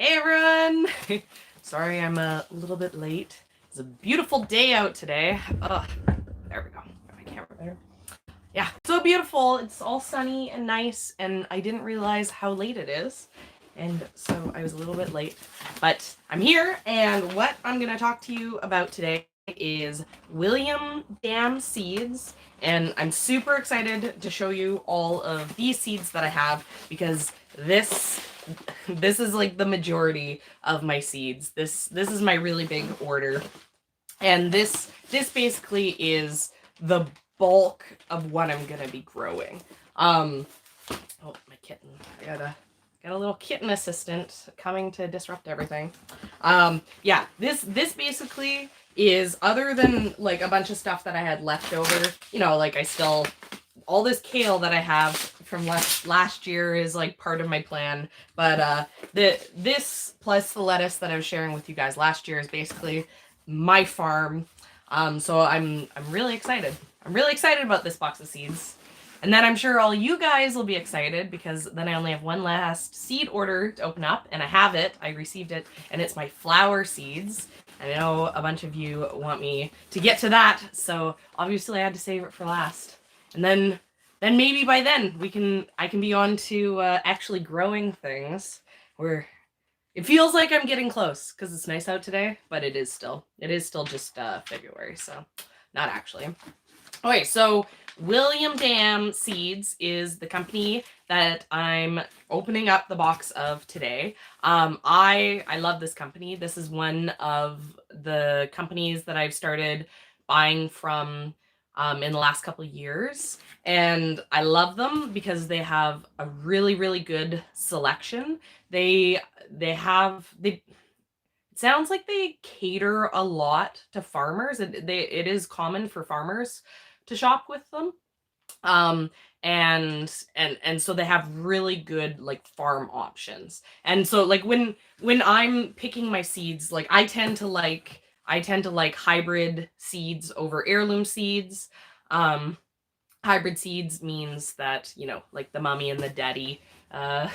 Hey everyone! Sorry I'm a little bit late. It's a beautiful day out today. There we go. Got my camera better. Yeah, so beautiful. It's all sunny and nice, and I didn't realize how late it is. And so I was a little bit late. But I'm here, and what I'm going to talk to you about today is William Dam seeds. And I'm super excited to show you all of these seeds that I have because this is like the majority of my seeds. This is my really big order. And this basically is the bulk of what I'm gonna be growing. Oh, my kitten. I got a little kitten assistant coming to disrupt everything. Yeah, this basically is, other than like a bunch of stuff that I had left over, like all this kale that I have from last year is like part of my plan. But this plus the lettuce that I was sharing with you guys last year is basically my farm. So I'm really excited. I'm really excited about this box of seeds. And then I'm sure all you guys will be excited because then I only have one last seed order to open up, and I have it. I received it, and it's my flower seeds. I know a bunch of you want me to get to that, so obviously I had to save it for last. And then maybe by then I can be on to actually growing things. It feels like I'm getting close because it's nice out today, but it is still just February, so not actually. Okay, so William Dam Seeds is the company that I'm opening up the box of today. I love this company. This is one of the companies that I've started buying from in the last couple of years, and I love them because they have a really, really good selection. It sounds like they cater a lot to farmers. It is common for farmers to shop with them. And so they have really good like farm options. And so like when I'm picking my seeds, like I tend to like hybrid seeds over heirloom seeds. Hybrid seeds means that, like the mommy and the daddy uh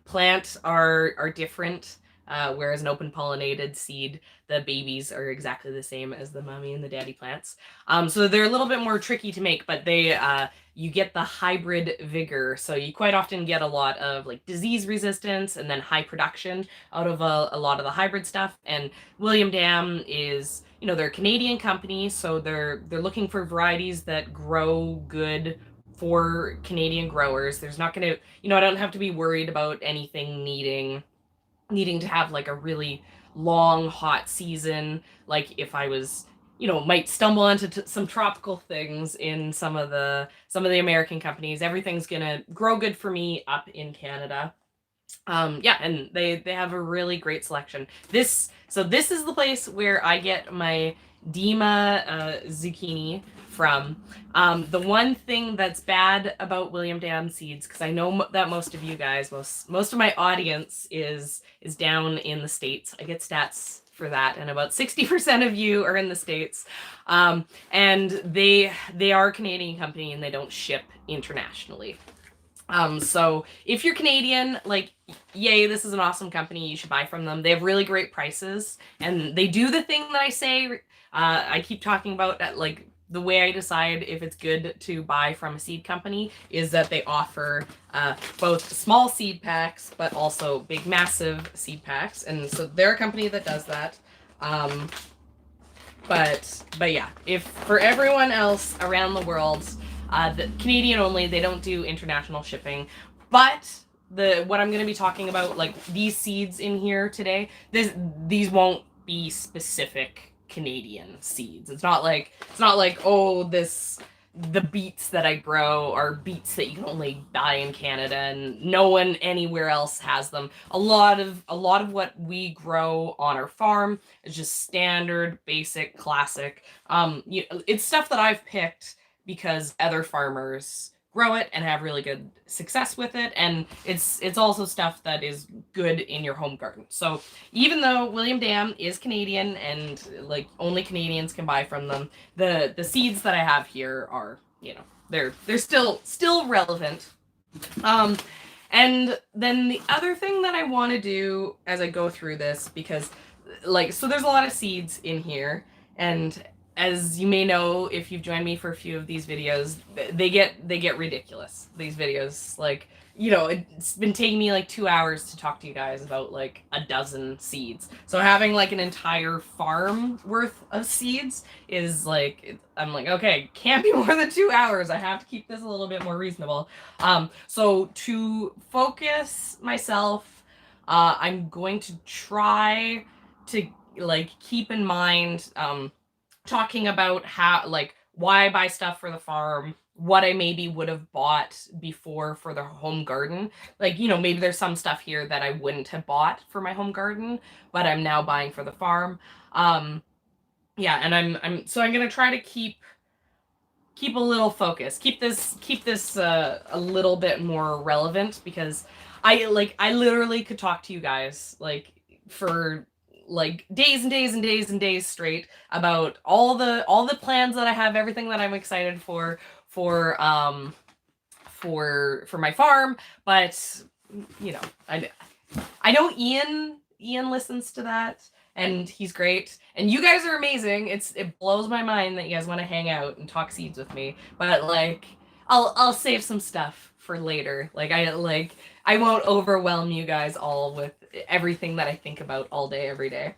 plant are different. Whereas an open pollinated seed, the babies are exactly the same as the mommy and the daddy plants. So they're a little bit more tricky to make, but you get the hybrid vigor. So you quite often get a lot of like disease resistance and then high production out of a lot of the hybrid stuff. And William Dam is, they're a Canadian company, so they're looking for varieties that grow good for Canadian growers. There's not going to, I don't have to be worried about anything needing to have like a really long hot season. Like if I was, might stumble into some tropical things in some of the American companies, everything's gonna grow good for me up in Canada. Yeah, and they have a really great selection. This is the place where I get my Dima zucchini from. The one thing that's bad about William Dam seeds, because I know that most of you guys, most of my audience is down in the States. I get stats for that, and about 60% of you are in the States. And they are a Canadian company, and they don't ship internationally. So if you're Canadian, like, yay, this is an awesome company. You should buy from them. They have really great prices, and they do the thing that I say. I keep talking about that, like, the way I decide if it's good to buy from a seed company is that they offer both small seed packs, but also big, massive seed packs. And so they're a company that does that. But yeah, if for everyone else around the world, the Canadian only, they don't do international shipping. But what I'm going to be talking about, like these seeds in here today, these won't be specific Canadian seeds. It's not like oh, the beets that I grow are beets that you can only buy in Canada and no one anywhere else has them. A lot of what we grow on our farm is just standard, basic, classic. It's stuff that I've picked because other farmers grow it and have really good success with it, and it's also stuff that is good in your home garden. So even though William Dam is Canadian and like only Canadians can buy from them, the seeds that I have here are, they're still relevant. And then the other thing that I want to do as I go through this, because like, so there's a lot of seeds in here, and as you may know, if you've joined me for a few of these videos, they get ridiculous, these videos. Like, you know, it's been taking me like 2 hours to talk to you guys about like a dozen seeds. So having like an entire farm worth of seeds is like, I'm like, okay, can't be more than 2 hours. I have to keep this a little bit more reasonable. So to focus myself, I'm going to try to like keep in mind talking about how, like, why I buy stuff for the farm, what I maybe would have bought before for the home garden. Like, you know, maybe there's some stuff here that I wouldn't have bought for my home garden, but I'm now buying for the farm. Yeah, and I'm gonna try to keep a little focus, keep this a little bit more relevant, because I literally could talk to you guys like for like days and days and days and days straight about all the plans that I have, everything that I'm excited for my farm. But you know, I know Ian listens to that, and he's great, and you guys are amazing. It blows my mind that you guys want to hang out and talk seeds with me, but like I'll save some stuff for later. Like I won't overwhelm you guys all with everything that I think about all day every day.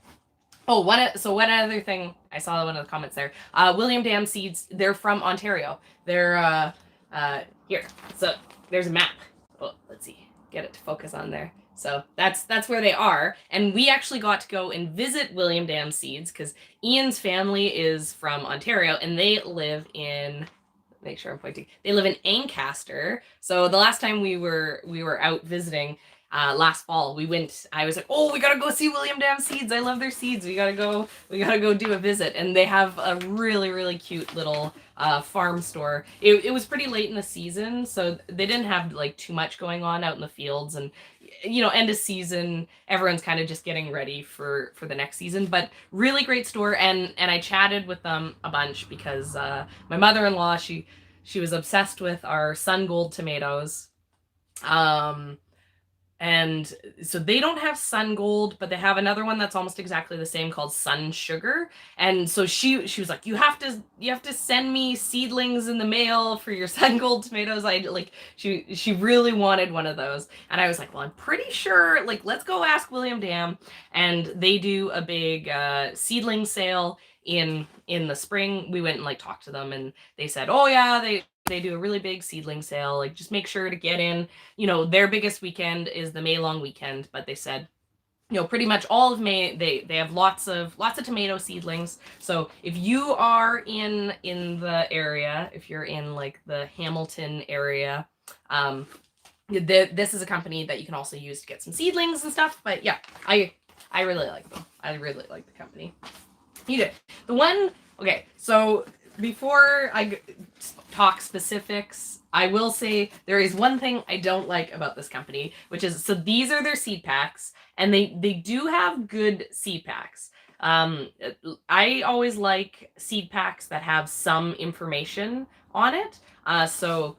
Oh, one other thing, I saw one of the comments there. William Dam seeds, they're from Ontario. They're here. So there's a map. Oh, let's see. Get it to focus on there. So that's where they are. And we actually got to go and visit William Dam seeds because Ian's family is from Ontario, and they live in, make sure I'm pointing. They live in Ancaster. So the last time we were out visiting, last fall, I was like, oh, we gotta go see William Dam seeds. I love their seeds. We gotta go do a visit. And they have a really, really cute little farm store. It was pretty late in the season, so they didn't have like too much going on out in the fields. And you know, end of season, everyone's kind of just getting ready for the next season. But really great store, and I chatted with them a bunch because my mother-in-law, she was obsessed with our Sun Gold tomatoes. And so they don't have Sun Gold, but they have another one that's almost exactly the same called Sun Sugar. And so she was like, you have to send me seedlings in the mail for your Sun Gold tomatoes. She really wanted one of those. And I was like, well, I'm pretty sure, like, let's go ask William Dam. And they do a big seedling sale in the spring. We went and like talked to them, and they said, oh yeah, they do a really big seedling sale. Like, just make sure to get in. You know, their biggest weekend is the May long weekend, but they said, you know, pretty much all of May they have lots of tomato seedlings. So if you are in the area, if you're in like the Hamilton area, this is a company that you can also use to get some seedlings and stuff. But yeah, I really like them. I really like the company. You did. The one, okay, so before I talk specifics, I will say there is one thing I don't like about this company, which is, so these are their seed packs, and they do have good seed packs. I always like seed packs that have some information on it. So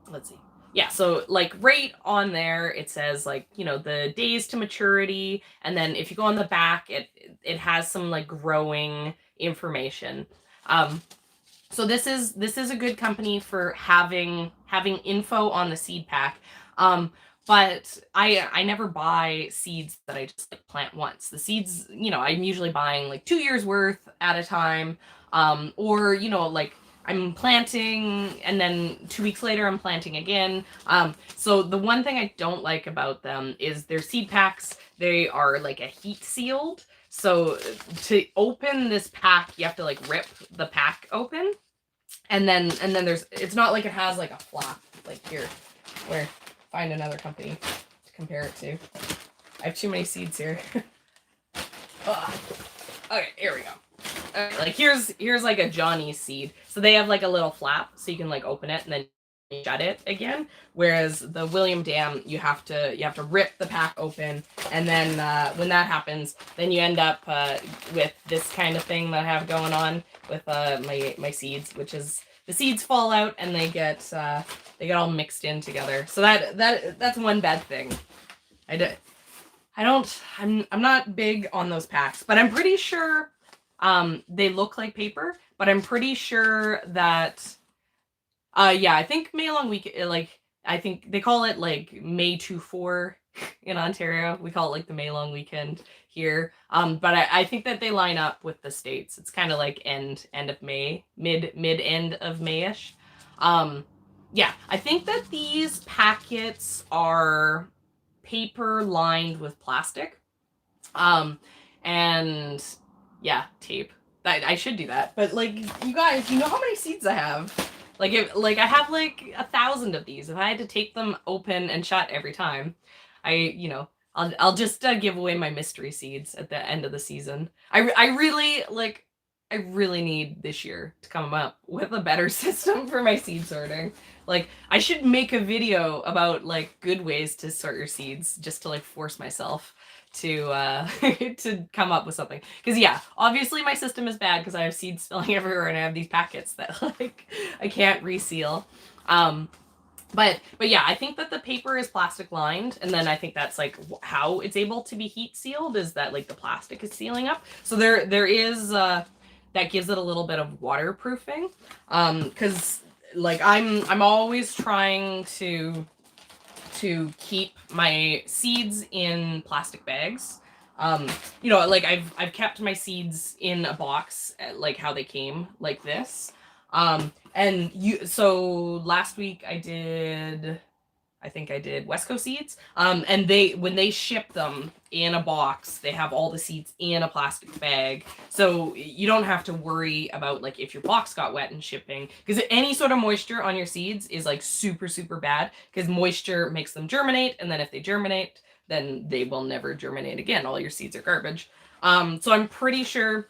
let's see. Yeah, so like right on there, it says like, you know, the days to maturity. And then if you go on the back, it has some like growing information. So this is a good company for having info on the seed pack. But I never buy seeds that I just like plant once. The seeds, you know, I'm usually buying like 2 years worth at a time. Or, you know, like I'm planting and then 2 weeks later I'm planting again. So the one thing I don't like about them is their seed packs. They are like a heat sealed. So to open this pack, you have to like rip the pack open. And then there's, it's not like it has like a flap like here, where find another company to compare it to. I have too many seeds here. Okay, here we go. Okay, like here's like a Johnny's seed. So they have like a little flap so you can like open it and then shut it again. Whereas the William Dam, you have to rip the pack open, and then when that happens, then you end up with this kind of thing that I have going on with my seeds, which is the seeds fall out and they get all mixed in together. So that's one bad thing. I'm not big on those packs, but I'm pretty sure they look like paper, but I'm pretty sure that yeah, I think May Long Week, like, I think they call it like May to 4 in Ontario. We call it like the May Long Weekend here. But I think that they line up with the States. It's kind of like end of May, mid end of Mayish. Yeah, I think that these packets are paper lined with plastic. And yeah, tape. I should do that. But like, you guys, you know how many seeds I have? Like, I have like 1,000 of these. If I had to tape them open and shut every time, I'll just give away my mystery seeds at the end of the season. I really need this year to come up with a better system for my seed sorting. Like, I should make a video about like good ways to sort your seeds, just to like force myself to to come up with something. Because yeah, obviously my system is bad because I have seeds spilling everywhere and I have these packets that like I can't reseal. But yeah, I think that the paper is plastic lined, and then I think that's like how it's able to be heat sealed, is that like the plastic is sealing up. So there is that gives it a little bit of waterproofing. Because like I'm always trying to keep my seeds in plastic bags. Like I've kept my seeds in a box, like how they came, like this. So last week I think I did West Coast seeds. And when they ship them in a box, they have all the seeds in a plastic bag. So you don't have to worry about like if your box got wet in shipping, because any sort of moisture on your seeds is like super, super bad, because moisture makes them germinate. And then if they germinate, then they will never germinate again. All your seeds are garbage. So I'm pretty sure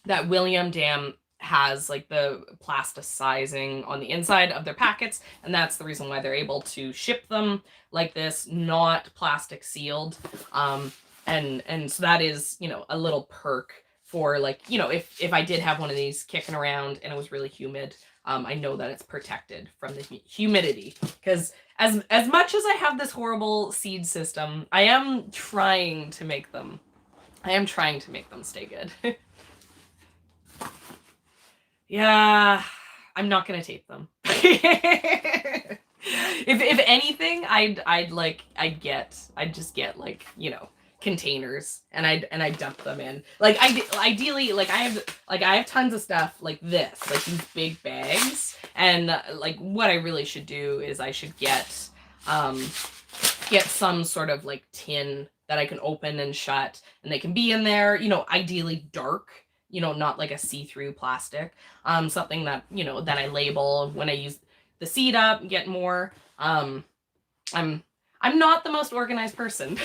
that William Dam has like the plasticizing on the inside of their packets, and that's the reason why they're able to ship them like this, not plastic sealed. And so that is, a little perk for like, if I did have one of these kicking around and it was really humid, I know that it's protected from the humidity. Because as much as I have this horrible seed system, I am trying to make them stay good. Yeah, I'm not gonna tape them. If anything, I'd just get like, containers, and I'd dump them in. Like ideally, like I have tons of stuff like this, like these big bags, and like what I really should do is I should get some sort of like tin that I can open and shut, and they can be in there, ideally dark. Not like a see-through plastic. Something that, that I label when I use the seed up, get more. I'm not the most organized person.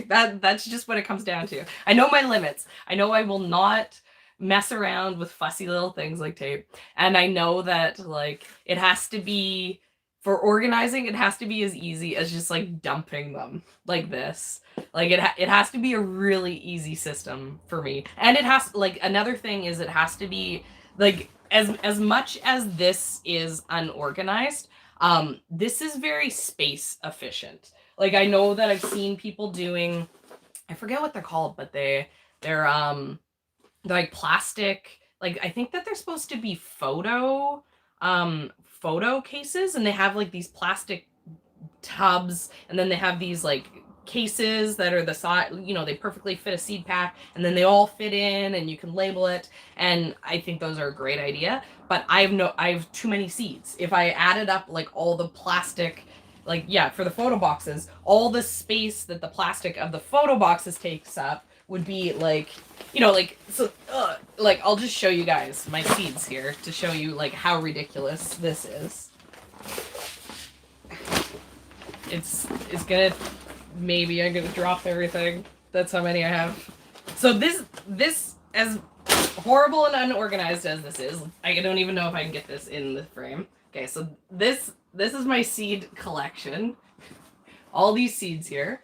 That's just what it comes down to. I know my limits. I know I will not mess around with fussy little things like tape. And I know that like it has to be, for organizing, it has to be as easy as just like dumping them like this. Like it has to be a really easy system for me. And it has, like, another thing is it has to be like, as much as this is unorganized, this is very space efficient. Like I know that I've seen people doing, I forget what they're called, but they're like plastic, like I think that they're supposed to be photo cases, and they have like these plastic tubs, and then they have these like cases that are the size, they perfectly fit a seed pack, and then they all fit in and you can label it. And I think those are a great idea, but I have too many seeds. If I added up like all the plastic, like, yeah, for the photo boxes, all the space that the plastic of the photo boxes takes up would be like, like I'll just show you guys my seeds here to show you like how ridiculous this is. It's gonna, maybe I'm gonna drop everything. That's how many I have. So this, as horrible and unorganized as this is, I don't even know if I can get this in the frame. Okay, so this is my seed collection. All these seeds here.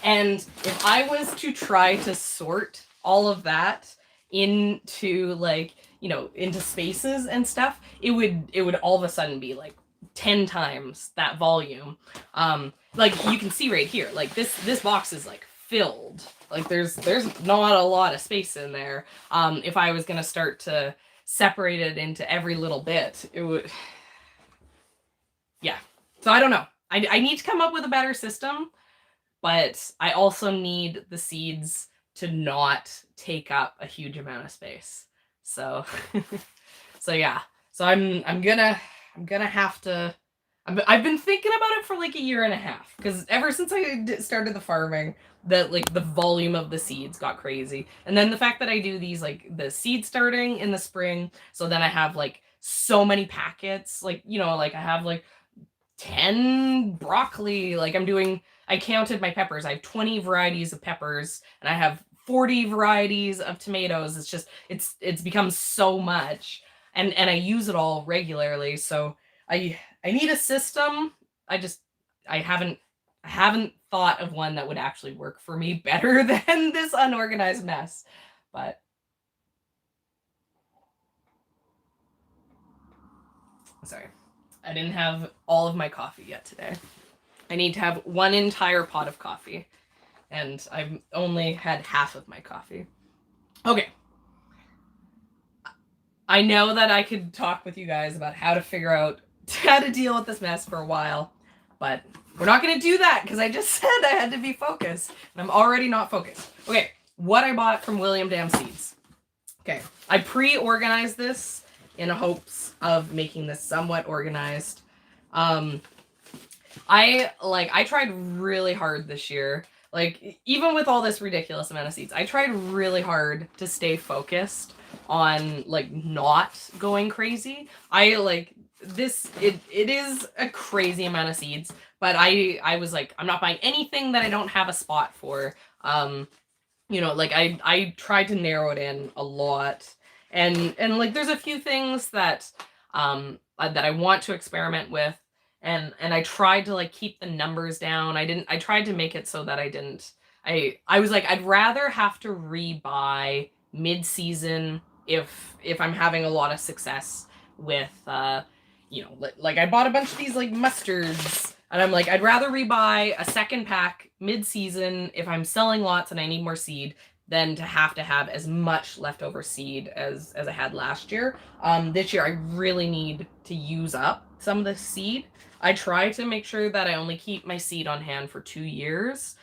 And if I was to try to sort all of that into like, into spaces and stuff, it would all of a sudden be like 10 times that volume. Like you can see right here, like this box is like filled. Like there's not a lot of space in there. If I was gonna start to separate it into every little bit, it would, yeah. So I don't know. I need to come up with a better system, but I also need the seeds to not take up a huge amount of space. So, so yeah. So I'm gonna have to. I've been thinking about it for like a year and a half, because ever since I started the farming, the volume of the seeds got crazy, and then the fact that I do these like the seed starting in the spring, so then I have like so many packets, like like I have like 10 broccoli, like I counted my peppers. I have 20 varieties of peppers, and I have 40 varieties of tomatoes. It's just it's become so much, and I use it all regularly. So I need a system. I haven't thought of one that would actually work for me better than this unorganized mess. But sorry, I didn't have all of my coffee yet today. I need to have one entire pot of coffee, and I've only had half of my coffee. Okay. I know that I could talk with you guys about how to figure out how to deal with this mess for a while, but we're not going to do that because I just said I had to be focused, and I'm already not focused. Okay, what I bought from William Dam Seeds. Okay, I pre-organized this in hopes of making this somewhat organized. I tried really hard this year. Like, even with all this ridiculous amount of seeds, I tried really hard to stay focused on like not going crazy. It is a crazy amount of seeds, but I was like, I'm not buying anything that I don't have a spot for. I tried to narrow it in a lot, and like there's a few things that that I want to experiment with, and I tried to like keep the numbers down. I tried to make it so that I was like, I'd rather have to rebuy mid-season if I'm having a lot of success with like I bought a bunch of these like mustards, and I'm like, I'd rather rebuy a second pack mid-season if I'm selling lots and I need more seed than to have as much leftover seed as I had last year. This year I really need to use up some of the seed. I try to make sure that I only keep my seed on hand for 2 years.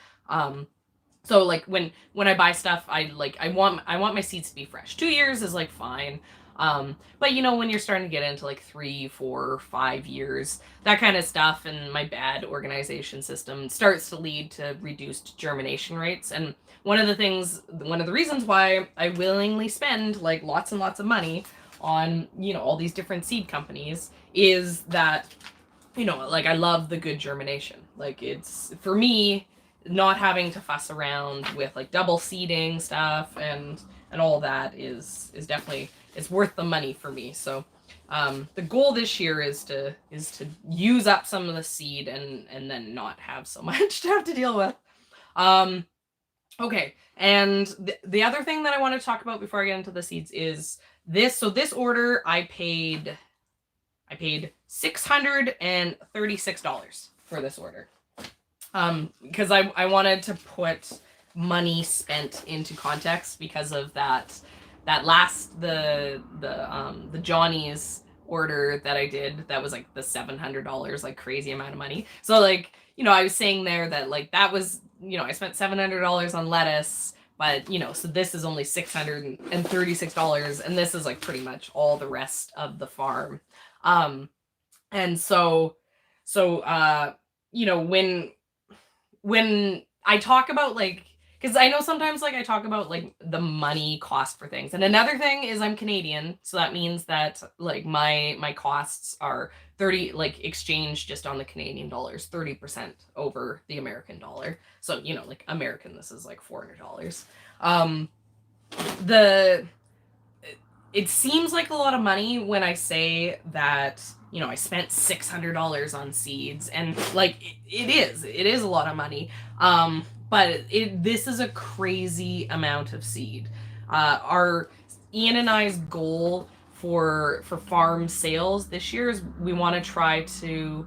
So like when I buy stuff, I want my seeds to be fresh. 2 years is like fine. But when you're starting to get into like 3, 4, 5 years, that kind of stuff, and my bad organization system starts to lead to reduced germination rates. And one of the reasons why I willingly spend like lots and lots of money on, all these different seed companies is that, like I love the good germination. Like it's, for me, not having to fuss around with like double seeding stuff and all that is definitely, it's worth the money for me. So the goal this year is to use up some of the seed and then not have so much to have to deal with. Okay, and the other thing that I want to talk about before I get into the seeds is this. So this order I paid $636 for this order. Because I wanted to put money spent into context because of that last the Johnny's order that I did, that was like the $700, like crazy amount of money. So like, I was saying there that like that was, I spent $700 on lettuce, but so this is only $636, and this is like pretty much all the rest of the farm. And so when I talk about like, because I know sometimes like I talk about like the money cost for things, and another thing is I'm Canadian, so that means that like my costs are 30, like exchange just on the Canadian dollars, 30% over the American dollar. So like American, this is like $400. It seems like a lot of money when I say that I spent $600 on seeds, and like it is a lot of money. But this is a crazy amount of seed. Our Ian and I's goal for farm sales this year is we want to try to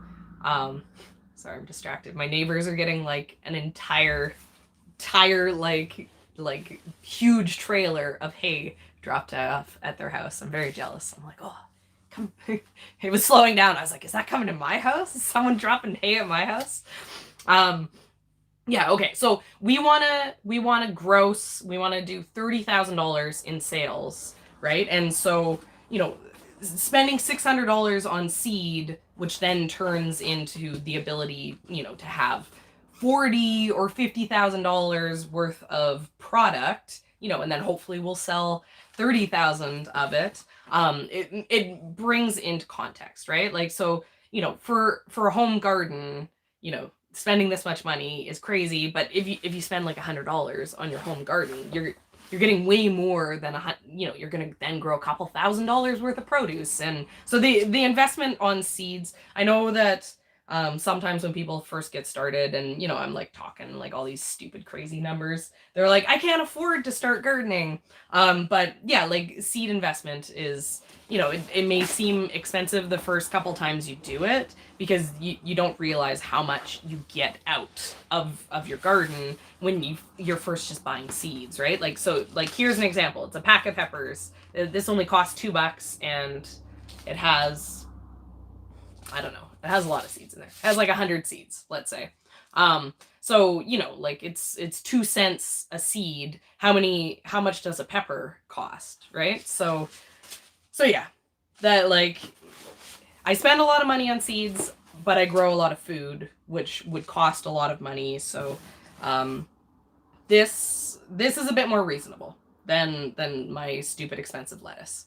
sorry, I'm distracted. My neighbors are getting like an entire like huge trailer of hay dropped off at their house. I'm very jealous. I'm like, oh, come. It was slowing down. I was like, is that coming to my house? Is someone dropping hay at my house? Yeah, okay. So we wanna gross. We wanna do $30,000 in sales, right? And so spending $600 on seed, which then turns into the ability, to have $40,000 or $50,000 worth of product, and then hopefully we'll sell 30,000 of it. It brings into context, right? Like, so, for a home garden, spending this much money is crazy, but if you spend like $100 on your home garden, you're getting way more than you're gonna then grow a couple $1,000s worth of produce. And so the investment on seeds, I know that sometimes when people first get started and I'm like talking like all these stupid crazy numbers, they're like, I can't afford to start gardening. But yeah, like seed investment is, it may seem expensive the first couple times you do it because you don't realize how much you get out of your garden when you're first just buying seeds, right? Like, so like here's an example. It's a pack of peppers. This only costs $2 and it has, I don't know, it has a lot of seeds in there. It has like 100 seeds, let's say. So, like it's 2 cents a seed. How much does a pepper cost, right? So yeah, that like I spend a lot of money on seeds, but I grow a lot of food, which would cost a lot of money. So this is a bit more reasonable than my stupid expensive lettuce.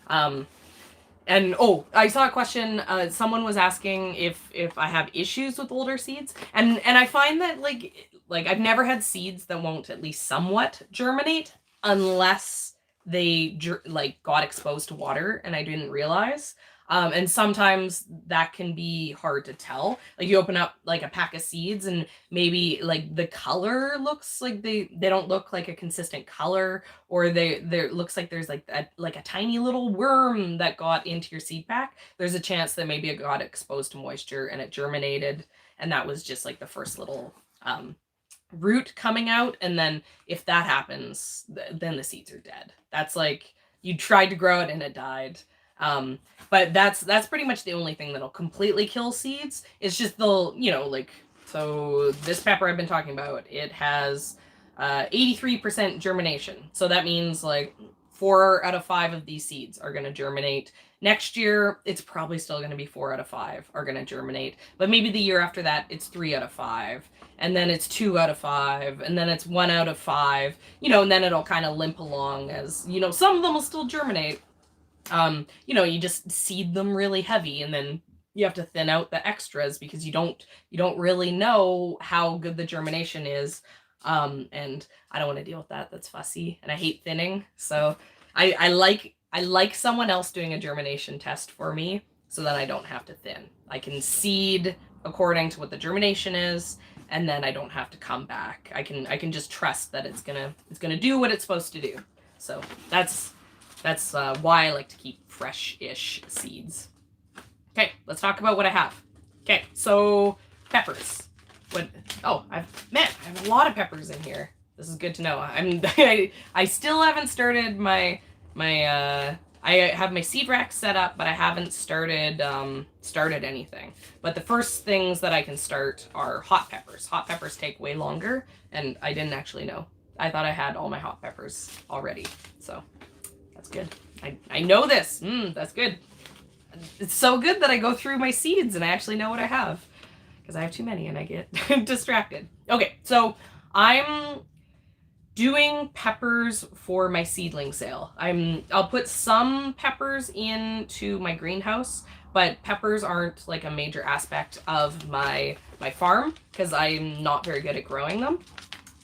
And I saw a question. Someone was asking if I have issues with older seeds, and I find that like I've never had seeds that won't at least somewhat germinate unless they like got exposed to water and I didn't realize. And sometimes that can be hard to tell. Like you open up like a pack of seeds and maybe like the color looks like they don't look like a consistent color, or there looks like there's like a tiny little worm that got into your seed pack. There's a chance that maybe it got exposed to moisture and it germinated, and that was just like the first little root coming out. And then if that happens, then the seeds are dead. That's like you tried to grow it and it died. But that's pretty much the only thing that'll completely kill seeds. It's just so this pepper I've been talking about, it has 83% germination. So that means like 4 out of 5 of these seeds are going to germinate. Next year, it's probably still going to be 4 out of 5 are going to germinate. But maybe the year after that, it's 3 out of 5. And then it's 2 out of 5. And then it's 1 out of 5. And then it'll kind of limp along as, some of them will still germinate. You just seed them really heavy, and then you have to thin out the extras because you don't really know how good the germination is. And I don't want to deal with that. That's fussy, and I hate thinning. So I like someone else doing a germination test for me so that I don't have to thin. I can seed according to what the germination is, and then I don't have to come back. I can just trust that it's gonna do what it's supposed to do. So that's why I like to keep fresh-ish seeds. Okay, let's talk about what I have. Okay, so peppers. I have a lot of peppers in here. This is good to know. I still haven't started my I have my seed rack set up, but I haven't started anything. But the first things that I can start are hot peppers. Hot peppers take way longer, and I didn't actually know. I thought I had all my hot peppers already, so that's good. I know this. That's good. It's so good that I go through my seeds and I actually know what I have, because I have too many and I get distracted. Okay, so I'm doing peppers for my seedling sale. I'll put some peppers into my greenhouse, but peppers aren't like a major aspect of my farm because I'm not very good at growing them.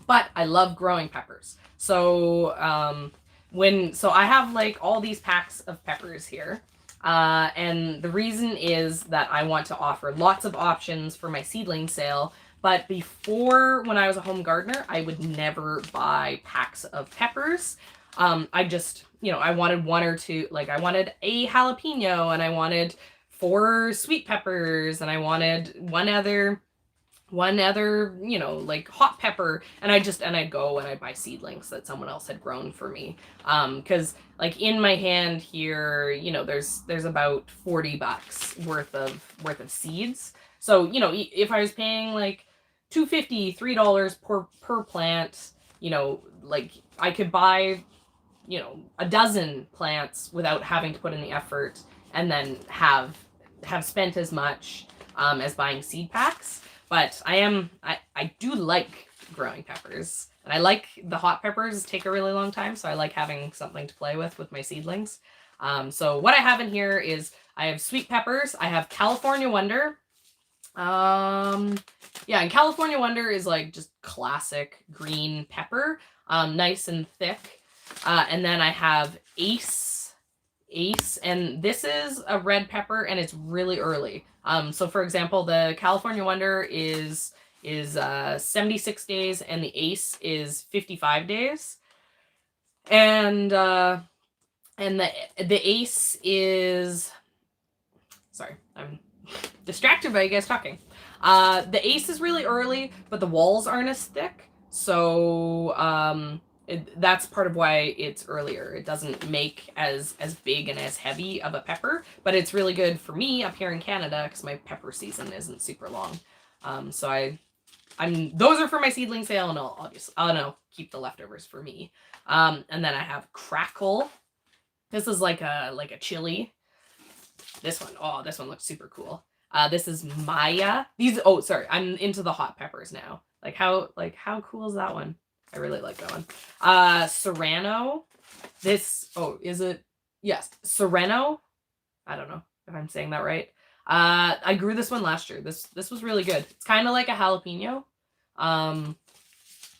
But I love growing peppers. So I have like all these packs of peppers here. And the reason is that I want to offer lots of options for my seedling sale. But before, when I was a home gardener, I would never buy packs of peppers. I just, I wanted one or two, like I wanted a jalapeno and I wanted 4 sweet peppers and I wanted one other, like hot pepper. And I'd go and I'd buy seedlings that someone else had grown for me. Cause like in my hand here, there's about $40 worth of seeds. So, if I was paying like $2.50, $3 per plant, like I could buy, a dozen plants without having to put in the effort and then have spent as much as buying seed packs. But I do like growing peppers. And I like the hot peppers take a really long time, so I like having something to play with my seedlings. So what I have in here is I have sweet peppers. I have California Wonder. Yeah, and California Wonder is like just classic green pepper, nice and thick. And then I have Ace, and this is a red pepper and it's really early. So for example, the California Wonder is 76 days and the Ace is 55 days. And the Ace is, sorry, I'm distracted by you guys talking. The Ace is really early, but the walls aren't as thick. So that's part of why it's earlier. It doesn't make as big and as heavy of a pepper, but it's really good for me up here in Canada because my pepper season isn't super long. So those are for my seedling sale, and I'll keep the leftovers for me. And then I have Crackle. This is like a chili. This one looks super cool. This is Maya. I'm into the hot peppers now. How cool is that one? I really like that one. Serrano. Is it? Yes, Serrano. I don't know if I'm saying that right. I grew this one last year. This was really good. It's kind of like a jalapeno.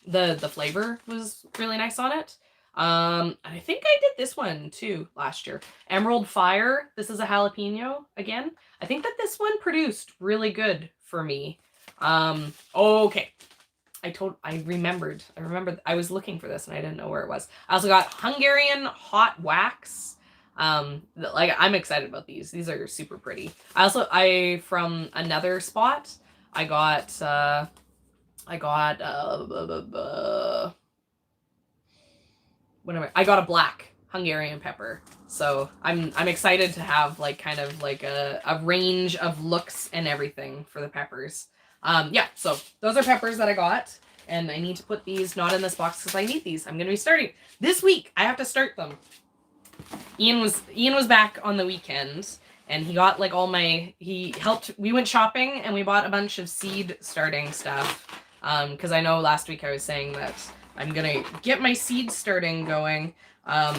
The flavor was really nice on it. I think I did this one too last year. Emerald Fire. This is a jalapeno again. I think that this one produced really good for me. Okay. I remembered I was looking for this and I didn't know where it was. I also got Hungarian Hot Wax. I'm excited about these. These are super pretty. From another spot, I got a black Hungarian pepper. So I'm excited to have kind of a range of looks and everything for the peppers. Yeah, so those are peppers that I got, and I need to put these not in this box because I need these. I'm going to be starting this week. I have to start them. Ian was back on the weekend, and he got he helped. We went shopping and we bought a bunch of seed starting stuff. Because I know last week I was saying that I'm going to get my seed starting going. So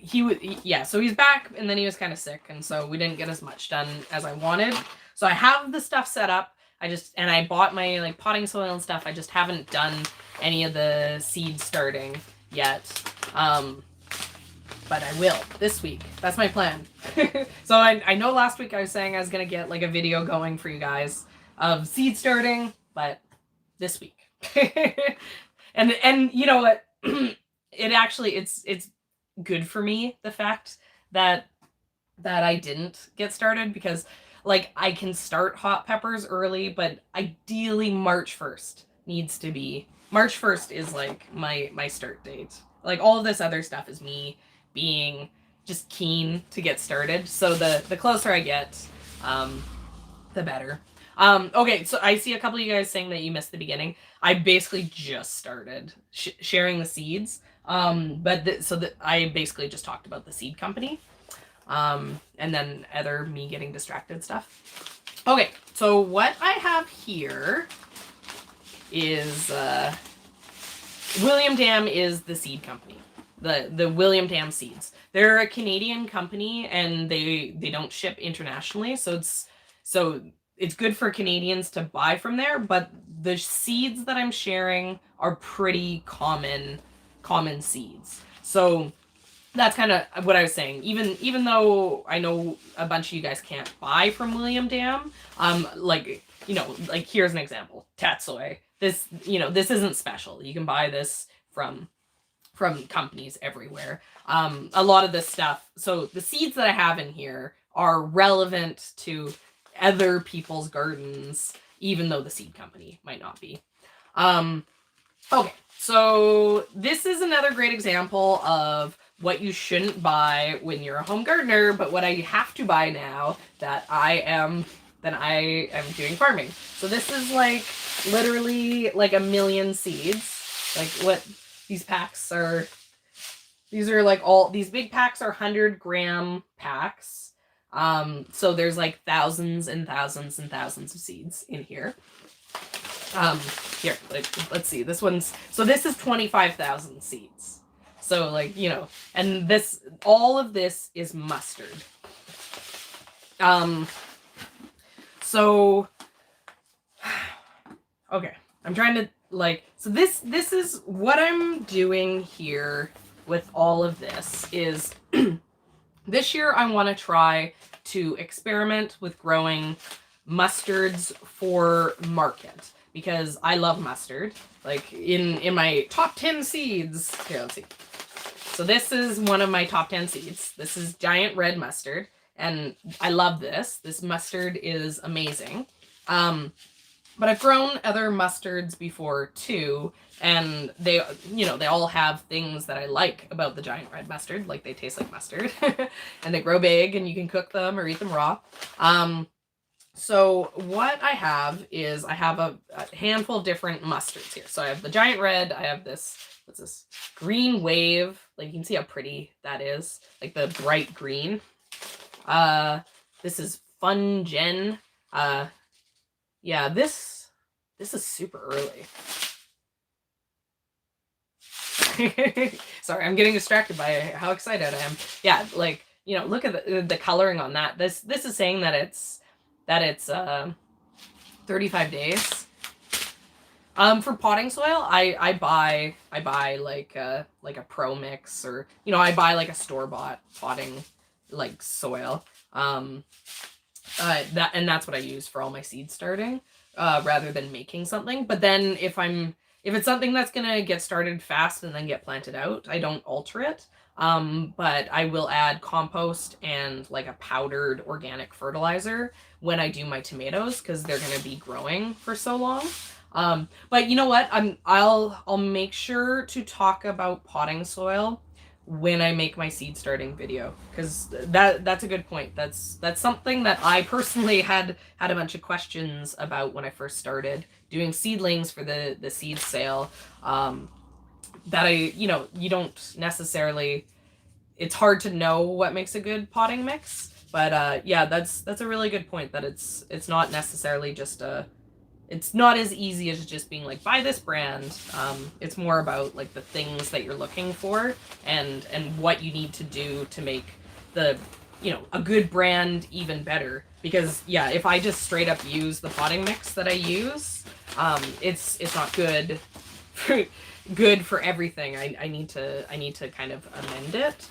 he's back, and then he was kind of sick, and so we didn't get as much done as I wanted. So I have the stuff set up. I bought my potting soil and stuff. I just haven't done any of the seed starting yet. But I will this week. That's my plan. So I know last week I was saying I was going to get a video going for you guys of seed starting, but this week. and you know what? It's good for me, the fact that I didn't get started, because I can start hot peppers early, but ideally March 1st is my start date. All of this other stuff is me being just keen to get started. So the closer I get, the better. Okay, so I see a couple of you guys saying that you missed the beginning. I basically just started sharing the seeds. I basically just talked about the seed company. And then me getting distracted stuff. Okay, so what I have here is William Dam is the seed company. The William Dam Seeds. They're a Canadian company, and they don't ship internationally, so it's good for Canadians to buy from there, but the seeds that I'm sharing are pretty common seeds. So that's kind of what I was saying. Even though I know a bunch of you guys can't buy from William Dam, here's an example. Tatsoi. This isn't special. You can buy this from companies everywhere. A lot of this stuff, so the seeds that I have in here are relevant to other people's gardens, even though the seed company might not be. Okay, so this is another great example of what you shouldn't buy when you're a home gardener, but what I have to buy now that I am doing farming. So this is like literally like a million seeds. Like what these packs are, these are like these big packs are 100-gram packs. So there's like thousands and thousands and thousands of seeds in here. Here, let's see. This is 25,000 seeds. So like, you know, and all of this is mustard. So, okay, I'm trying to so this is what I'm doing here with all of this is this year I want to try to experiment with growing mustards for market because I love mustard. Like in my top 10 seeds, here, let's see. So this is one of my top 10 seeds. This is giant red mustard. And I love this. This mustard is amazing. But I've grown other mustards before too. And they all have things that I like about the giant red mustard. Like they taste like mustard. And they grow big and you can cook them or eat them raw. So what I have is I have a handful of different mustards here. So I have the giant red. I have this, what's this? Green wave. Like you can see how pretty that is. Like the bright green. This is Fun Gen. Yeah, this is super early. Sorry, I'm getting distracted by how excited I am. Yeah, like, you know, look at the coloring on that. This is saying that it's 35 days. For potting soil, I buy like a pro mix, or, you know, I buy like a store-bought potting like soil. That's what I use for all my seed starting, rather than making something. But then if it's something that's gonna get started fast and then get planted out, I don't alter it. But I will add compost and like a powdered organic fertilizer when I do my tomatoes, because they're gonna be growing for so long. But you know what? I'll make sure to talk about potting soil when I make my seed starting video, because that's a good point. That's something that I personally had a bunch of questions about when I first started doing seedlings for the seed sale. That you don't necessarily, it's hard to know what makes a good potting mix, but yeah, that's a really good point, that it's not necessarily just it's not as easy as just being like, buy this brand. It's more about like the things that you're looking for and what you need to do to make the, you know, a good brand even better. Because yeah, if I just straight up use the potting mix that I use, it's not good for everything. I need to kind of amend it.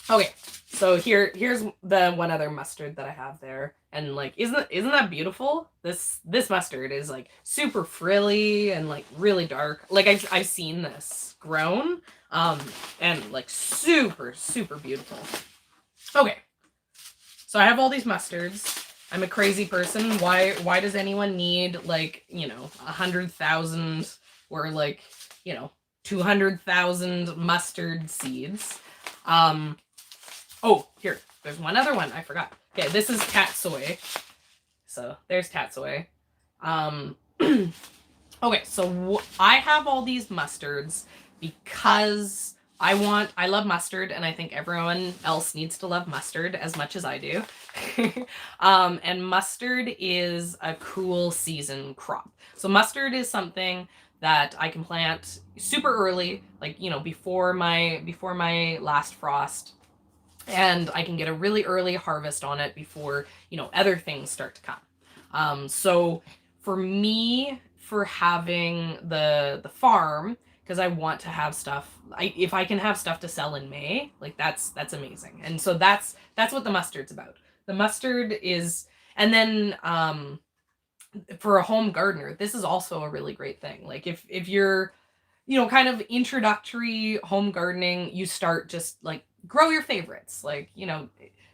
Okay, so here's the one other mustard that I have there, and like, isn't that beautiful? This mustard is like super frilly and like really dark. Like I've seen this grown, and like super beautiful. Okay, so I have all these mustards. I'm a crazy person. Why does anyone need like, you know, 100,000 or like, you know, 200,000 mustard seeds? Oh, here, there's one other one I forgot. Okay, this is tatsoi. So there's tatsoi. Okay, so I have all these mustards because I love mustard, and I think everyone else needs to love mustard as much as I do. And mustard is a cool season crop. So mustard is something that I can plant super early, like, you know, before my last frost. And I can get a really early harvest on it before, you know, other things start to come. So for me, for having the farm, because I want to have stuff, if I can have stuff to sell in May, like that's amazing. And so that's what the mustard's about. The mustard is, and then for a home gardener, this is also a really great thing. Like if you're kind of introductory home gardening, you start just like grow your favorites. Like,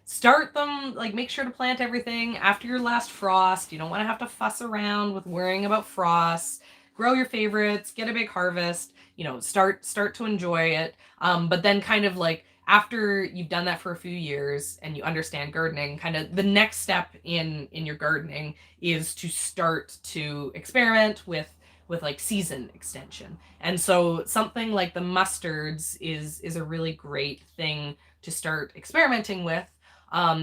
start them, like make sure to plant everything after your last frost. You don't want to have to fuss around with worrying about frosts. Grow your favorites, get a big harvest, start to enjoy it. But then kind of like after you've done that for a few years and you understand gardening, kind of the next step in your gardening is to start to experiment with like season extension. And so something like the mustards is a really great thing to start experimenting with,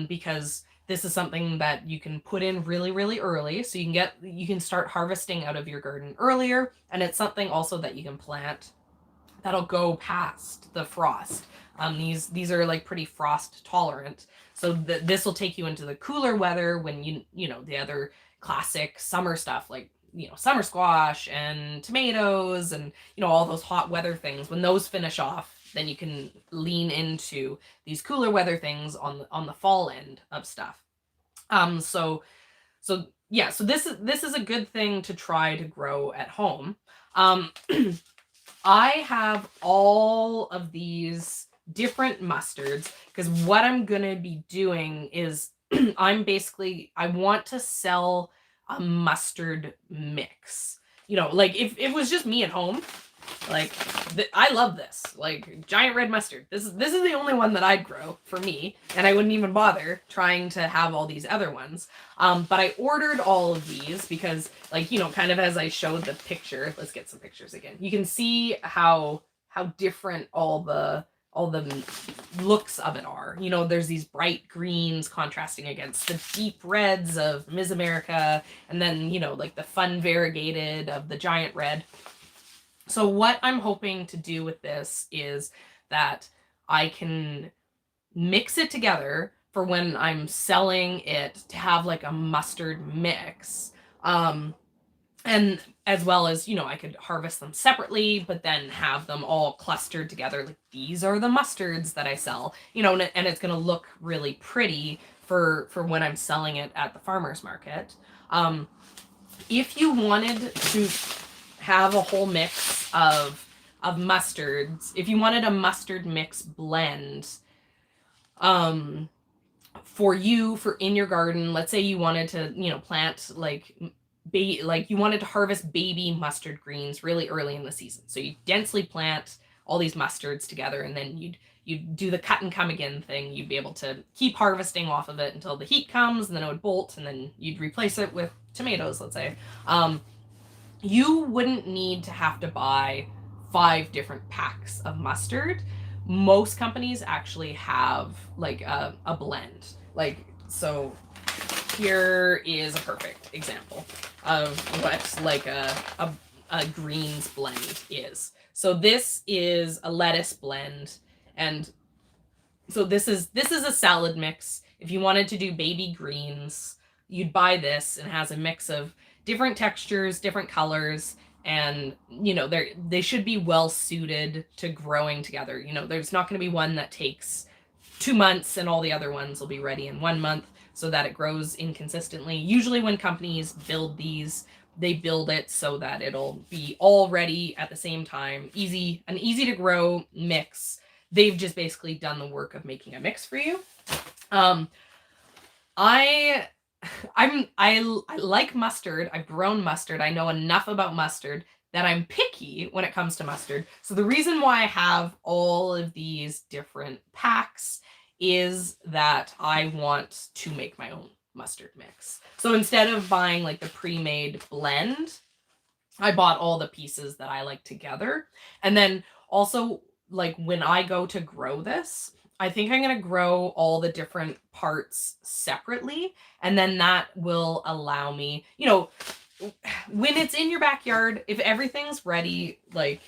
because this is something that you can put in really, really early. So you can start harvesting out of your garden earlier. And it's something also that you can plant that'll go past the frost. These are like pretty frost tolerant. So this will take you into the cooler weather when the other classic summer stuff like summer squash and tomatoes and all those hot weather things, when those finish off, then you can lean into these cooler weather things on the fall end of stuff. So this is a good thing to try to grow at home. I have all of these different mustards because what I'm gonna be doing is I want to sell a mustard mix. Like if it was just me at home, like I love this, like giant red mustard. This is the only one that I'd grow for me, and I wouldn't even bother trying to have all these other ones. But I ordered all of these because, like, kind of as I showed the picture, let's get some pictures again. You can see how different all the looks of it are. There's these bright greens contrasting against the deep reds of Miss America, and then, like the fun variegated of the giant red. So what I'm hoping to do with this is that I can mix it together for when I'm selling it to have like a mustard mix. And as well as, I could harvest them separately, but then have them all clustered together. Like, these are the mustards that I sell, and it's going to look really pretty for when I'm selling it at the farmer's market. If you wanted to have a whole mix of mustards, if you wanted a mustard mix blend, for in your garden, let's say you wanted to, plant like you wanted to harvest baby mustard greens really early in the season. So you densely plant all these mustards together, and then you'd do the cut and come again thing. You'd be able to keep harvesting off of it until the heat comes, and then it would bolt, and then you'd replace it with tomatoes, let's say. You wouldn't need to have to buy 5 different packs of mustard. Most companies actually have like a blend. Like, so here is a perfect example of what like a greens blend is. So this is a lettuce blend, and so this is a salad mix. If you wanted to do baby greens, you'd buy this, and it has a mix of different textures, different colors, and they should be well suited to growing together. There's not going to be one that takes 2 months and all the other ones will be ready in 1 month, so that it grows inconsistently. Usually when companies build these, they build it so that it'll be all ready at the same time. An easy to grow mix. They've just basically done the work of making a mix for you. I like mustard. I've grown mustard. I know enough about mustard that I'm picky when it comes to mustard. So the reason why I have all of these different packs is that I want to make my own mustard mix. So instead of buying like the pre-made blend, I bought all the pieces that I like together. And then also, like, when I go to grow this, I think I'm going to grow all the different parts separately. And then that will allow me, when it's in your backyard, if everything's ready, like,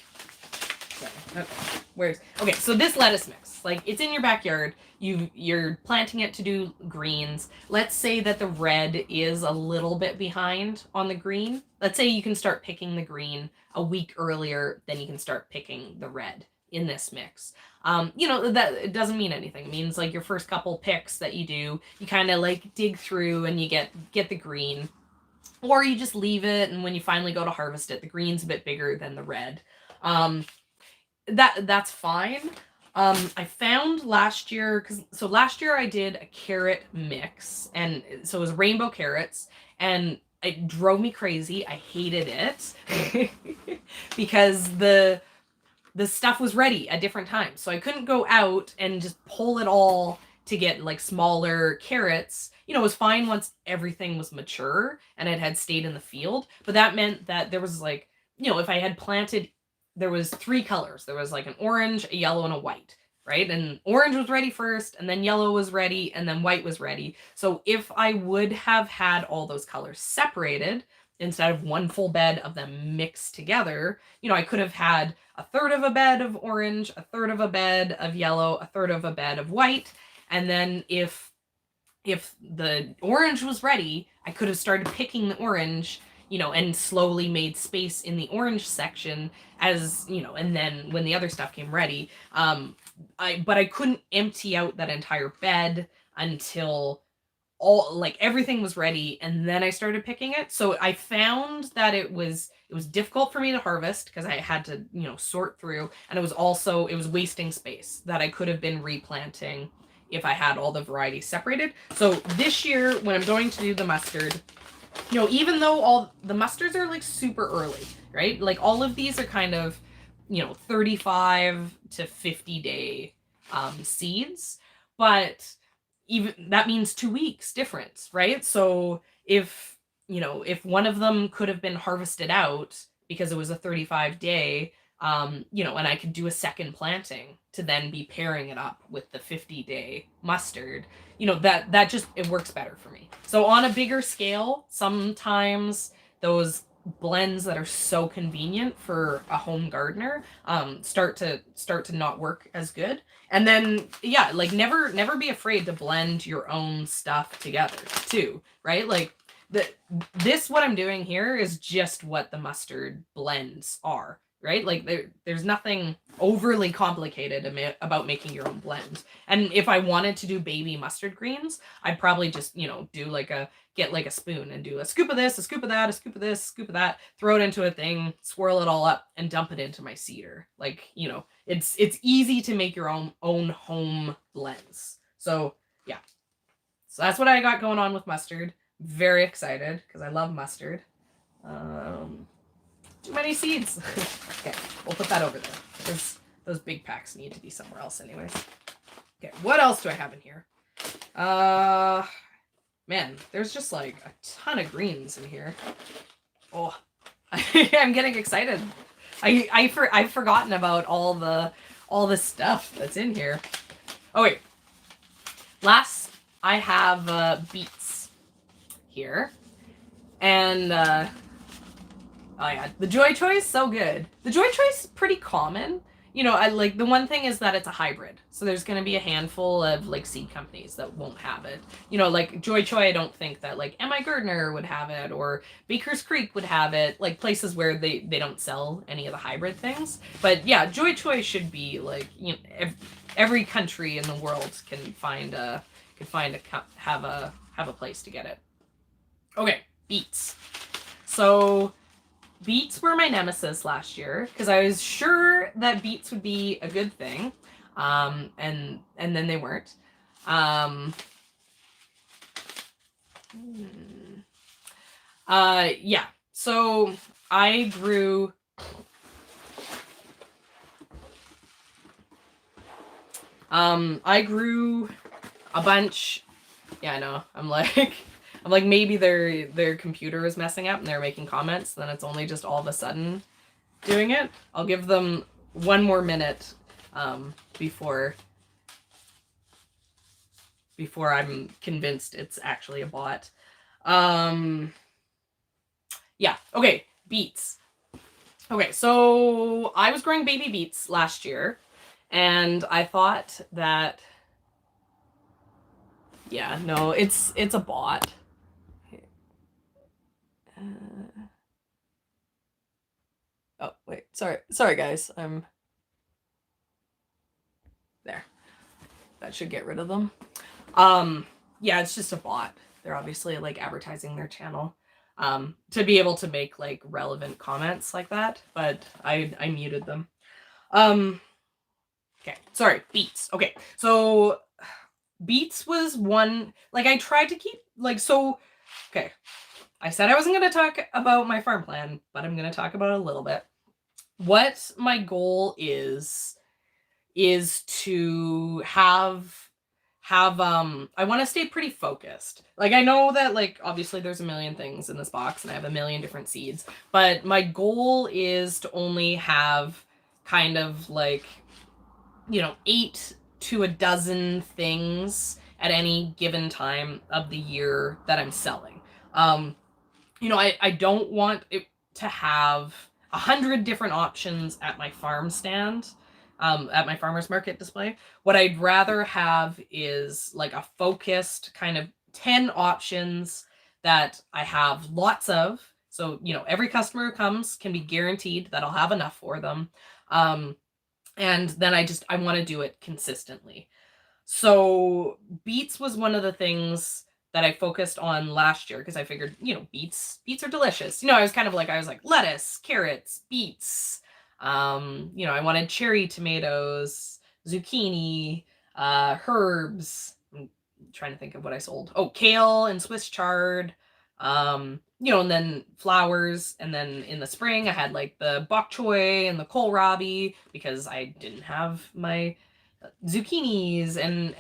okay, so this lettuce mix, like, it's in your backyard, you're planting it to do greens. Let's say that the red is a little bit behind on the green. Let's say you can start picking the green a week earlier than you can start picking the red in this mix. That it doesn't mean anything. It means like your first couple picks that you do, you kind of like dig through and you get the green, or you just leave it, and when you finally go to harvest it, the green's a bit bigger than the red. That's fine. I found last year, so last year I did a carrot mix, and so it was rainbow carrots, and it drove me crazy. I hated it because the stuff was ready at different times. So I couldn't go out and just pull it all to get like smaller carrots. It was fine once everything was mature and it had stayed in the field. But that meant that there was like, if I had planted, there was 3 colors. There was like an orange, a yellow, and a white, right? And orange was ready first, and then yellow was ready, and then white was ready. So if I would have had all those colors separated, instead of one full bed of them mixed together, I could have had a third of a bed of orange, a third of a bed of yellow, a third of a bed of white. And then if the orange was ready, I could have started picking the orange, and slowly made space in the orange section as, and then when the other stuff came ready, but I couldn't empty out that entire bed until everything was ready, and then I started picking it. So I found that it was difficult for me to harvest because I had to sort through, and it was wasting space that I could have been replanting if I had all the varieties separated. So this year when I'm going to do the mustard, even though all the mustards are like super early, right? Like all of these are kind of 35 to 50 day seeds, but even that means 2 weeks difference, right? So if one of them could have been harvested out because it was a 35 day, and I could do a second planting to then be pairing it up with the 50-day mustard, that just, it works better for me. So on a bigger scale, sometimes those blends that are so convenient for a home gardener start to not work as good. And then never be afraid to blend your own stuff together too, right? Like what I'm doing here is just what the mustard blends are, right? Like there's nothing overly complicated about making your own blend. And if I wanted to do baby mustard greens, I'd probably just get like a spoon and do a scoop of this, a scoop of that, a scoop of this, a scoop of that, throw it into a thing, swirl it all up, and dump it into my cedar. It's easy to make your own home blends. So yeah, so that's what I got going on with mustard. Very excited because I love mustard. Too many seeds. Okay, we'll put that over there because those big packs need to be somewhere else anyways. Okay, what else do I have in here? Man, there's just like a ton of greens in here. Oh, I'm getting excited. I've forgotten about all the stuff that's in here. Oh wait, last I have beets here, and oh yeah, the choy is so good. The choy is pretty common. I like, the one thing is that it's a hybrid. So there's going to be a handful of like seed companies that won't have it. Like choy, I don't think that like M.I. Gardner would have it, or Baker's Creek would have it, like places where they don't sell any of the hybrid things. But yeah, choy should be like, every country in the world have a place to get it. Okay, beets. So beets were my nemesis last year because I was sure that beets would be a good thing, and then they weren't. Yeah. So I grew. I grew a bunch. Yeah, I know. I'm like maybe their computer is messing up and they're making comments, then it's only just all of a sudden doing it. I'll give them one more minute before I'm convinced it's actually a bot. Yeah, okay, beets. Okay, so I was growing baby beets last year, and I thought that, yeah, no, it's a bot. Oh, wait. Sorry, guys. I'm there. That should get rid of them. Yeah, it's just a bot. They're obviously like advertising their channel. to be able to make like relevant comments like that, but I muted them. Okay, sorry, beets. Okay, so beets was one, like I tried to keep, like, so, okay. I said I wasn't going to talk about my farm plan, but I'm going to talk about it a little bit. What my goal is to have I want to stay pretty focused. Like I know that like obviously there's a million things in this box and I have a million different seeds, but my goal is to only have kind of like, you know, 8 to a dozen things at any given time of the year that I'm selling. You know, I don't want it to have 100 different options at my farm stand, at my farmer's market display. What I'd rather have is like a focused kind of 10 options that I have lots of. So, you know, every customer who comes can be guaranteed that I'll have enough for them. And then I want to do it consistently. So beets was one of the things that I focused on last year because I figured, you know, beets are delicious. You know, I was like lettuce, carrots, beets. You know, I wanted cherry tomatoes, zucchini, herbs. I'm trying to think of what I sold. Oh, kale and Swiss chard. You know, and then flowers, and then in the spring I had like the bok choy and the kohlrabi because I didn't have my zucchinis and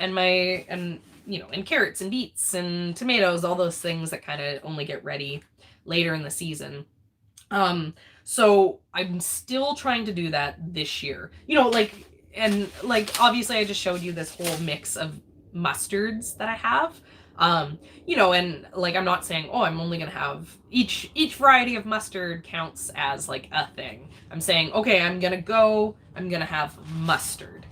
you know, and carrots and beets and tomatoes, all those things that kind of only get ready later in the season. So I'm still trying to do that this year. You know, like, and like obviously I just showed you this whole mix of mustards that I have. You know, and like I'm not saying, oh, I'm only gonna have each variety of mustard counts as like a thing. I'm saying, okay, I'm gonna have mustard.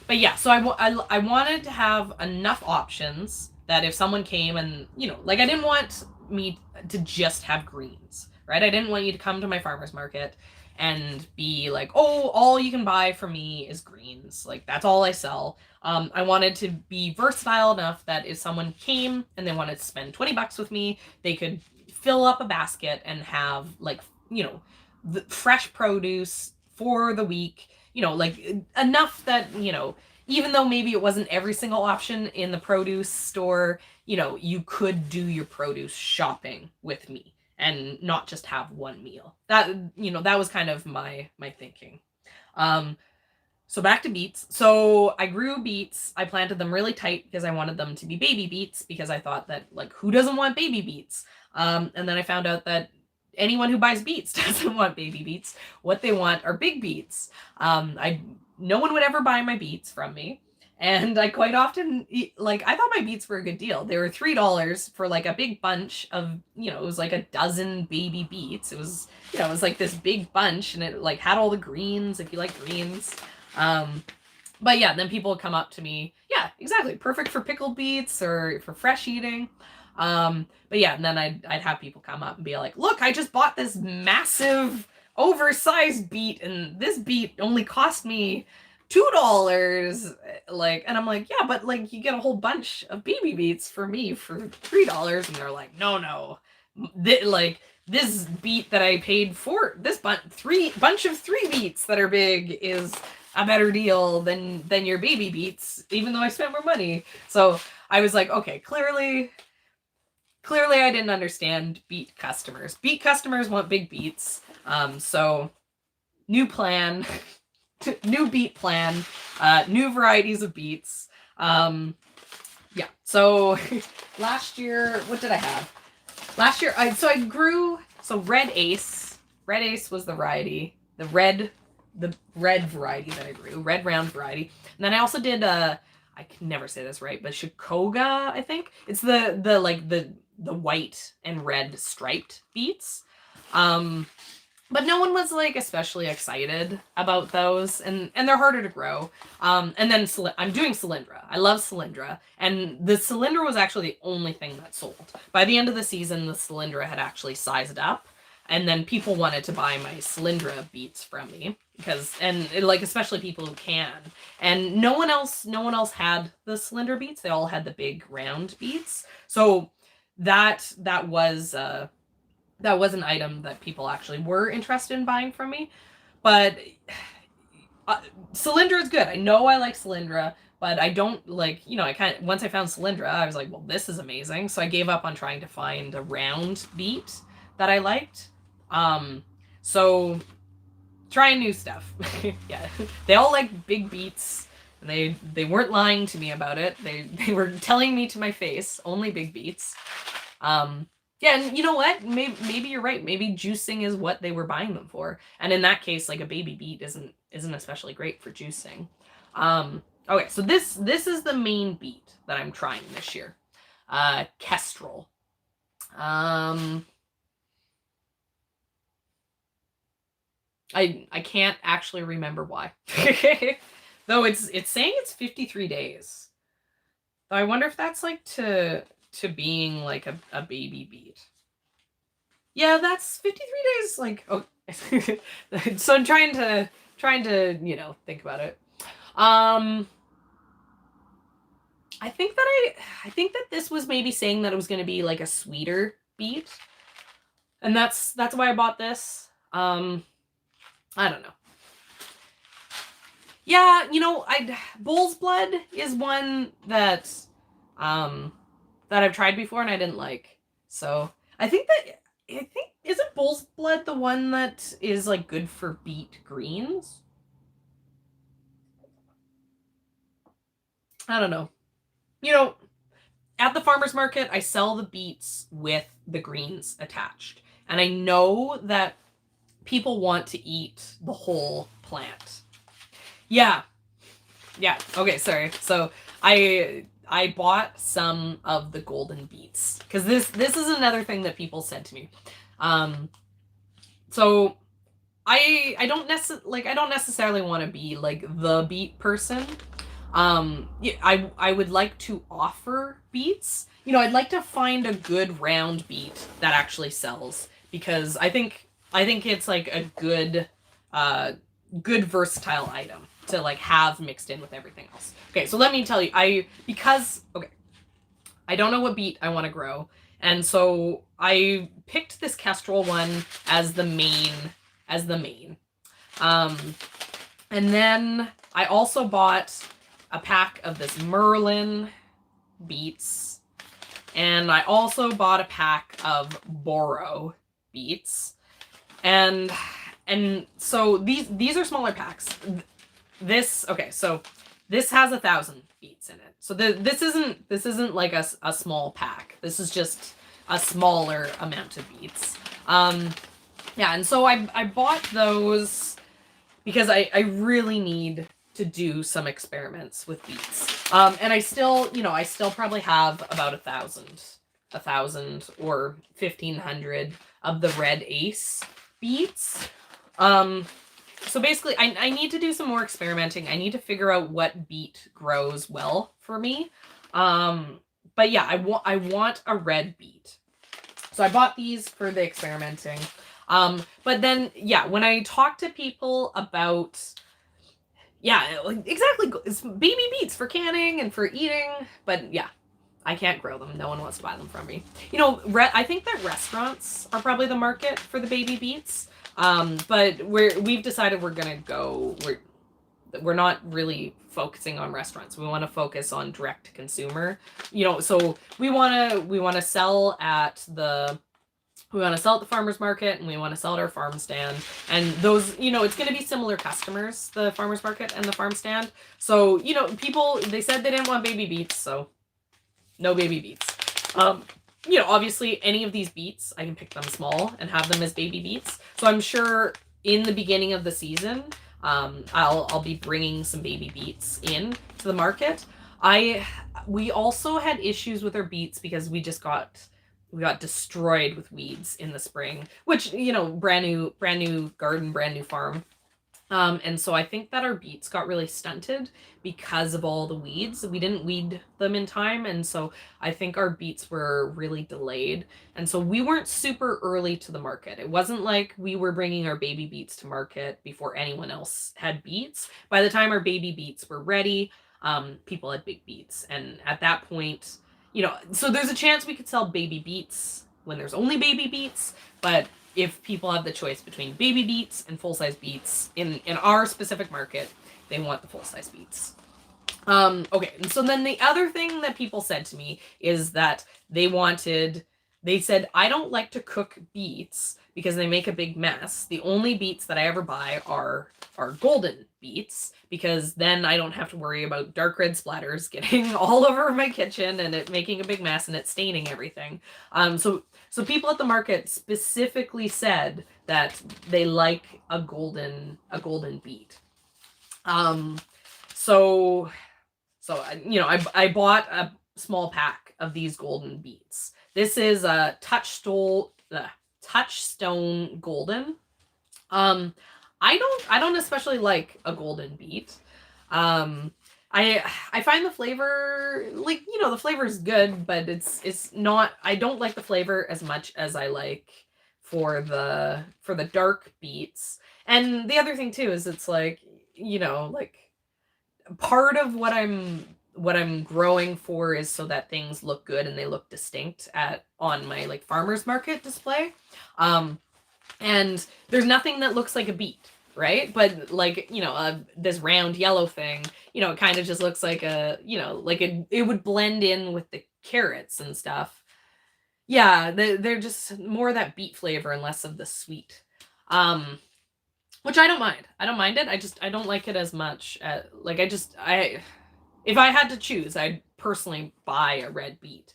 But yeah, so I wanted to have enough options that if someone came and, you know, like I didn't want me to just have greens, right? I didn't want you to come to my farmer's market and be like, oh, all you can buy from me is greens. Like that's all I sell. I wanted to be versatile enough that if someone came and they wanted to spend $20 with me, they could fill up a basket and have like, you know, the fresh produce for the week, you know, like enough that, you know, even though maybe it wasn't every single option in the produce store, you know, you could do your produce shopping with me and not just have one meal. That, you know, that was kind of my thinking. So back to beets. So I grew beets. I planted them really tight because I wanted them to be baby beets because I thought that like who doesn't want baby beets? And then I found out that anyone who buys beets doesn't want baby beets. What they want are big beets. No one would ever buy my beets from me. And I quite often, like, I thought my beets were a good deal. They were $3 for like a big bunch of, you know, it was like a dozen baby beets. It was, you know, it was like this big bunch and it like had all the greens if you like greens. But yeah, then people would come up to me. Yeah, exactly. Perfect for pickled beets or for fresh eating. But yeah, and then I'd have people come up and be like, look, I just bought this massive oversized beet and this beet only cost me $2. Like, and I'm like, yeah, but like you get a whole bunch of baby beets for me for $3. And they're like, no. Like this beet that I paid for this bunch of 3 beets that are big is a better deal than your baby beets, even though I spent more money. So I was like, okay, clearly I didn't understand beet customers. Beet customers want big beets. So new plan, new beet plan, new varieties of beets. Yeah. So last year, what did I have? Last year, I grew, so Red Ace. Red Ace was the variety, the red variety that I grew, red round variety. And then I also did I can never say this right, but Shikoga, I think. It's the like the white and red striped beets. But no one was like especially excited about those, and they're harder to grow. And then I'm doing Cylindra. I love Cylindra, and the Cylindra was actually the only thing that sold. By the end of the season, the Cylindra had actually sized up, and then people wanted to buy my Cylindra beets from me because, and like especially people who can, and no one else had the Cylindra beets. They all had the big round beets. So that was an item that people actually were interested in buying from me. But Cylindra is good. I know I like Cylindra, but I don't like, I kind of, once I found Cylindra, I was like, well, this is amazing. So I gave up on trying to find a round beet that I liked. So trying new stuff. Yeah, they all like big beets, and they weren't lying to me about it. They were telling me to my face only big beets. Yeah, and you know what? Maybe you're right. Maybe juicing is what they were buying them for, and in that case, like a baby beet isn't especially great for juicing. Okay, so this is the main beet that I'm trying this year, Kestrel. I can't actually remember why. Though it's saying it's 53 days. So I wonder if that's like to being like a baby beet. Yeah, that's 53 days. Like, oh, so I'm trying to think about it. I think that this was maybe saying that it was going to be like a sweeter beet, and that's why I bought this. I don't know. Yeah, bull's blood is one that I've tried before and I didn't like. So I think isn't bull's blood the one that is like good for beet greens? I don't know. At the farmer's market, I sell the beets with the greens attached. And I know that people want to eat the whole plant. Yeah. Yeah. Okay, sorry. So I bought some of the golden beets because this is another thing that people said to me. So I don't necessarily want to be like the beet person. I would like to offer beets. I'd like to find a good round beet that actually sells because I think it's like a good versatile item to like have mixed in with everything else. Okay, so let me tell you, I don't know what beet I want to grow, and so I picked this Kestrel one as the main. And then I also bought a pack of this Merlin beets, and I also bought a pack of Boro beets, and so these are smaller packs. This has 1,000 beets in it. So this isn't like a small pack. This is just a smaller amount of beets. Yeah, and so I bought those because I really need to do some experiments with beets. And I still probably have about 1,000 or 1,500 of the red ace beets. So basically, I need to do some more experimenting. I need to figure out what beet grows well for me. But yeah, I want a red beet. So I bought these for the experimenting. But then, yeah, when I talk to people about, yeah, exactly, it's baby beets for canning and for eating, but yeah, I can't grow them. No one wants to buy them from me. I think that restaurants are probably the market for the baby beets. But we've decided we're not really focusing on restaurants. We want to focus on direct to consumer. So we want to sell at the farmer's market, and we want to sell at our farm stand. And those, it's going to be similar customers, the farmer's market and the farm stand. So, people, they said they didn't want baby beets, so no baby beets. Obviously any of these beets, I can pick them small and have them as baby beets. So I'm sure in the beginning of the season, I'll be bringing some baby beets in to the market. We also had issues with our beets because we got destroyed with weeds in the spring, which, brand new garden, brand new farm. And so I think that our beets got really stunted because of all the weeds. We didn't weed them in time, and so I think our beets were really delayed. And so we weren't super early to the market. It wasn't like we were bringing our baby beets to market before anyone else had beets. By the time our baby beets were ready, people had big beets. And at that point, you know, so there's a chance we could sell baby beets when there's only baby beets, but if people have the choice between baby beets and full-size beets in our specific market, they want the full-size beets. Okay, and so then the other thing that people said to me is that they said, I don't like to cook beets because they make a big mess. The only beets that I ever buy are golden beets, because then I don't have to worry about dark red splatters getting all over my kitchen and it making a big mess and it staining everything. So people at the market specifically said that they like a golden beet. So you know, I bought a small pack of these golden beets. This is a touchstone golden. I don't especially like a golden beet. I find the flavor, like, you know, the flavor is good, but it's not, I don't like the flavor as much as I like for the dark beets. And the other thing too is it's like, you know, like part of what I'm growing for is so that things look good and they look distinct on my like farmers market display. And there's nothing that looks like a beet, right? But like, you know, this round yellow thing, you know, it kind of just looks like like it would blend in with the carrots and stuff. Yeah, they're just more of that beet flavor and less of the sweet. Which I don't mind. I don't mind it. I don't like it as much. If I had to choose, I'd personally buy a red beet.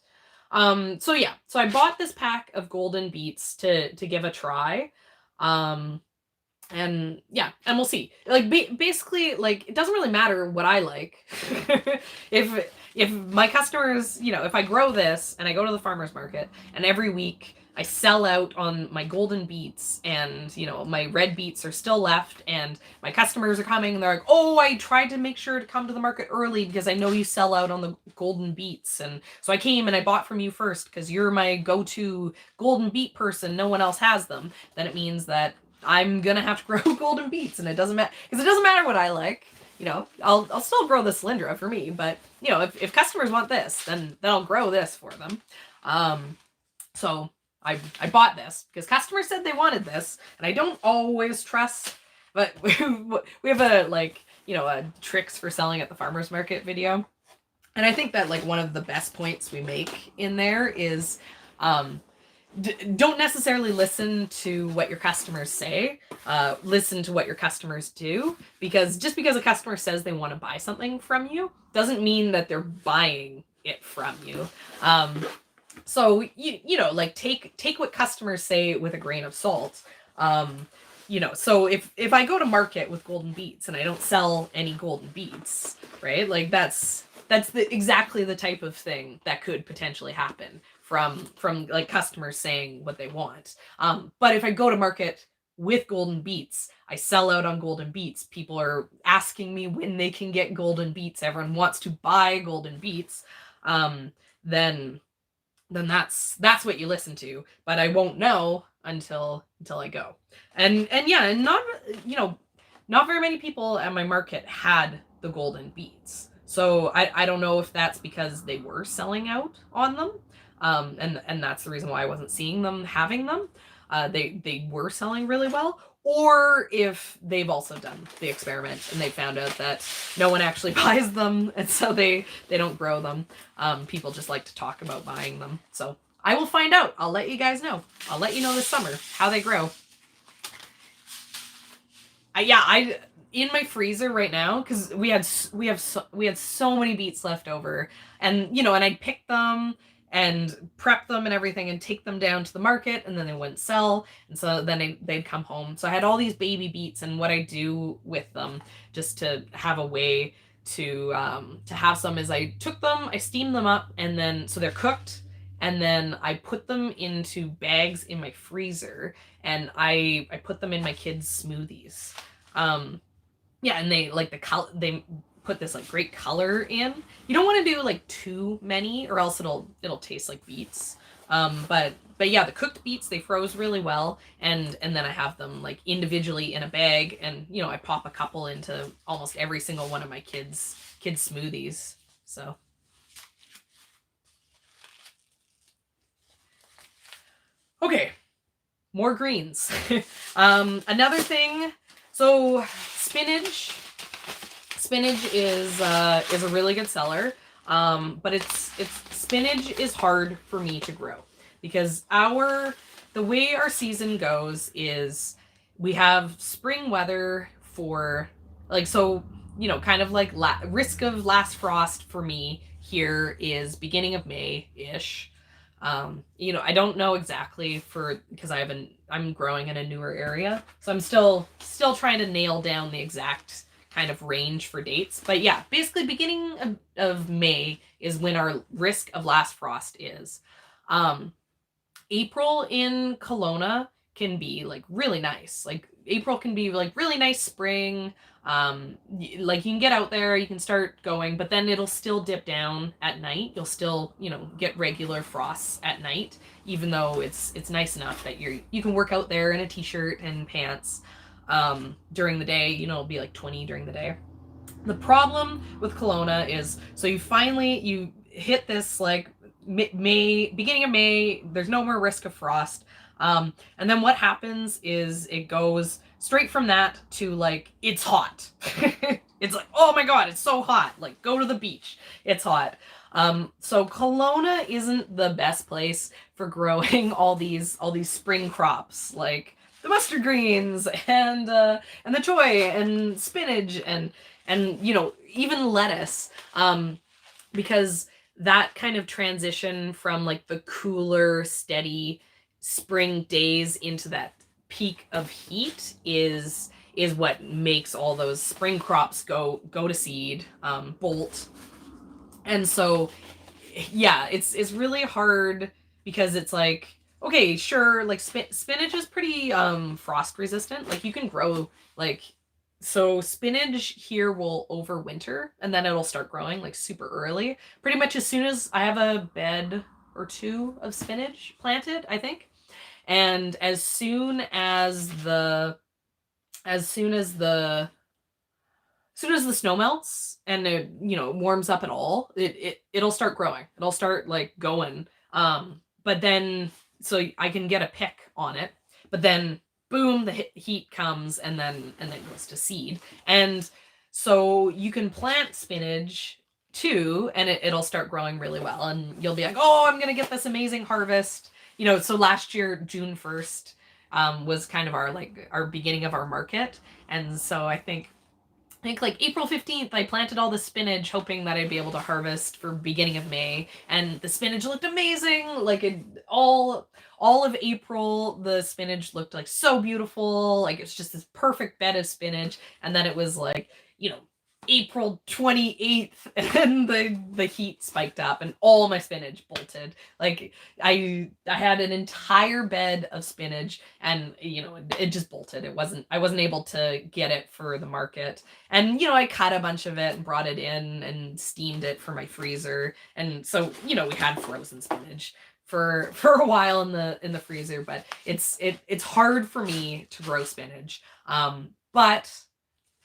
So yeah, so I bought this pack of golden beets to give a try. And yeah, and we'll see. Like basically, like it doesn't really matter what I like. if my customers, you know, if I grow this and I go to the farmers market and every week I sell out on my golden beets and, you know, my red beets are still left and my customers are coming and they're like, oh, I tried to make sure to come to the market early because I know you sell out on the golden beets. And so I came and I bought from you first because you're my go-to golden beet person. No one else has them. Then it means that I'm going to have to grow golden beets, and it doesn't matter because it doesn't matter what I like. You know, I'll still grow the Cylindra for me, but you know, if customers want this, then I'll grow this for them. So I bought this because customers said they wanted this, and I don't always trust, but we have a a tricks for selling at the farmers market video, and I think that like one of the best points we make in there is don't necessarily listen to what your customers say. Listen to what your customers do, because just because a customer says they want to buy something from you doesn't mean that they're buying it from you. So you know, like take what customers say with a grain of salt. You know, so if I go to market with golden beets and I don't sell any golden beets, right? Like that's exactly the type of thing that could potentially happen from like customers saying what they want. But if I go to market with golden beets, I sell out on golden beets. People are asking me when they can get golden beets. Everyone wants to buy golden beets. Then that's what you listen to. But I won't know until I go. And yeah, and not very many people at my market had the golden beets. So I don't know if that's because they were selling out on them. And that's the reason why I wasn't seeing them having them. They were selling really well, or if they've also done the experiment and they found out that no one actually buys them, and so they don't grow them. People just like to talk about buying them. So I will find out. I'll let you guys know. I'll let you know this summer how they grow. I in my freezer right now, because we had so many beets left over, and and I'd pick them and prep them and everything and take them down to the market, and then they wouldn't sell, and so then they'd come home. So I had all these baby beets, and what I do with them just to have a way to have some is I took them, I steamed them up, and then so they're cooked, and then I put them into bags in my freezer, and I put them in my kids' smoothies. Yeah, and they like the color, they put this like great color in. You don't want to do like too many or else it'll taste like beets. But yeah, the cooked beets, they froze really well, and then I have them like individually in a bag, and I pop a couple into almost every single one of my kids smoothies. So Okay, more greens. Another thing, so spinach. Spinach is a really good seller, but it's spinach is hard for me to grow because the way our season goes is we have spring weather for like so kind of like risk of last frost for me here is beginning of May ish. I don't know exactly because I'm growing in a newer area, so I'm still trying to nail down the exact kind of range for dates. But yeah, basically beginning of May is when our risk of last frost is. April in Kelowna can be like really nice. Like April can be like really nice spring. Like you can get out there, you can start going, but then it'll still dip down at night. You'll still, get regular frosts at night, even though it's nice enough that you can work out there in a t-shirt and pants. During the day, it'll be like 20 during the day. The problem with Kelowna is so you hit this like May, beginning of May, there's no more risk of frost. And then what happens is it goes straight from that to like, it's hot. It's like, oh my God, it's so hot. Like, go to the beach. It's hot. So Kelowna isn't the best place for growing all these spring crops, like the mustard greens and the choy and spinach and even lettuce, because that kind of transition from like the cooler, steady spring days into that peak of heat is what makes all those spring crops go to seed, bolt. And so yeah, it's really hard because it's like, okay, sure, like spinach is pretty frost resistant. Like you can grow like so spinach here will overwinter and then it'll start growing like super early. Pretty much as soon as I have a bed or two of spinach planted, I think. And as soon as the snow melts and it warms up at all, it'll start growing. It'll start like going. But then so I can get a pick on it. But then boom, the heat comes and then goes to seed. And so you can plant spinach too, and it'll start growing really well. And you'll be like, oh, I'm gonna get this amazing harvest. So last year, June 1st, was kind of our beginning of our market. And so I think like April 15th, I planted all the spinach hoping that I'd be able to harvest for beginning of May. And the spinach looked amazing. Like all of April, the spinach looked like so beautiful. Like it's just this perfect bed of spinach. And then it was like, April 28th and the heat spiked up and all my spinach bolted. Like I had an entire bed of spinach and it just bolted. I wasn't able to get it for the market. And I cut a bunch of it and brought it in and steamed it for my freezer. And so we had frozen spinach for a while in the freezer, but it's hard for me to grow spinach. But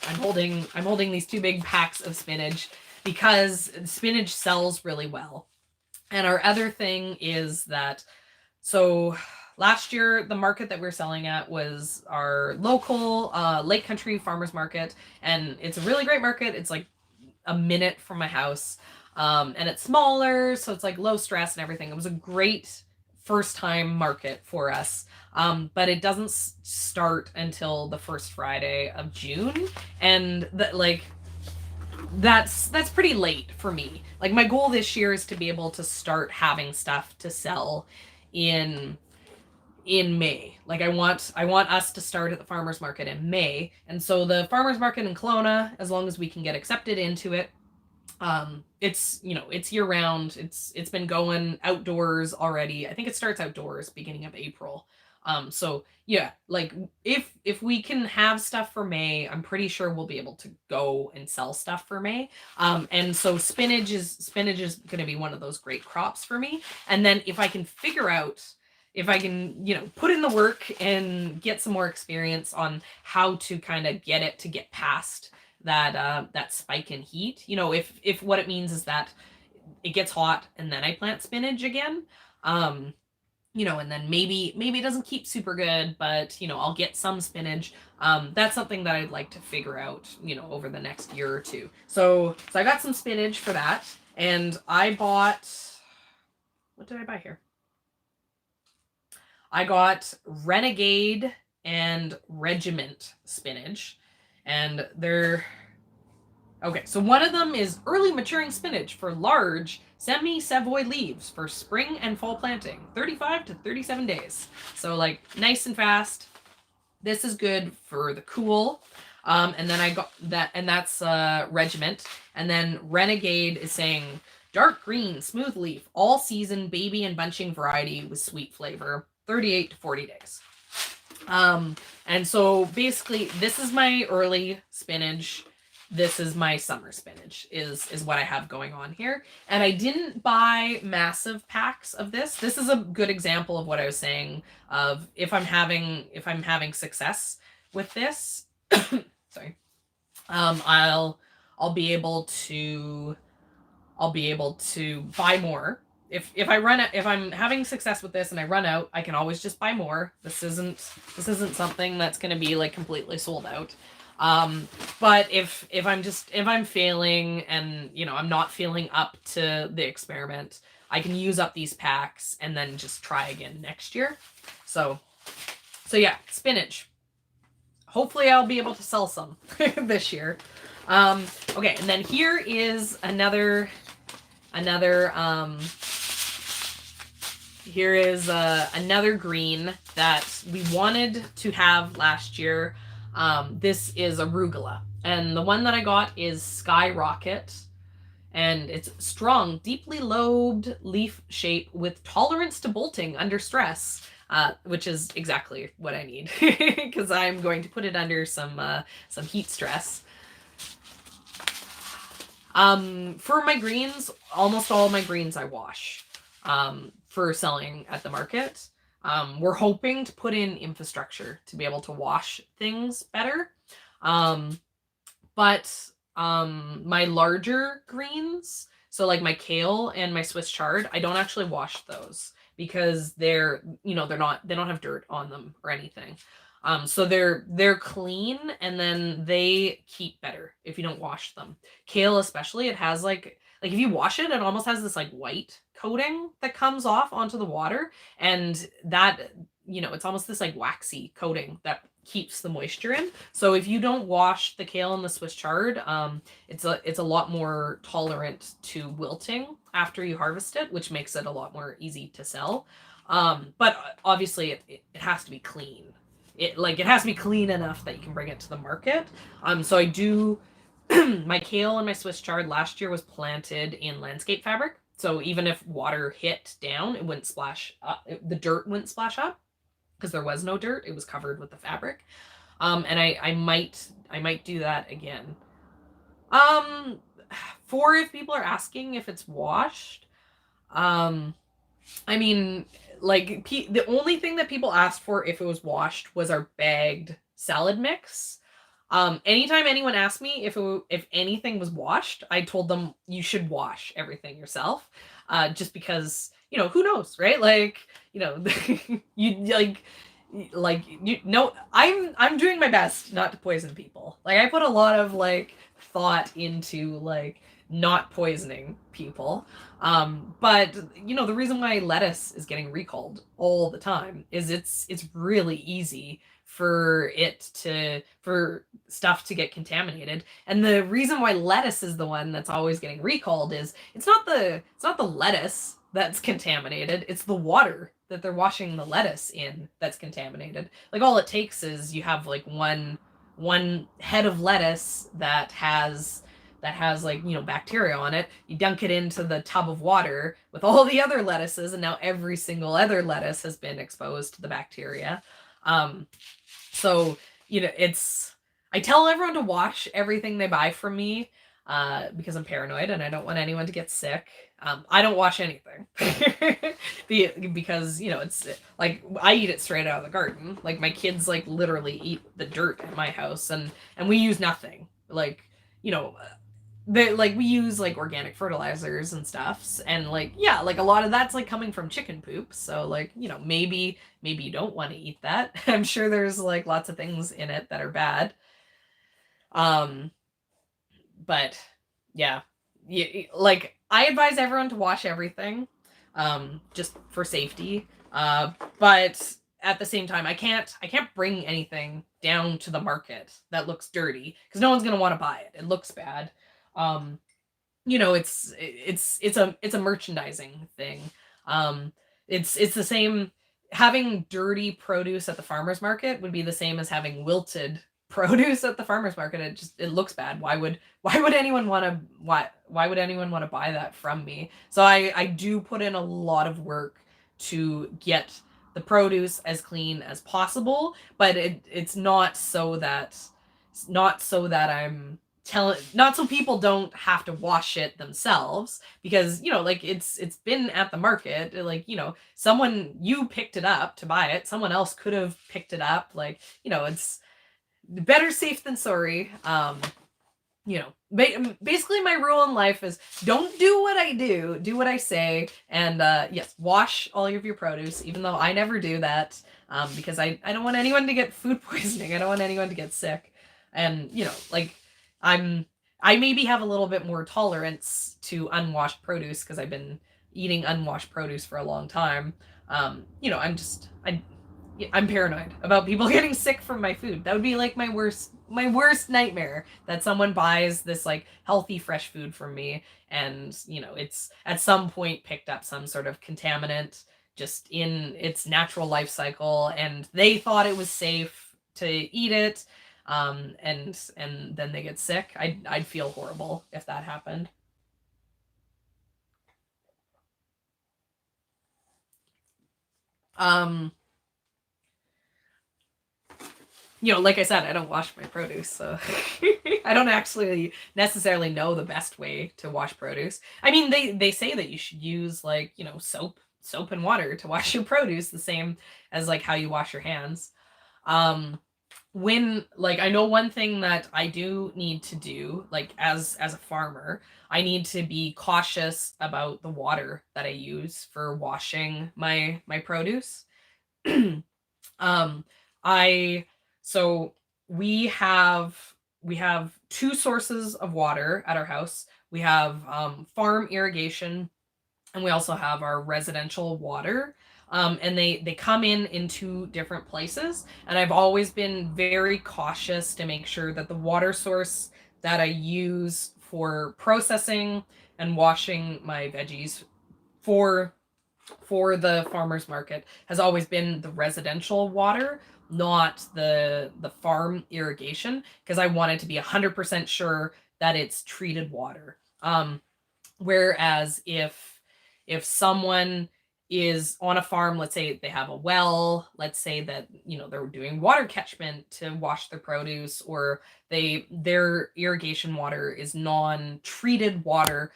I'm holding these two big packs of spinach because spinach sells really well. And our other thing is that, so last year, the market that we're selling at was our local Lake Country Farmers Market. And it's a really great market. It's like a minute from my house. And it's smaller, so it's like low stress and everything. It was a great first time market for us. But it doesn't start until the first Friday of June. And that's pretty late for me. Like my goal this year is to be able to start having stuff to sell in May. Like I want us to start at the farmers market in May. And so the farmers market in Kelowna, as long as we can get accepted into it, it's it's year round. It's been going outdoors already. I think it starts outdoors beginning of April. So yeah, like if we can have stuff for May, I'm pretty sure we'll be able to go and sell stuff for May. And so spinach is going to be one of those great crops for me. And then if I can put in the work and get some more experience on how to kind of get it to get past that spike in heat, if what it means is that it gets hot and then I plant spinach again, and then maybe it doesn't keep super good, but I'll get some spinach. That's something that I'd like to figure out, over the next year or two. So I got some spinach for that, and I bought, what did I buy here? I got Renegade and Regiment spinach, and they're okay. So one of them is early maturing spinach for large semi-Savoy leaves for spring and fall planting, 35 to 37 days. So like nice and fast. This is good for the cool. And then I got that, and that's Regiment. And then Renegade is saying dark green, smooth leaf, all season baby and bunching variety with sweet flavor, 38 to 40 days. And so basically this is my early spinach. This is my summer spinach is what I have going on here. And I didn't buy massive packs of this. This is a good example of what I was saying of if I'm having success with this, sorry, I'll be able to buy more. If I'm having success with this and I run out, I can always just buy more. This isn't something that's going to be like completely sold out. But if I'm failing and I'm not feeling up to the experiment, I can use up these packs and then just try again next year. So yeah, spinach. Hopefully I'll be able to sell some this year. Okay, and then here is another green that we wanted to have last year. This is arugula, and the one that I got is Skyrocket, and it's strong, deeply lobed leaf shape with tolerance to bolting under stress, which is exactly what I need because I'm going to put it under some heat stress. For my greens, almost all my greens I wash for selling at the market. We're hoping to put in infrastructure to be able to wash things better. But my larger greens, so like my kale and my Swiss chard, I don't actually wash those because they don't have dirt on them or anything. So they're clean, and then they keep better if you don't wash them. Kale especially, it has like if you wash it, it almost has this like white coating that comes off onto the water, and that it's almost this like waxy coating that keeps the moisture in. So if you don't wash the kale and the Swiss chard, it's a lot more tolerant to wilting after you harvest it, which makes it a lot more easy to sell. But obviously it has to be clean. It has to be clean enough that you can bring it to the market. So I do my kale and my Swiss chard last year was planted in landscape fabric. So even if water hit down, it wouldn't splash up. The dirt wouldn't splash up because there was no dirt. It was covered with the fabric. And I might do that again. For if people are asking if it's washed, I mean, like the only thing that people asked for if it was washed was our bagged salad mix. Anytime anyone asked me if anything was washed, I told them you should wash everything yourself. Just because, who knows, right? I'm doing my best not to poison people. Like I put a lot of thought into not poisoning people. But the reason why lettuce is getting recalled all the time is it's really easy for stuff to get contaminated. And the reason why lettuce is the one that's always getting recalled is it's not the lettuce that's contaminated, it's the water that they're washing the lettuce in that's contaminated. Like all it takes is you have one head of lettuce that has bacteria on it. You dunk it into the tub of water with all the other lettuces, and now every single other lettuce has been exposed to the bacteria. So I tell everyone to wash everything they buy from me because I'm paranoid and I don't want anyone to get sick. I don't wash anything because it's I eat it straight out of the garden. Like my kids literally eat the dirt at my house, and we use nothing. like we use like organic fertilizers and stuffs, and like yeah, like a lot of that's like coming from chicken poop. So like, you know, maybe you don't want to eat that. I'm sure there's like lots of things in it that are bad. Um, but yeah, like I advise everyone to wash everything, just for safety. But at the same time, I can't bring anything down to the market that looks dirty because no one's gonna want to buy it. It looks bad. Um, you know, it's a merchandising thing. Um, it's the same. Having dirty produce at the farmers market would be the same as having wilted produce at the farmers market. It looks bad. Why would anyone want to why would anyone want to buy that from me? So I do put in a lot of work to get the produce as clean as possible, but it's not so that I'm not so people don't have to wash it themselves, because you know, like it's been at the market, like, you know, someone, you picked it up to buy it, someone else could have picked it up, like, you know, it's better safe than sorry. You know, basically my rule in life is don't do what I do what I say, and yes, wash all of your produce, even though I never do that, because I don't want anyone to get food poisoning. I don't want anyone to get sick. And you know, like, I'm I maybe have a little bit more tolerance to unwashed produce because I've been eating unwashed produce for a long time. You know, I'm paranoid about people getting sick from my food. That would be like my worst nightmare, that someone buys this like healthy fresh food from me, and you know, it's at some point picked up some sort of contaminant just in its natural life cycle, and they thought it was safe to eat it, and then they get sick. I'd feel horrible if that happened. Um you know, like I said, I don't wash my produce, so I don't actually necessarily know the best way to wash produce. I mean, they say that you should use, like, you know, soap and water to wash your produce, the same as like how you wash your hands. Um, when, like, I know one thing that I do need to do, like, as a farmer, I need to be cautious about the water that I use for washing my produce. um I so we have two sources of water at our house. We have farm irrigation, and we also have our residential water. And they come in two different places, and I've always been very cautious to make sure that the water source that I use for processing and washing my veggies for the farmers market has always been the residential water, not the farm irrigation, because I wanted to be 100% sure that it's treated water. Whereas if someone is on a farm, let's say they have a well, let's say that, you know, they're doing water catchment to wash their produce, or their irrigation water is non-treated water,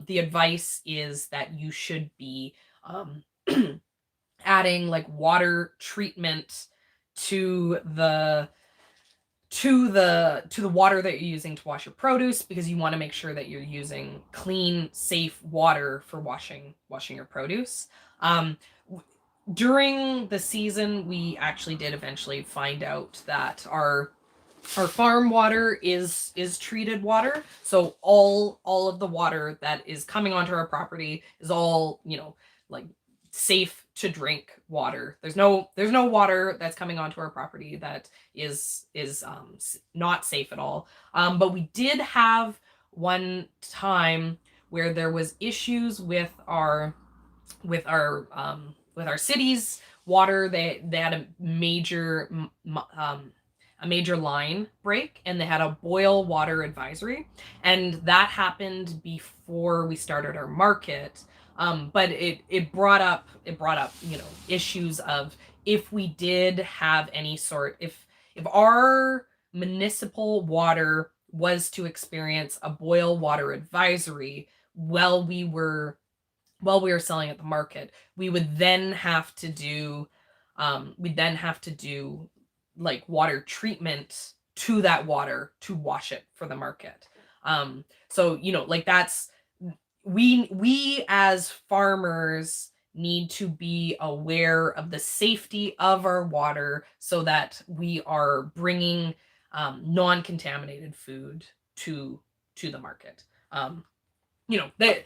the advice is that you should be um, adding like water treatment to the water that you're using to wash your produce, because you want to make sure that you're using clean, safe water for washing your produce. Um, During the season, we actually did eventually find out that our farm water is treated water, so all of the water that is coming onto our property is all, you know, like, safe to drink water. There's no water that's coming onto our property that is not safe at all. But we did have one time where there was issues with our city's water. They had a major line break, and they had a boil water advisory, and that happened before we started our market. But it brought up, you know, issues of, if we did have any sort, if our municipal water was to experience a boil water advisory while we were selling at the market, we would then have to do like water treatment to that water to wash it for the market. So, you know, like that's, we as farmers need to be aware of the safety of our water so that we are bringing non-contaminated food to the market. You know, that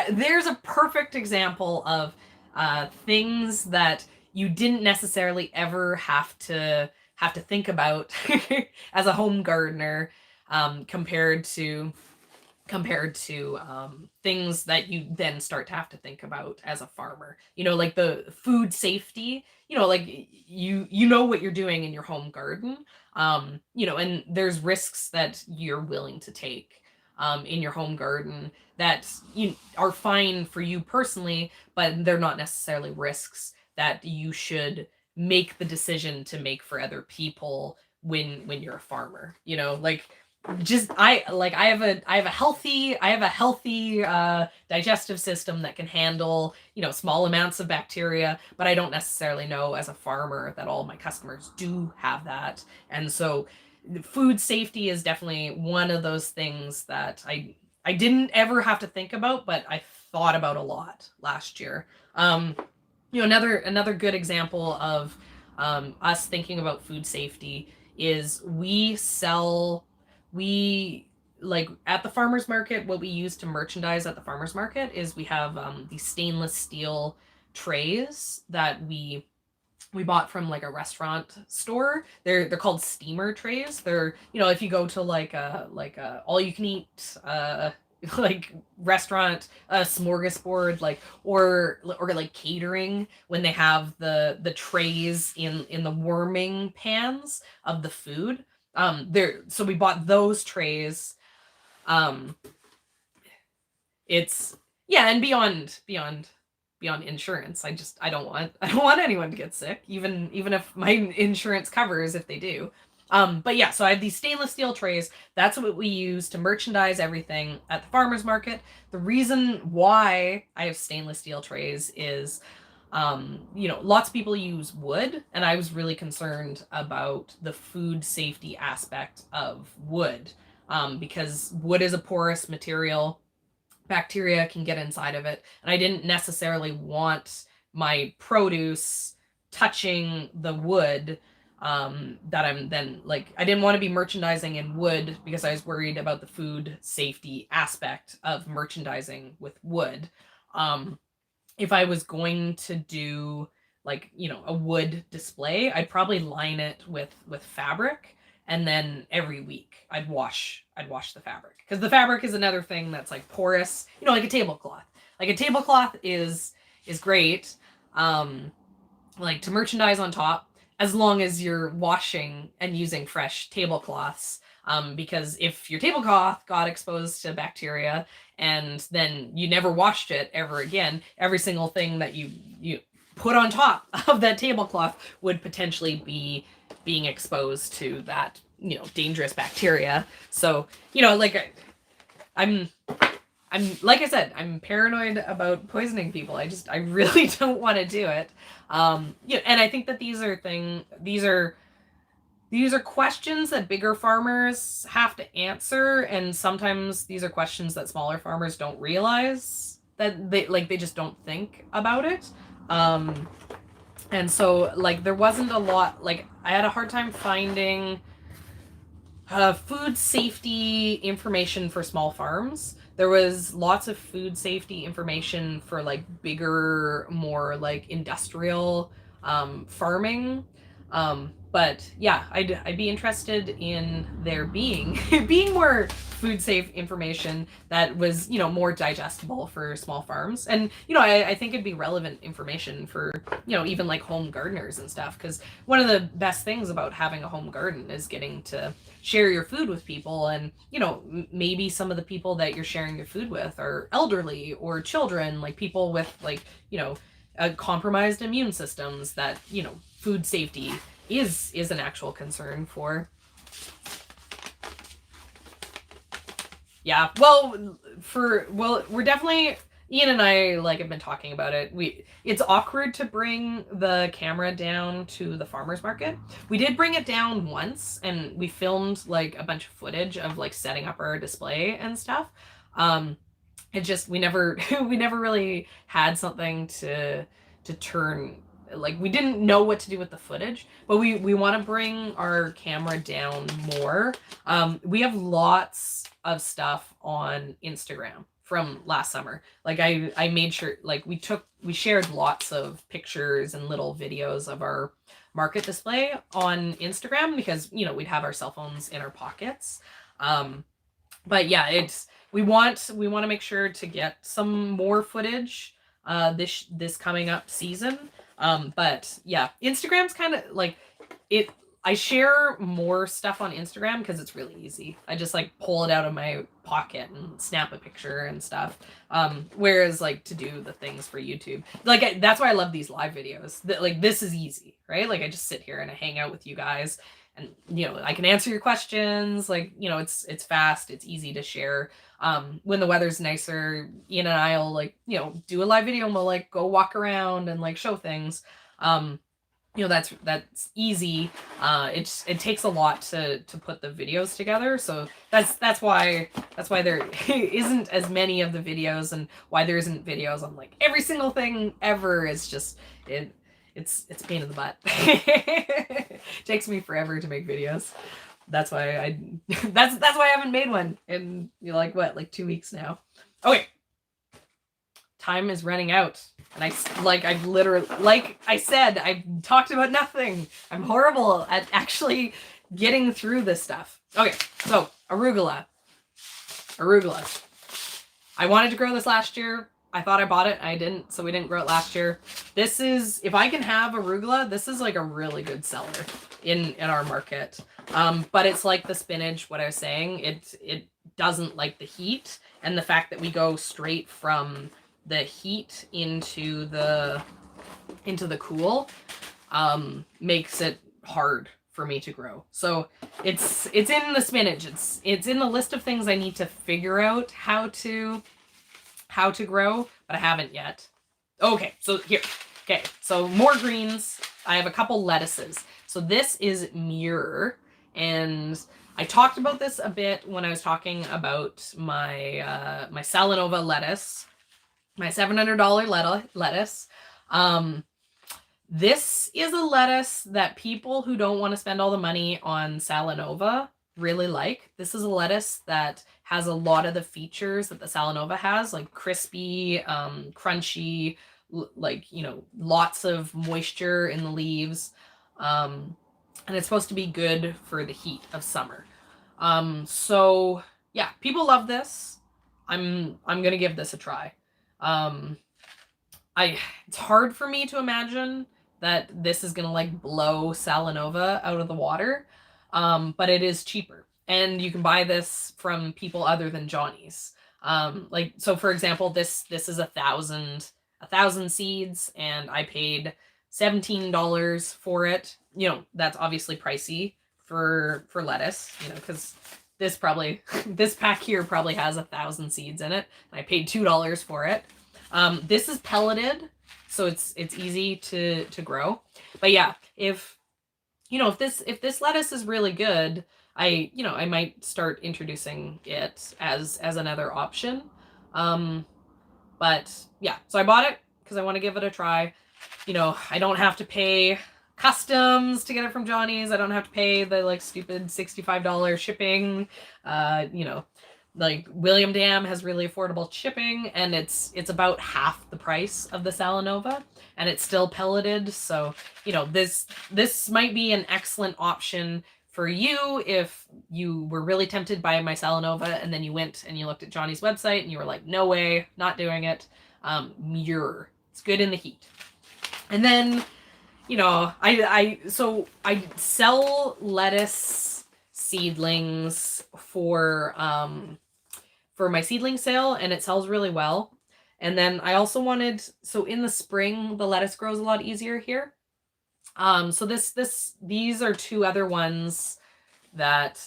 there's a perfect example of things that you didn't necessarily ever have to think about as a home gardener, compared to things that you then start to have to think about as a farmer. You know, like the food safety, you know, like you know what you're doing in your home garden. You know, and there's risks that you're willing to take in your home garden that you are fine for you personally, but they're not necessarily risks that you should make the decision to make for other people when you're a farmer. You know, like just I have a healthy digestive system that can handle, you know, small amounts of bacteria, but I don't necessarily know as a farmer that all my customers do have that. And so food safety is definitely one of those things that I didn't ever have to think about, but I thought about a lot last year. You know, another good example of us thinking about food safety is we like at the farmers market, what we use to merchandise at the farmers market is we have these stainless steel trays that we bought from like a restaurant store. They're called steamer trays. They're, you know, if you go to like a all you can eat like restaurant, smorgasbord, like or like catering, when they have the trays in the warming pans of the food. There, so we bought those trays. um it's, yeah, and beyond insurance, I don't want anyone to get sick, even if my insurance covers if they do. But yeah, so I have these stainless steel trays. That's what we use to merchandise everything at the farmers market. The reason why I have stainless steel trays is, you know, lots of people use wood, and I was really concerned about the food safety aspect of wood, because wood is a porous material. Bacteria can get inside of it, and I didn't necessarily want my produce touching the wood, that I'm then like, I didn't want to be merchandising in wood because I was worried about the food safety aspect of merchandising with wood. If I was going to do like, you know, a wood display, I'd probably line it with fabric, and then every week I'd wash the fabric, because the fabric is another thing that's like porous, you know, like a tablecloth. Like a tablecloth is great, like to merchandise on top, as long as you're washing and using fresh tablecloths. Because if your tablecloth got exposed to bacteria and then you never washed it ever again, every single thing that you put on top of that tablecloth would potentially be being exposed to that, you know, dangerous bacteria. So, you know, like I'm like I said, I'm paranoid about poisoning people. I really don't want to do it. Yeah, and I think that these are questions that bigger farmers have to answer, and sometimes these are questions that smaller farmers don't realize that they just don't think about it. And so like there wasn't a lot, like I had a hard time finding food safety information for small farms. There was lots of food safety information for like bigger, more like industrial farming. But yeah, I'd be interested in there being being more food safe information that was, you know, more digestible for small farms. And, you know, I think it'd be relevant information for, you know, even like home gardeners and stuff. Because one of the best things about having a home garden is getting to share your food with people. And, you know, maybe some of the people that you're sharing your food with are elderly or children, like people with like, you know, compromised immune systems that, you know, food safety is an actual concern for. Yeah, well, we're definitely, Ian and I like have been talking about it. It's awkward to bring the camera down to the farmer's market. We did bring it down once, and we filmed like a bunch of footage of like setting up our display and stuff. It just we never we never really had something to turn, like we didn't know what to do with the footage, but we want to bring our camera down more. We have lots of stuff on Instagram from last summer. Like I made sure, like we shared lots of pictures and little videos of our market display on Instagram because, you know, we'd have our cell phones in our pockets. But yeah, we want to make sure to get some more footage this coming up season. But yeah, Instagram's kind of like it. I share more stuff on Instagram because it's really easy. I just like pull it out of my pocket and snap a picture and stuff. Whereas like to do the things for YouTube, like that's why I love these live videos. That like this is easy, right? Like I just sit here and I hang out with you guys, and you know I can answer your questions. Like, you know, it's fast, it's easy to share. When the weather's nicer, Ian and I'll like, you know, do a live video and we'll like go walk around and like show things. You know, that's easy. It takes a lot to put the videos together, so that's why there isn't as many of the videos, and why there isn't videos on like every single thing ever. Is just it's a pain in the butt. It takes me forever to make videos. That's why that's why I haven't made one in, you know, like what, like 2 weeks now. Okay, time is running out. And I've literally, like I said, I've talked about nothing. I'm horrible at actually getting through this stuff. Okay, so arugula. I wanted to grow this last year. I thought I bought it. I didn't, so we didn't grow it last year. This is, if I can have arugula, this is like a really good seller in our market. But it's like the spinach, what I was saying, it doesn't like the heat, and the fact that we go straight from the heat into the cool makes it hard for me to grow. So it's in the spinach. It's in the list of things I need to figure out how to grow, but I haven't yet. Okay, so here. Okay, so more greens. I have a couple lettuces. So this is Mirror, and I talked about this a bit when I was talking about my my Salanova lettuce. My $700 lettuce. This is a lettuce that people who don't want to spend all the money on Salanova really like. This is a lettuce that has a lot of the features that the Salanova has, like crispy, crunchy, like, you know, lots of moisture in the leaves. And it's supposed to be good for the heat of summer. So yeah, people love this. I'm gonna give this a try. It's hard for me to imagine that this is gonna like blow Salanova out of the water, but it is cheaper, and you can buy this from people other than Johnny's. Like, so for example, this is 1,000 seeds, and I paid $17 for it. You know, that's obviously pricey for lettuce, you know, because this pack here probably has 1,000 seeds in it, and I paid $2 for it. This is pelleted, so it's easy to grow. But yeah, if this lettuce is really good, I might start introducing it as another option. But yeah, so I bought it because I want to give it a try. You know, I don't have to pay customs to get it from Johnny's. I don't have to pay the like stupid $65 shipping. You know, like William Dam has really affordable shipping, and it's about half the price of the Salanova, and it's still pelleted. So, you know, this might be an excellent option for you if you were really tempted by my Salanova, and then you went and you looked at Johnny's website and you were like, no way, not doing it. Mirror, it's good in the heat. And then, you know, I sell lettuce seedlings for my seedling sale, and it sells really well. And then I also wanted, so in the spring the lettuce grows a lot easier here. So these are two other ones that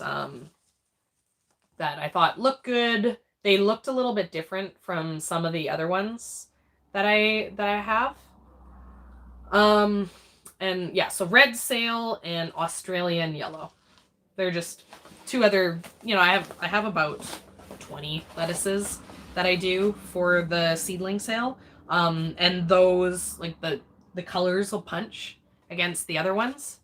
that I thought look good. they looked a little bit different from some of the other ones that I have. And yeah, so red sail and Australian yellow. They're just two other, I have about 20 lettuces that I do for the seedling sale. And those, like, the colors will punch against the other ones.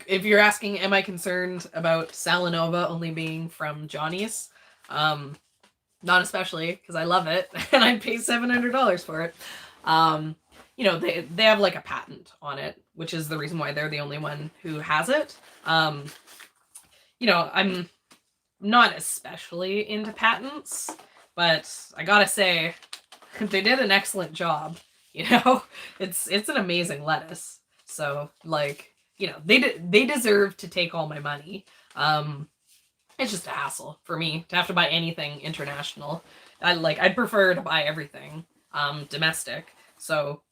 If you're asking, am I concerned about Salanova only being from Johnny's? Not especially, because I love it and I pay $700 for it. They have like a patent on it, which is the reason why they're the only one who has it. I'm not especially into patents, but I gotta say, they did an excellent job. It's an amazing lettuce. So, like, they deserve to take all my money. It's just a hassle for me to have to buy anything international. I'd prefer to buy everything domestic. So,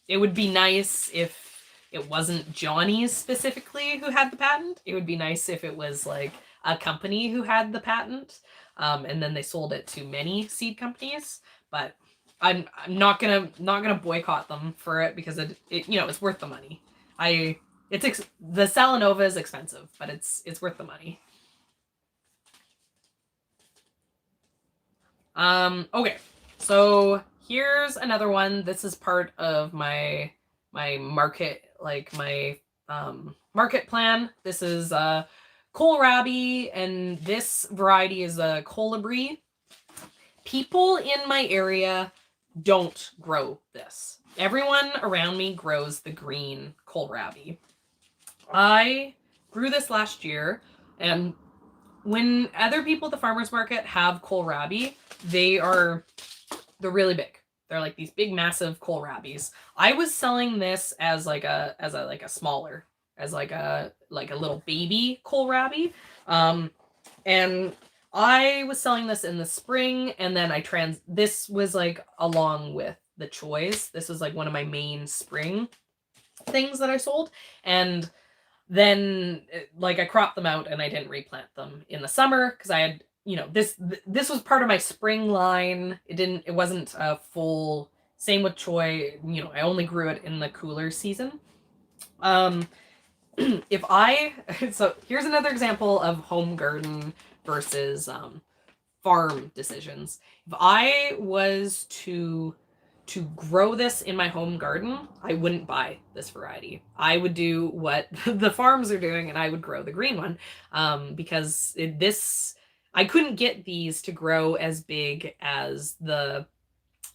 it would be nice if it wasn't Johnny's specifically who had the patent. It would be nice if it was like a company who had the patent, and then they sold it to many seed companies. But I'm not gonna boycott them for it, because it's worth the money. The Salanova is expensive, but it's worth the money. Okay, so here's another one. This is part of my market, like my market plan. This is kohlrabi, and this variety is a kohlrabi. People in my area don't grow this. Everyone around me grows the green kohlrabi. I grew this last year, and when other people at the farmers market have kohlrabi, they're really big. They're like these big, massive kohlrabis. I was selling this as like a smaller, as like a little baby kohlrabi, and I was selling this in the spring, and then this was like along with the choys. This was like one of my main spring things that I sold, and then like I cropped them out and I didn't replant them in the summer because I had, this was part of my spring line. It wasn't a full, same with choy, I only grew it in the cooler season. So here's another example of home garden versus farm decisions. If I was to grow this in my home garden, I wouldn't buy this variety. I would do what the farms are doing, and I would grow the green one, because I couldn't get these to grow as big as the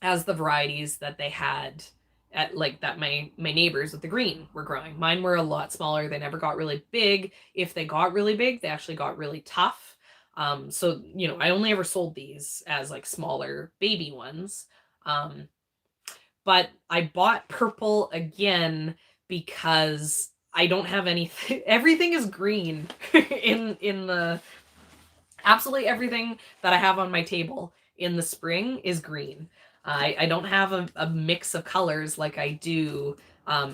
varieties that they had that my neighbors with the green were growing. Mine were a lot smaller. They never got really big. If they got really big, they actually got really tough. So I only ever sold these as like smaller baby ones. But I bought purple again because I don't have anything. Everything is green in the absolutely everything that I have on my table in the spring is green. I don't have a mix of colors like I do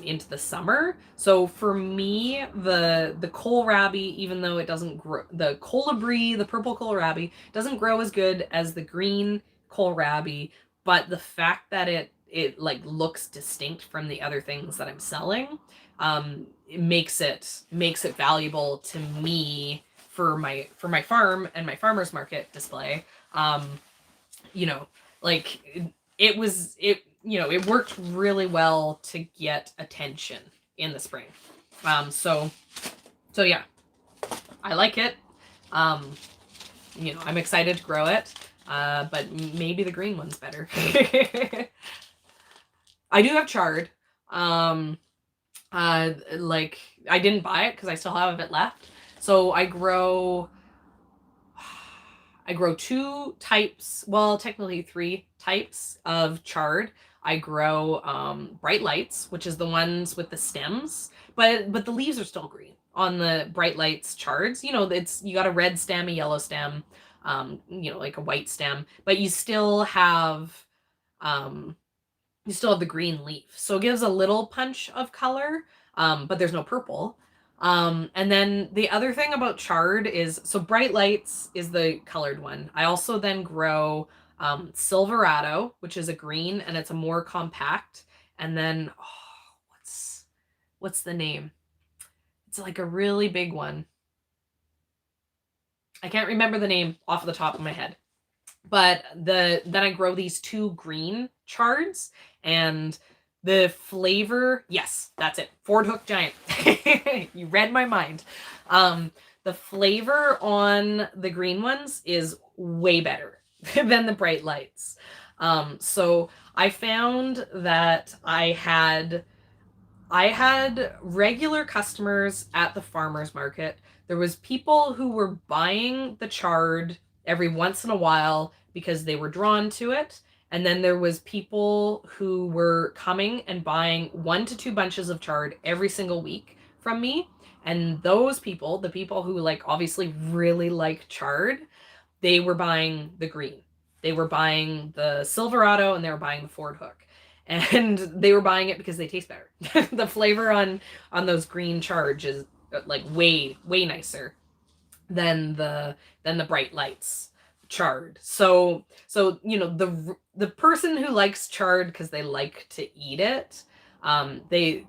into the summer. So for me, the kohlrabi, even though it doesn't grow, the kohlrabi, the purple kohlrabi, doesn't grow as good as the green kohlrabi. But the fact that it like looks distinct from the other things that I'm selling, it makes it valuable to me for my farm and my farmers market display. Like it worked really well to get attention in the spring. So yeah, I like it. I'm excited to grow it. But maybe the green one's better. I do have chard. Like I didn't buy it because I still have it left. So I grow two types, well, technically three types of chard. I grow bright lights, which is the ones with the stems, but the leaves are still green on the bright lights chards. You got a red stem, a yellow stem, like a white stem, but you still have you still have the green leaf. So it gives a little punch of color, but there's no purple. And then the other thing about chard is, so Bright Lights is the colored one. I also then grow Silverado, which is a green, and it's a more compact. And then, what's the name? It's like a really big one. I can't remember the name off the top of my head. But then I grow these 2 green chards, and the flavor, yes, that's it. Ford Hook Giant. You read my mind. The flavor on the green ones is way better than the Bright Lights. So I found that I had regular customers at the farmer's market. There was people who were buying the chard every once in a while because they were drawn to it. And then there was people who were coming and buying 1 to 2 bunches of chard every single week from me. And those people, the people who like obviously really like chard, they were buying the green. They were buying the Silverado and they were buying the Ford Hook. And they were buying it because they taste better. The flavor on those green charge is like way nicer than the Bright Lights chard. So you know, the person who likes chard because they like to eat it, they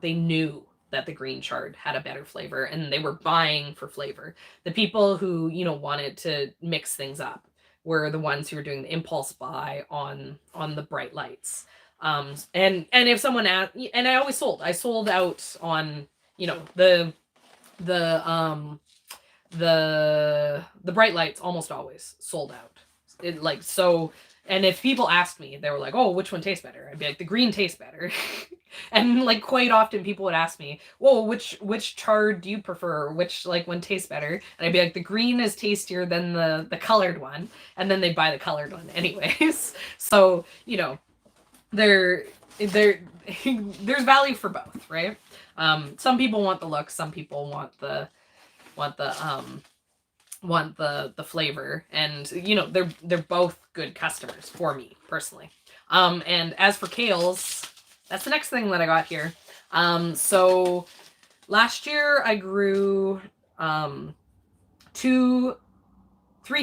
knew that the green chard had a better flavor and they were buying for flavor. The people who, you know, wanted to mix things up were the ones who were doing the impulse buy on the Bright Lights. And if someone asked, and I sold out on, you know, the Bright Lights almost always sold out. It like, so, and if people asked me, they were like, oh, which one tastes better? I'd be like, the green tastes better. And like quite often people would ask me, whoa, which chard do you prefer? Which like one tastes better? And I'd be like, the green is tastier than the colored one. And then they'd buy the colored one anyways. So, you know, there's value for both, right? Some people want the look, some people want the flavor, and you know, they're both good customers for me personally. And as for kales, that's the next thing that I got here. So last year I grew 3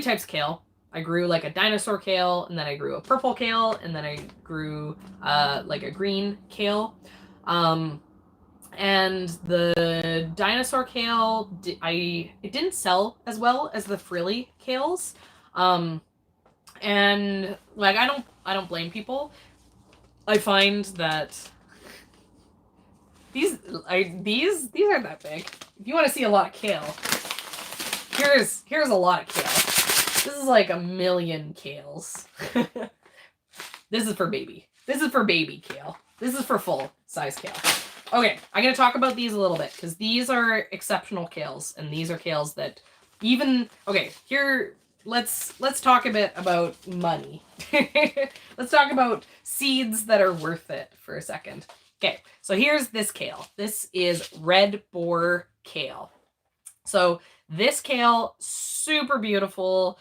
types of kale. I grew like a dinosaur kale, and then I grew a purple kale, and then I grew like a green kale. And the dinosaur kale, it didn't sell as well as the frilly kales. And like I don't blame people. I find that these aren't that big. If you want to see a lot of kale, here's a lot of kale. This is like 1 million kales. This is for baby. This is for baby kale. This is for full size kale. Okay, I'm going to talk about these a little bit because these are exceptional kales, and these are kales that even, okay, here, let's talk a bit about money. Let's talk about seeds that are worth it for a second. Okay, so here's this kale. This is red boar kale. So this kale, super beautiful.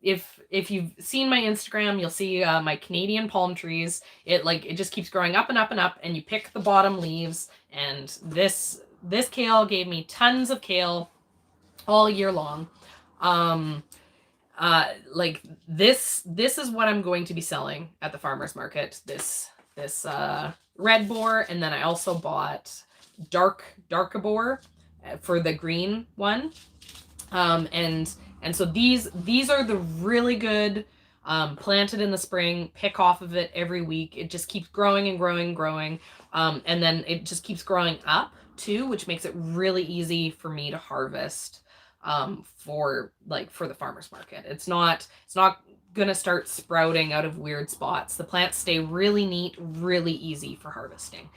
If you've seen my Instagram, you'll see my Canadian palm trees. It just keeps growing up and up and up, and you pick the bottom leaves. And this kale gave me tons of kale all year long. Like this is what I'm going to be selling at the farmer's market. This red boar, and then I also bought dark boar for the green one. And so these are the really good, planted in the spring, pick off of it every week. It just keeps growing and growing and growing. And then it just keeps growing up too, which makes it really easy for me to harvest, for the farmer's market. It's not gonna start sprouting out of weird spots. The plants stay really neat, really easy for harvesting.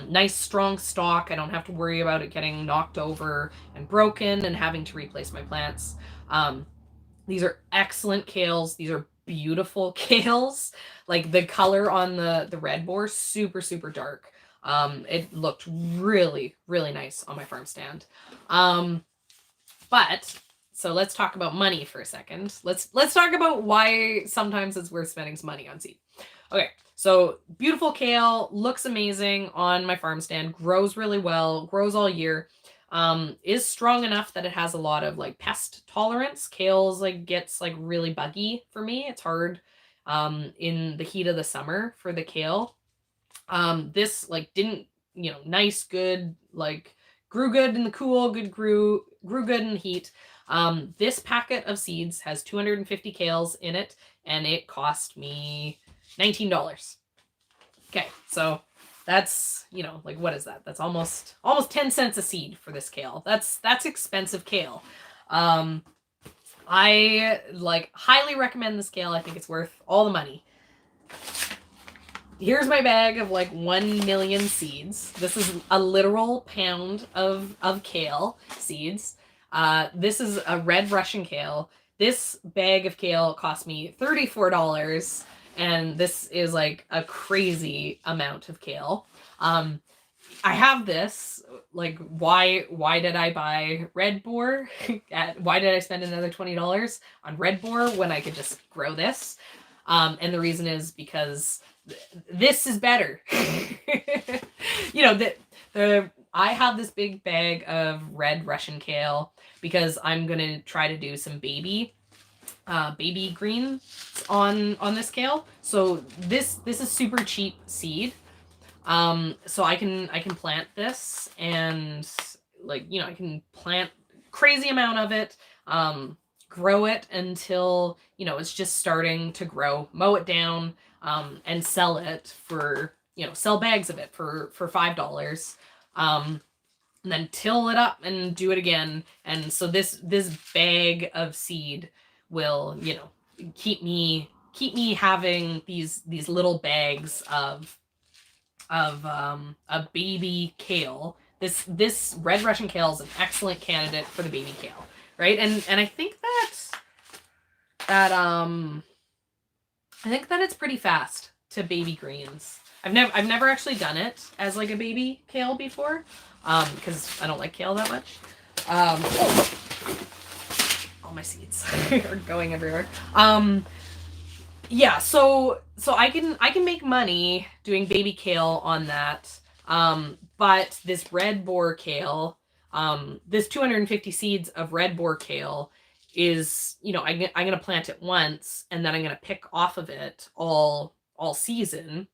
Nice strong stalk. I don't have to worry about it getting knocked over and broken and having to replace my plants. These are excellent kales. These are beautiful kales. Like the color on the red boar, super, super dark. It looked really, really nice on my farm stand. But So let's talk about money for a second. Let's talk about why sometimes it's worth spending some money on seed. Okay, so beautiful kale, looks amazing on my farm stand, grows really well, grows all year. Is strong enough that it has a lot of like pest tolerance. Kale's like gets like really buggy for me. It's hard in the heat of the summer for the kale. This like didn't, nice, good, like grew good in the cool, grew good in the heat. This packet of seeds has 250 kales in it, and it cost me $19. Okay, so that's, like what is that? That's almost 10 cents a seed for this kale. That's expensive kale. I like highly recommend this kale. I think it's worth all the money. Here's my bag of like 1 million seeds. This is a literal pound of kale seeds. This is a red Russian kale. This bag of kale cost me $34, and this is like a crazy amount of kale. I have this, like, why did I buy Red Boar? Why did I spend another $20 on Red Boar when I could just grow this? And the reason is because this is better. I have this big bag of red Russian kale because I'm gonna try to do some baby greens on this kale. So this is super cheap seed. So I can plant this, and like, I can plant crazy amount of it, grow it until, it's just starting to grow, mow it down, and sell it for, sell bags of it for $5. And then till it up and do it again. And so this bag of seed will, keep me having these little bags of a baby kale. This red Russian kale is an excellent candidate for the baby kale, right? And I think that it's pretty fast to baby greens. I've never actually done it as like a baby kale before, because I don't like kale that much. All my seeds are going everywhere. Yeah, so I can make money doing baby kale on that. But this red boar kale, this 250 seeds of red boar kale is, I'm going to plant it once, and then I'm going to pick off of it all season.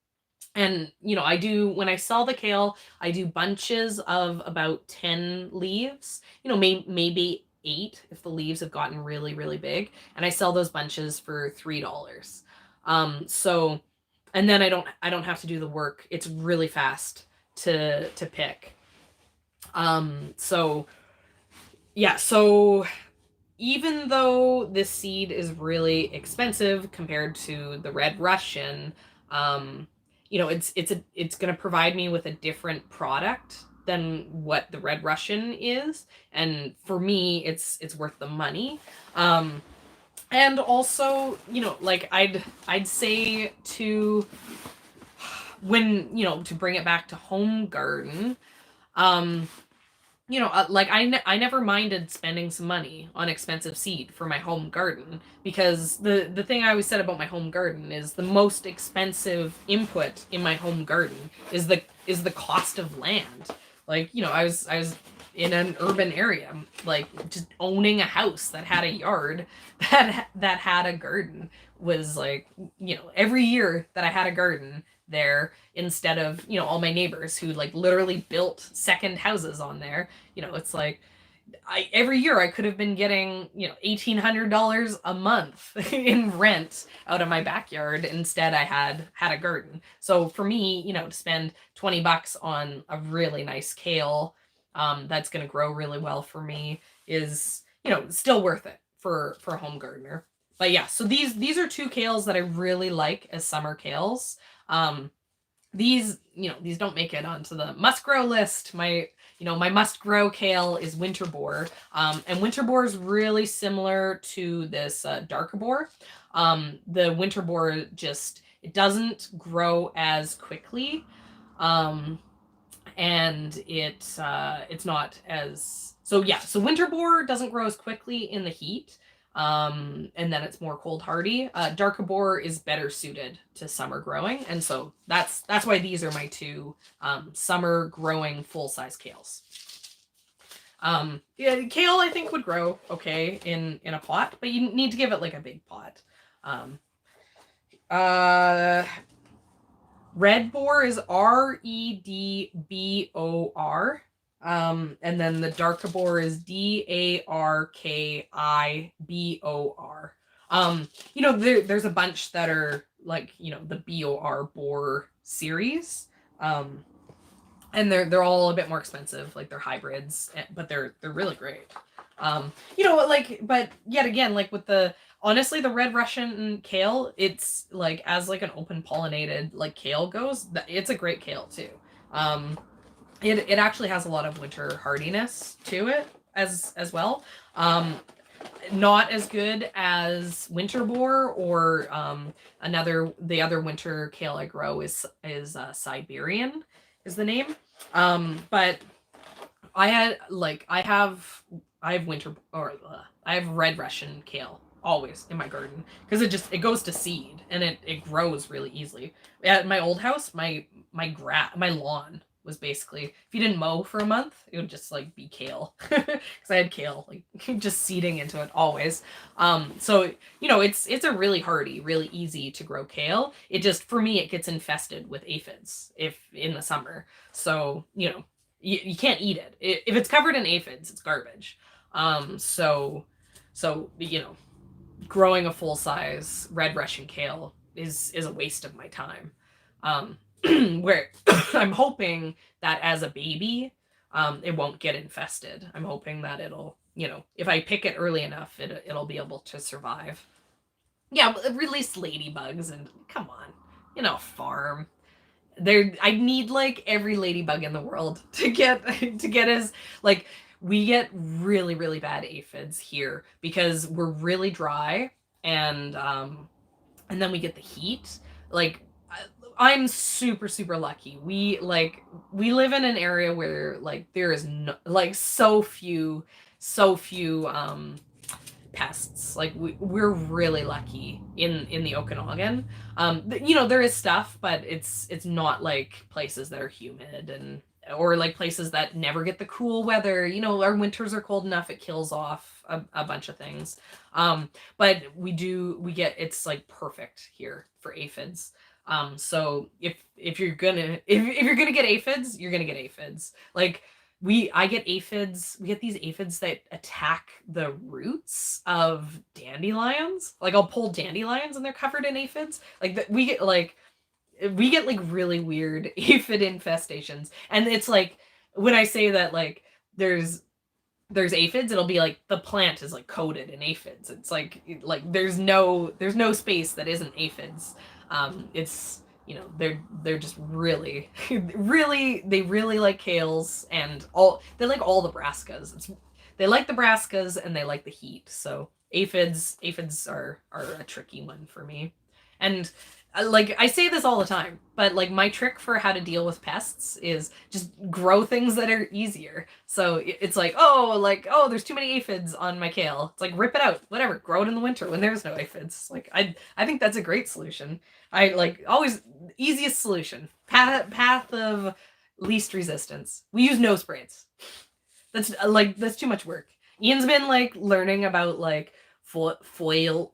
And, I do, when I sell the kale, I do bunches of about 10 leaves, maybe 8 if the leaves have gotten really, really big. And I sell those bunches for $3. So, and then I don't have to do the work. It's really fast to pick. So yeah, so even though this seed is really expensive compared to the red Russian, it's going to provide me with a different product than what the red Russian is. And for me, it's worth the money. And also, like I'd say to to bring it back to home garden, like I never minded spending some money on expensive seed for my home garden, because the thing I always said about my home garden is the most expensive input in my home garden is the cost of land. Like, I was in an urban area, like just owning a house that had a yard that had a garden was like, every year that I had a garden there, instead of, all my neighbors who like literally built second houses on there, it's like every year I could have been getting, $1,800 a month in rent out of my backyard. Instead, I had a garden. So for me, to spend $20 on a really nice kale, that's going to grow really well for me is, still worth it for a home gardener. But yeah, so these are 2 kales that I really like as summer kales. These don't make it onto the must grow list. My must grow kale is winter boar. And winter boar is really similar to this darker boar. The winter boar it doesn't grow as quickly. And it's not as So yeah, so winter boar doesn't grow as quickly in the heat. And then it's more cold hardy. Darker boar is better suited to summer growing, and so that's why these are my two summer growing full size kales. Yeah, kale I think would grow okay in a pot, but you need to give it like a big pot. Um, Red boar is Redbor. And then the Darkibor is Darkibor. There's a bunch that are like, the BOR boar series. And they're all a bit more expensive, like they're hybrids, but they're really great. But yet again, like with honestly, the red Russian kale, it's like as like an open pollinated like kale goes, it's a great kale too. It actually has a lot of winter hardiness to it as well. Not as good as winter boar or the other winter kale I grow is Siberian is the name. But I have winter or I have red Russian kale always in my garden because it goes to seed and it grows really easily. At my old house, my lawn was basically, if you didn't mow for a month, it would just like be kale because I had kale like just seeding into it always. So it's a really hardy, really easy to grow kale. It just, for me, it gets infested with aphids if in the summer. So you can't eat it. If it's covered in aphids, it's garbage. So growing a full size red Russian kale is a waste of my time. Where I'm hoping that as a baby, it won't get infested. I'm hoping that it'll, if I pick it early enough, it'll be able to survive. Yeah, release ladybugs and come on, farm. I need like every ladybug in the world to get as like we get really really bad aphids here because we're really dry and then we get the heat. Like I'm super super lucky. We live in an area where like there is no, like so few pests. Like we're really lucky in the Okanagan. There is stuff, but it's not like places that are humid or like places that never get the cool weather. Our winters are cold enough, it kills off a bunch of things. But we get, it's like perfect here for aphids. So if you're gonna get aphids, you're gonna get aphids. Like I get aphids. We get these aphids that attack the roots of dandelions. Like I'll pull dandelions and they're covered in aphids. Like we get like really weird aphid infestations. And it's like when I say that like there's aphids, it'll be like the plant is like coated in aphids. It's like there's no space that isn't aphids. It's they're just really they really like kales and they like all the brassicas. They like the brassicas and they like the heat. So aphids are a tricky one for me. And like I say this all the time, but like my trick for how to deal with pests is just grow things that are easier. So it's like, oh, there's too many aphids on my kale. It's like rip it out, whatever, grow it in the winter when there's no aphids. Like I think that's a great solution. I like always easiest solution, path of least resistance. We use no sprays. That's too much work. Ian's been like learning about like foliar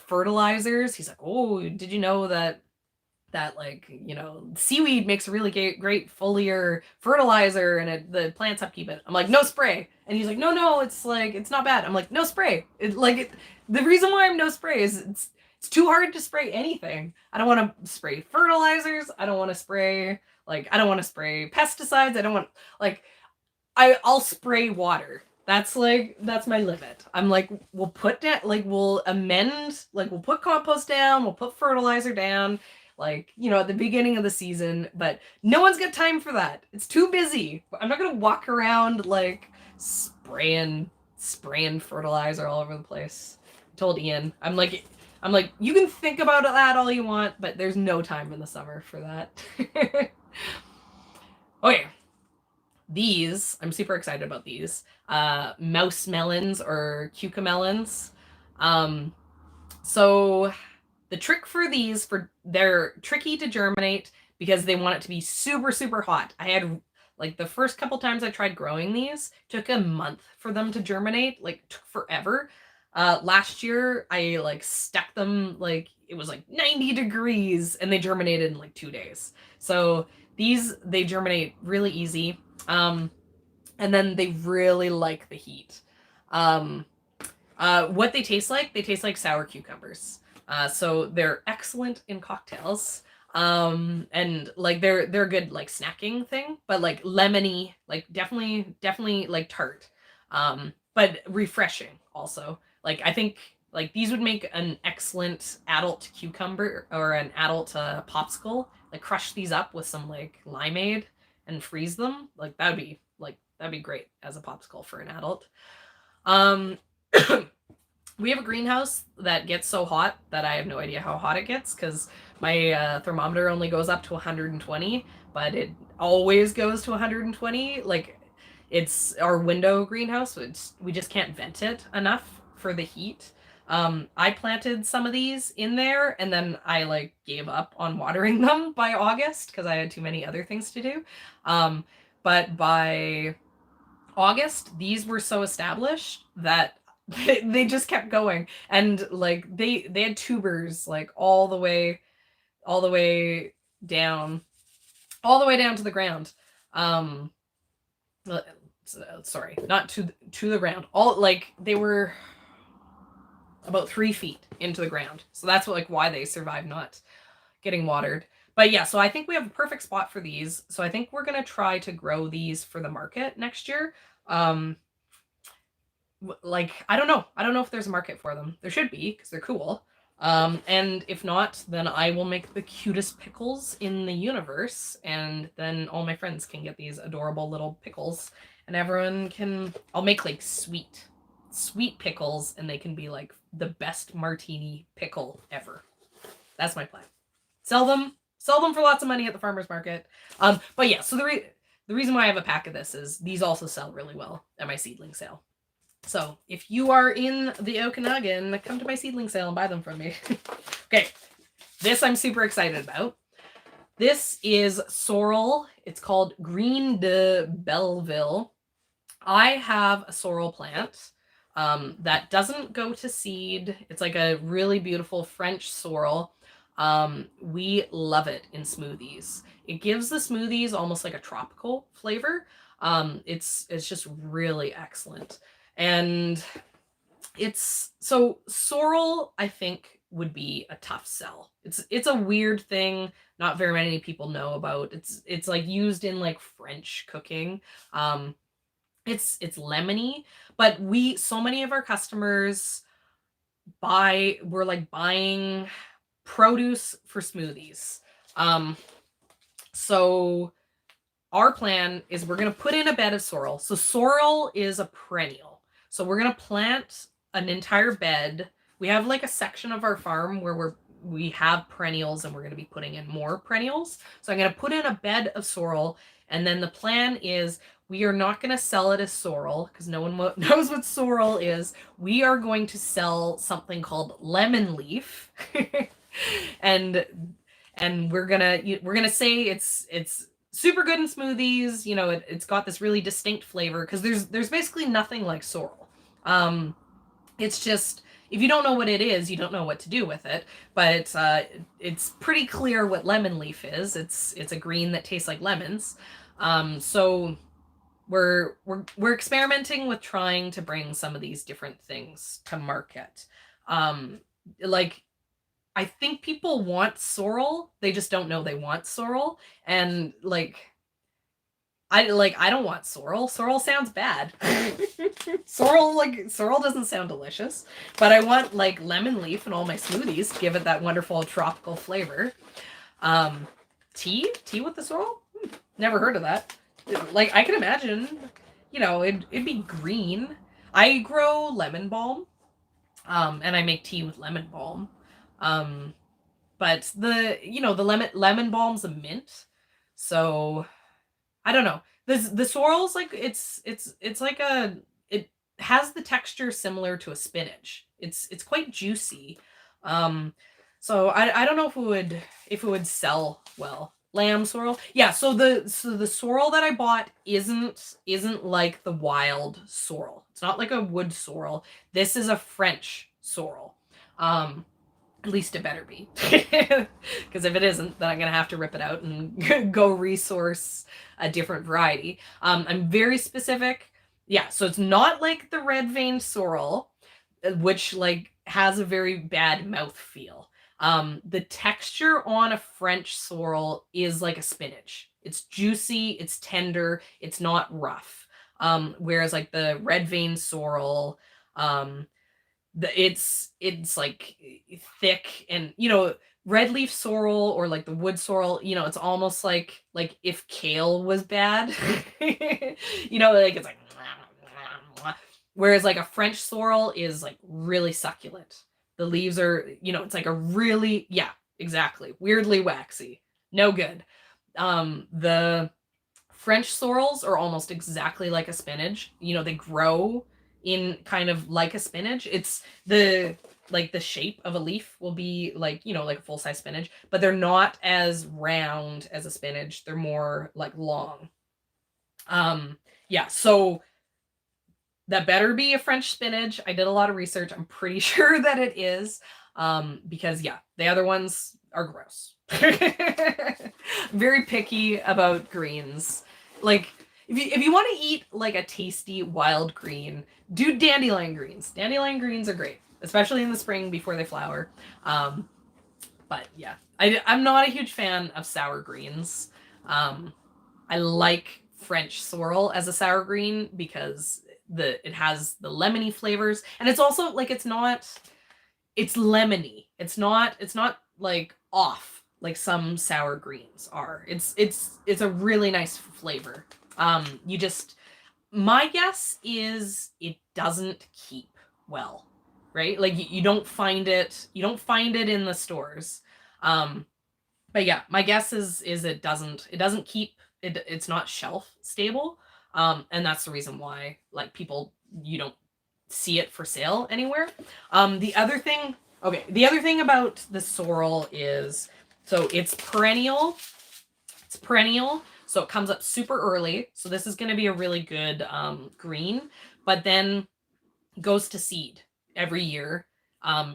fertilizers. He's like, oh, did you know that like seaweed makes a really great foliar fertilizer and the plants upkeep it. I'm like, no spray. And he's like, no, it's like it's not bad. I'm like, no spray. The reason why I'm no spray is it's too hard to spray anything. I don't want to spray fertilizers. I don't want to spray pesticides. I don't want I'll spray water. That's my limit. I'm like, we'll put compost down, we'll put fertilizer down, at the beginning of the season, but no one's got time for that. It's too busy. I'm not gonna walk around spraying fertilizer all over the place. I told Ian, I'm like, I'm like, you can think about that all you want, but there's no time in the summer for that. Okay. These, I'm super excited about these. Mouse melons or cucamelons. So the trick for these, they're tricky to germinate because they want it to be super, super hot. I had like the first couple times I tried growing these, took a month for them to germinate, like took forever. Last year I like stuck them, like it was like 90 degrees and they germinated in like 2 days. So these, they germinate really easy. And then they really like the heat. What they taste like sour cucumbers. So they're excellent in cocktails. And like they're a good like snacking thing, but like lemony, like definitely like tart. But refreshing also. Like I think like these would make an excellent adult cucumber or an adult popsicle. Like crush these up with some like limeade and freeze them. Like that'd be great as a popsicle for an adult. We have a greenhouse that gets so hot that I have no idea how hot it gets because my thermometer only goes up to 120, but it always goes to 120. Like it's our window greenhouse. We just can't vent it enough for the heat. I planted some of these in there and then I like gave up on watering them by August because I had too many other things to do. But by August, these were so established that they just kept going, and like they had tubers like all the way down to the ground. Sorry, not to the ground. All like they were about 3 feet into the ground, so that's what, like why they survived not getting watered. But yeah, so I think we have a perfect spot for these. So I think we're gonna try to grow these for the market next year. Like I don't know if there's a market for them. There should be because they're cool. And if not, then I will make the cutest pickles in the universe, and then all my friends can get these adorable little pickles, and everyone can. I'll make like sweet pickles, and they can be like the best martini pickle ever. That's my plan. Sell them for lots of money at the farmer's market. But yeah, so the reason why I have a pack of this is these also sell really well at my seedling sale. So if you are in the Okanagan, come to my seedling sale and buy them from me. Okay, this I'm super excited about. This is sorrel. It's called Green de Belleville. I have a sorrel plant that doesn't go to seed. It's like a really beautiful French sorrel. We love it in smoothies. It gives the smoothies almost like a tropical flavor. It's just really excellent. And it's so sorrel, I think, would be a tough sell. It's a weird thing not very many people know about. It's like used in like French cooking. It's lemony, but so many of our customers we're like buying produce for smoothies. So our plan is we're going to put in a bed of sorrel. So sorrel is a perennial. So we're going to plant an entire bed. We have like a section of our farm where we have perennials and we're going to be putting in more perennials. So I'm going to put in a bed of sorrel, and then the plan is we are not going to sell it as sorrel because no one knows what sorrel is. We are going to sell something called lemon leaf. and we're gonna say it's super good in smoothies. You know, it's got this really distinct flavor because there's basically nothing like sorrel. It's just, if you don't know what it is, you don't know what to do with it. But it's pretty clear what lemon leaf is. It's a green that tastes like lemons. So we're experimenting with trying to bring some of these different things to market. Like I think people want sorrel, they just don't know they want sorrel. And I don't want sorrel. Sorrel sounds bad. Sorrel doesn't sound delicious. But I want like lemon leaf in all my smoothies, give it that wonderful tropical flavor. Tea with the sorrel? Never heard of that. Like I can imagine, you know, it'd be green. I grow lemon balm. And I make tea with lemon balm. But the lemon balm's a mint. So I don't know. The sorrel's like it's like it has the texture similar to a spinach. It's quite juicy. Um so I don't know if it would sell well. Lamb sorrel. Yeah, so the sorrel that I bought isn't like the wild sorrel. It's not like a wood sorrel. This is a French sorrel. Um at least it better be. Because if it isn't, then I'm going to have to rip it out and go resource a different variety. I'm very specific. Yeah, so it's not like the red-veined sorrel, which like has a very bad mouth feel. The texture on a French sorrel is like a spinach. It's juicy, it's tender, it's not rough. Whereas like the red-veined sorrel, it's like thick, and red leaf sorrel or like the wood sorrel, it's almost like if kale was bad. Like it's like whereas like a French sorrel is like really succulent. The leaves are, it's like a really, yeah, exactly, weirdly waxy. No good. The French sorrels are almost exactly like a spinach. They grow in kind of like a spinach. It's the shape of a leaf will be like, like a full-size spinach, but they're not as round as a spinach. They're more like long. Yeah, so that better be a French spinach. I did a lot of research. I'm pretty sure that it is. Because yeah, the other ones are gross. Very picky about greens. Like if you want to eat like a tasty wild green, do dandelion greens. Dandelion greens are great, especially in the spring before they flower. But yeah, I'm not a huge fan of sour greens. I like French sorrel as a sour green because it has the lemony flavors, and it's also like it's lemony. It's not like off like some sour greens are. It's a really nice flavor. You just My guess is it doesn't keep well, right? Like you don't find it in the stores. But yeah, my guess is it doesn't keep it's not shelf stable. And that's the reason why like people you don't see it for sale anywhere. The other thing about the sorrel is so it's perennial. It's perennial, so it comes up super early. So this is going to be a really good green, but then goes to seed every year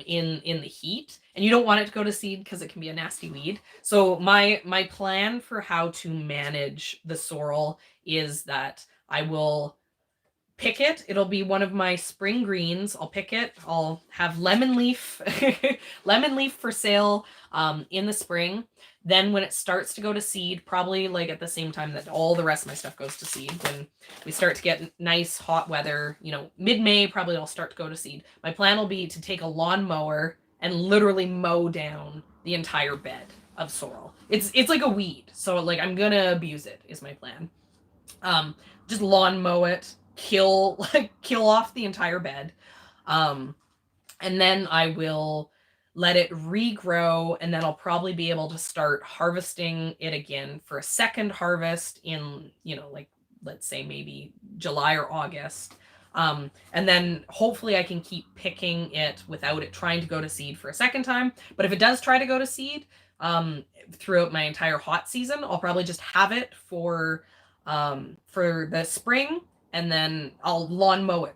in the heat, and you don't want it to go to seed because it can be a nasty weed. So my plan for how to manage the sorrel is that I will pick it. It'll be one of my spring greens. I'll pick it. I'll have lemon leaf lemon leaf for sale in the spring. Then when it starts to go to seed, probably like at the same time that all the rest of my stuff goes to seed, when we start to get nice hot weather, mid-May, probably I'll start to go to seed. My plan will be to take a lawnmower and literally mow down the entire bed of sorrel. It's like a weed, so like I'm gonna abuse it is my plan. Just lawn mow it, kill off the entire bed. And then I will let it regrow, and then I'll probably be able to start harvesting it again for a second harvest in, like let's say maybe July or August. And then hopefully I can keep picking it without it trying to go to seed for a second time. But if it does try to go to seed, throughout my entire hot season, I'll probably just have it for the spring, and then I'll lawn mow it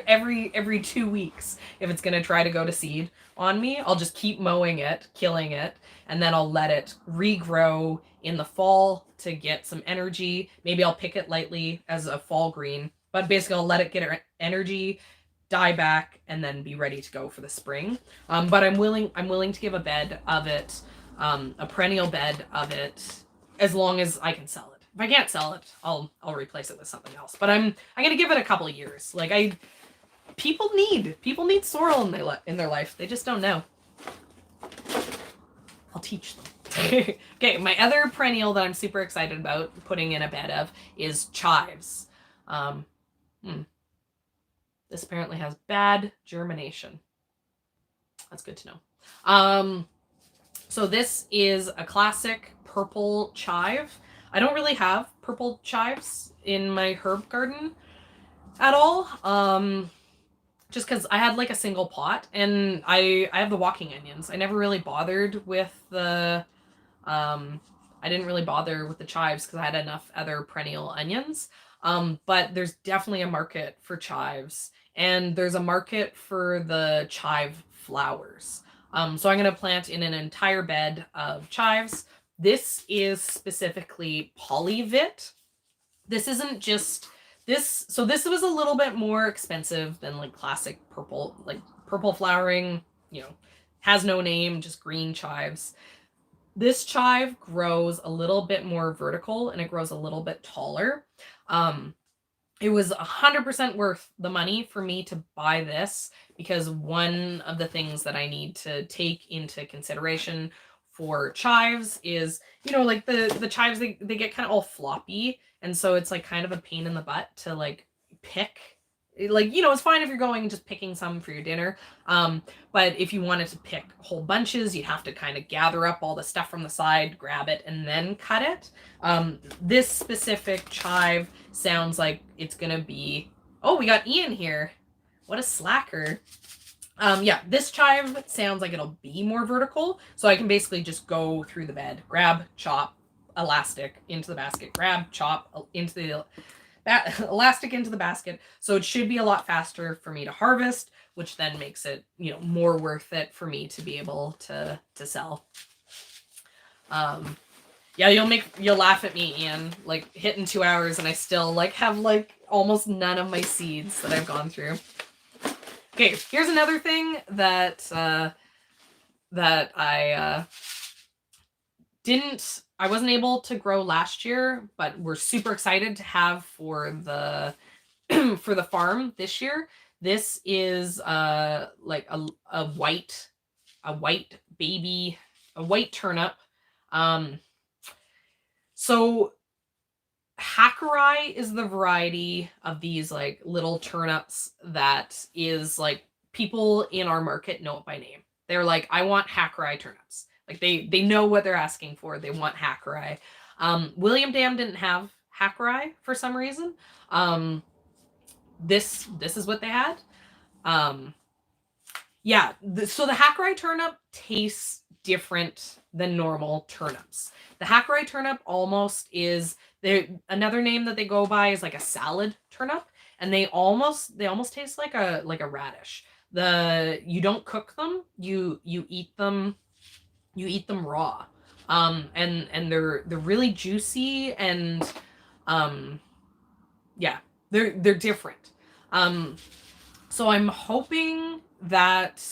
every 2 weeks. If it's going to try to go to seed on me, I'll just keep mowing it, killing it, and then I'll let it regrow in the fall to get some energy. Maybe I'll pick it lightly as a fall green, but basically I'll let it get energy, die back, and then be ready to go for the spring. But I'm willing to give a bed of it, a perennial bed of it, as long as I can sell it. If I can't sell it, I'll replace it with something else. But I'm gonna give it a couple of years. Like people need sorrel in their life. They just don't know. I'll teach them. Okay, my other perennial that I'm super excited about putting in a bed of is chives. This apparently has bad germination. That's good to know. So this is a classic purple chive. I don't really have purple chives in my herb garden at all. Just because I had like a single pot, and I have the walking onions. I never really bothered with the I didn't really bother with the chives because I had enough other perennial onions. But there's definitely a market for chives, and there's a market for the chive flowers. So I'm going to plant in an entire bed of chives. This is specifically polyvit. This isn't just this. So this was a little bit more expensive than like classic purple, like purple flowering, has no name, just green chives. This chive grows a little bit more vertical and it grows a little bit taller. It was 100% worth the money for me to buy this because one of the things that I need to take into consideration for chives is, like the chives, they get kind of all floppy. And so it's like kind of a pain in the butt to like pick. Like, it's fine if you're going and just picking some for your dinner. But if you wanted to pick whole bunches, you'd have to kind of gather up all the stuff from the side, grab it, and then cut it. This specific chive sounds like it's going to be... Oh, we got Ian here. What a slacker. Yeah, this chive sounds like it'll be more vertical. So I can basically just go through the bed, grab, chop, elastic into the basket, grab, chop into the... elastic into the basket. So it should be a lot faster for me to harvest, which then makes it, more worth it for me to be able to sell. Yeah, you'll laugh at me, Ian, like hitting 2 hours and I still like have like almost none of my seeds that I've gone through. Okay, here's another thing that I wasn't able to grow last year, but we're super excited to have for the for the farm this year. This is like a white baby, a white turnip. So Hackeri is the variety of these like little turnips that is like people in our market know it by name. They're like, I want Hackeri turnips. Like they know what they're asking for. They want Hackeri. William Dam didn't have Hackeri for some reason. This is what they had. Yeah, so the Hackeri turnip tastes different than normal turnips. The Hackeri turnip almost is another name that they go by is like a salad turnip, and they almost taste like a radish. You don't cook them, you eat them raw. And they're really juicy and yeah, they're different. So I'm hoping that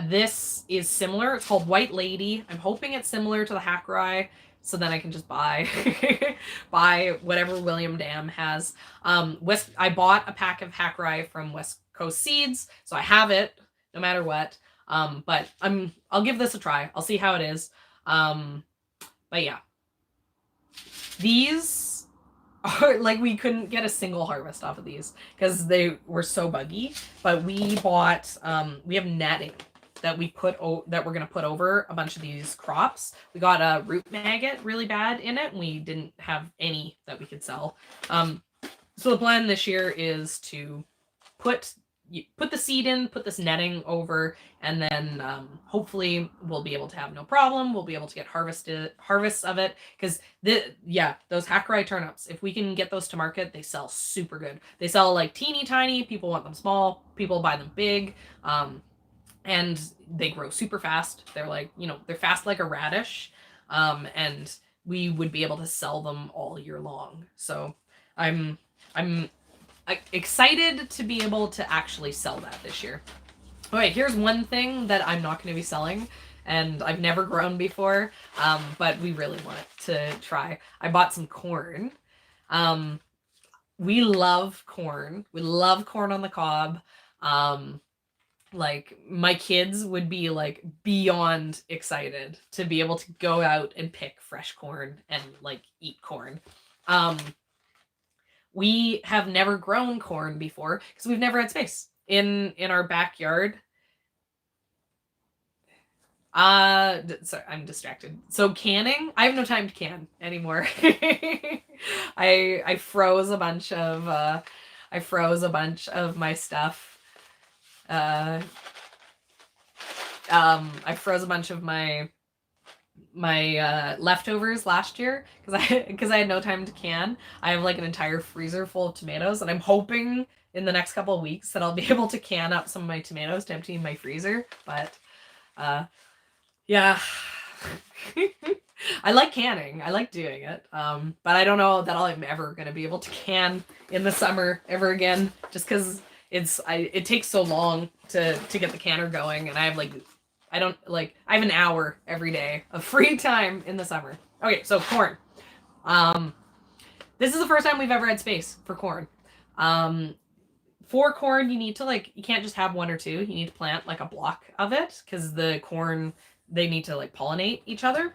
this is similar. It's called White Lady. I'm hoping it's similar to the Hackeri, so then I can just buy buy whatever William Dam has. I bought a pack of Hackeri from West Coast Seeds, so I have it no matter what. But I'll give this a try. I'll see how it is. But yeah, these are like, we couldn't get a single harvest off of these because they were so buggy. But we bought we have netting that that we're gonna put over a bunch of these crops. We got a root maggot really bad in it, and we didn't have any that we could sell. So the plan this year is to put the seed in, put this netting over, and then hopefully we'll be able to have no problem. We'll be able to get harvests of it, because those Hackeri turnips, if we can get those to market, they sell super good. They sell like teeny tiny. People want them small. People buy them big. And they grow super fast. They're like, they're fast like a radish. And we would be able to sell them all year long. So I'm excited to be able to actually sell that this year. Okay, here's one thing that I'm not going to be selling, and I've never grown before, but we really want to try. I bought some corn. We love corn. We love corn on the cob. Like, my kids would be like beyond excited to be able to go out and pick fresh corn and like eat corn. We have never grown corn before because we've never had space in our backyard. Sorry, I'm distracted. So canning, I have no time to can anymore. I froze a bunch of my stuff. I froze a bunch of my leftovers last year because I had no time to can. I have like an entire freezer full of tomatoes, and I'm hoping in the next couple of weeks that I'll be able to can up some of my tomatoes to empty my freezer. But yeah. I like canning. I like doing it. But I don't know that I'm ever gonna be able to can in the summer ever again, just because it takes so long to get the canner going, and I have I have an hour every day of free time in the summer. Okay, so corn. This is the first time we've ever had space for corn. For corn, you need to you can't just have one or two. You need to plant like a block of it because the corn, they need to like pollinate each other.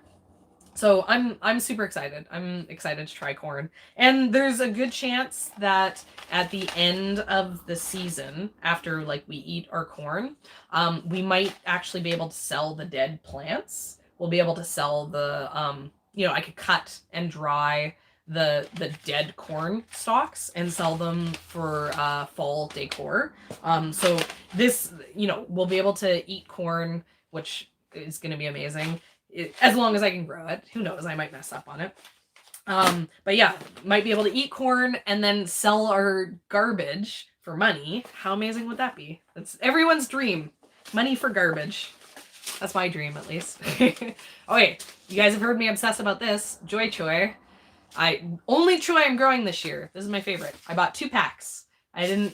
So I'm super excited. I'm excited to try corn. And there's a good chance that at the end of the season, after like we eat our corn, we might actually be able to sell the dead plants. We'll be able to sell the I could cut and dry the dead corn stalks and sell them for fall decor. So this, we'll be able to eat corn, which is going to be amazing. As long as I can grow it. Who knows? I might mess up on it. But yeah, might be able to eat corn and then sell our garbage for money. How amazing would that be? That's everyone's dream. Money for garbage. That's my dream, at least. Okay, you guys have heard me obsess about this. Choy. Only choy I'm growing this year. This is my favorite. I bought 2 packs. I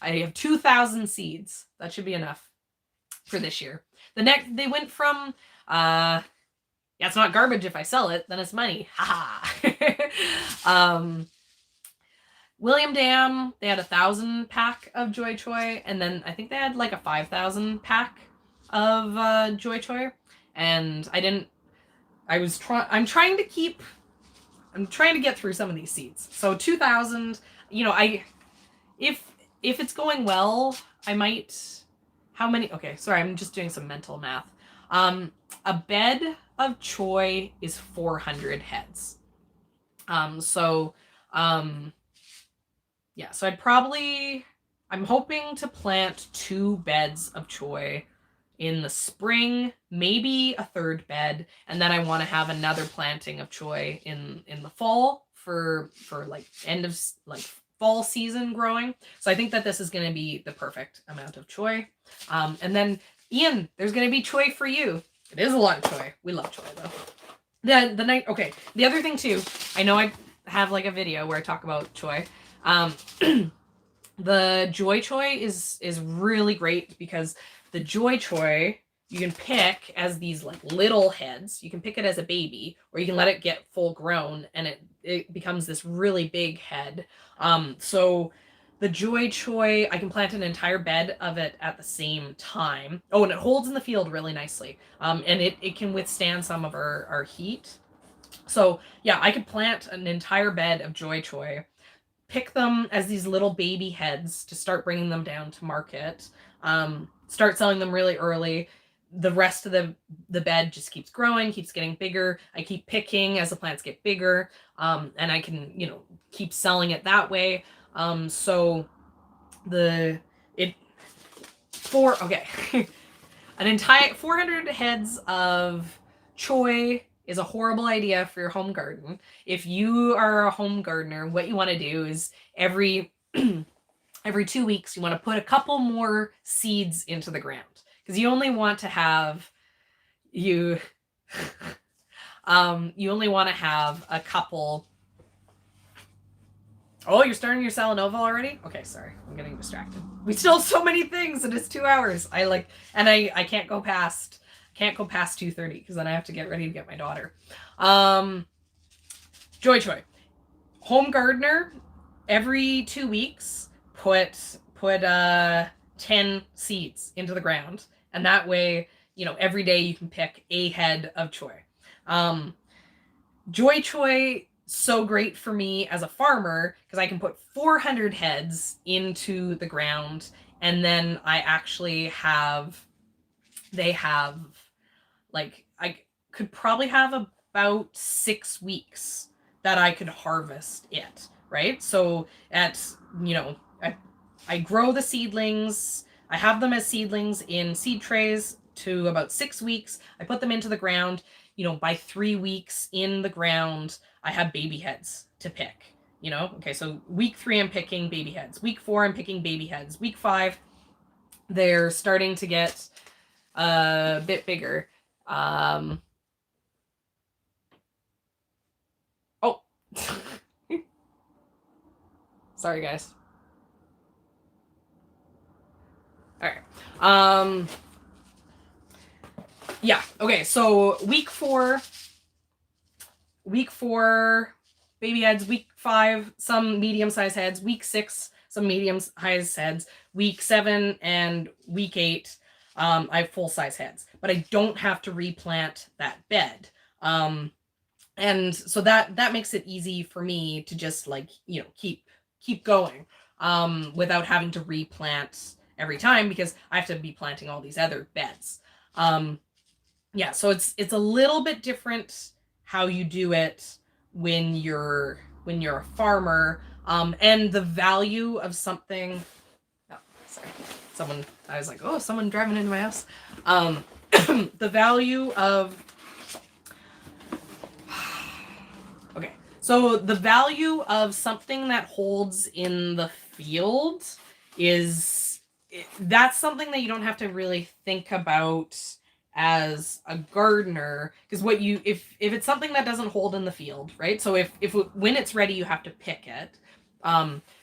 have 2,000 seeds. That should be enough for this year. They went from it's not garbage if I sell it, then it's money. William Dam, they had 1,000 pack of choy, and then I think they had like a 5,000 pack of choy, and I'm trying to get through some of these seeds. So 2,000, if it's going well, I might. How many? Okay, sorry, I'm just doing some mental math. A bed of choy is 400 heads. So I'm hoping to plant 2 beds of choy in the spring, maybe a 3rd bed, and then I want to have another planting of choy in the fall for like end of like fall season growing. So I think that this is going to be the perfect amount of choy. And then Ian, there's going to be choy for you. It is a lot of choy. We love choy though. The other thing too, I know I have like a video where I talk about choy. The choy is really great because the choy you can pick as these like little heads. You can pick it as a baby, or you can let it get full grown and it becomes this really big head. So the choy, I can plant an entire bed of it at the same time. Oh, and it holds in the field really nicely. And it can withstand some of our heat. So yeah, I could plant an entire bed of choy, pick them as these little baby heads to start bringing them down to market, start selling them really early. The rest of the bed just keeps growing, keeps getting bigger. I keep picking as the plants get bigger, and I can, keep selling it that way. So an entire 400 heads of choy is a horrible idea for your home garden. If you are a home gardener, what you want to do is every 2 weeks, you want to put a couple more seeds into the ground. Because you only want to have you only want to have a couple. Oh, you're starting your Salanova already? Okay, sorry. I'm getting distracted. We still have so many things and it's 2 hours. I can't go past 2:30 because then I have to get ready to get my daughter. Choy. Home gardener, every 2 weeks, put 10 seeds into the ground. And that way, every day you can pick a head of choy. Choy, so great for me as a farmer because I can put 400 heads into the ground, and then they have like I could probably have about 6 weeks that I could harvest it, right? So at, you know, I grow the seedlings. I have them as seedlings in seed trays to about 6 weeks. I put them into the ground. You know, by 3 weeks in the ground, I have baby heads to pick. You know, okay, so week 3, I'm picking baby heads. Week 4, I'm picking baby heads. Week 5, they're starting to get a bit bigger. Oh. Sorry, guys. All right. Yeah. Okay. So week 4, baby heads. Week 5, some medium-sized heads. Week 6, some medium-sized heads. Week 7 and week 8, I have full-size heads, but I don't have to replant that bed. And so that makes it easy for me to just, like, you know, keep going without having to replant every time, because I have to be planting all these other beds. Yeah, so it's a little bit different how you do it when you're a farmer, and the value of something. Oh, sorry, I was like, oh, someone driving into my house. The value of. Okay, so the value of something that holds in the field that's something that you don't have to really think about as a gardener, because if it's something that doesn't hold in the field, right? So if when it's ready, you have to pick it.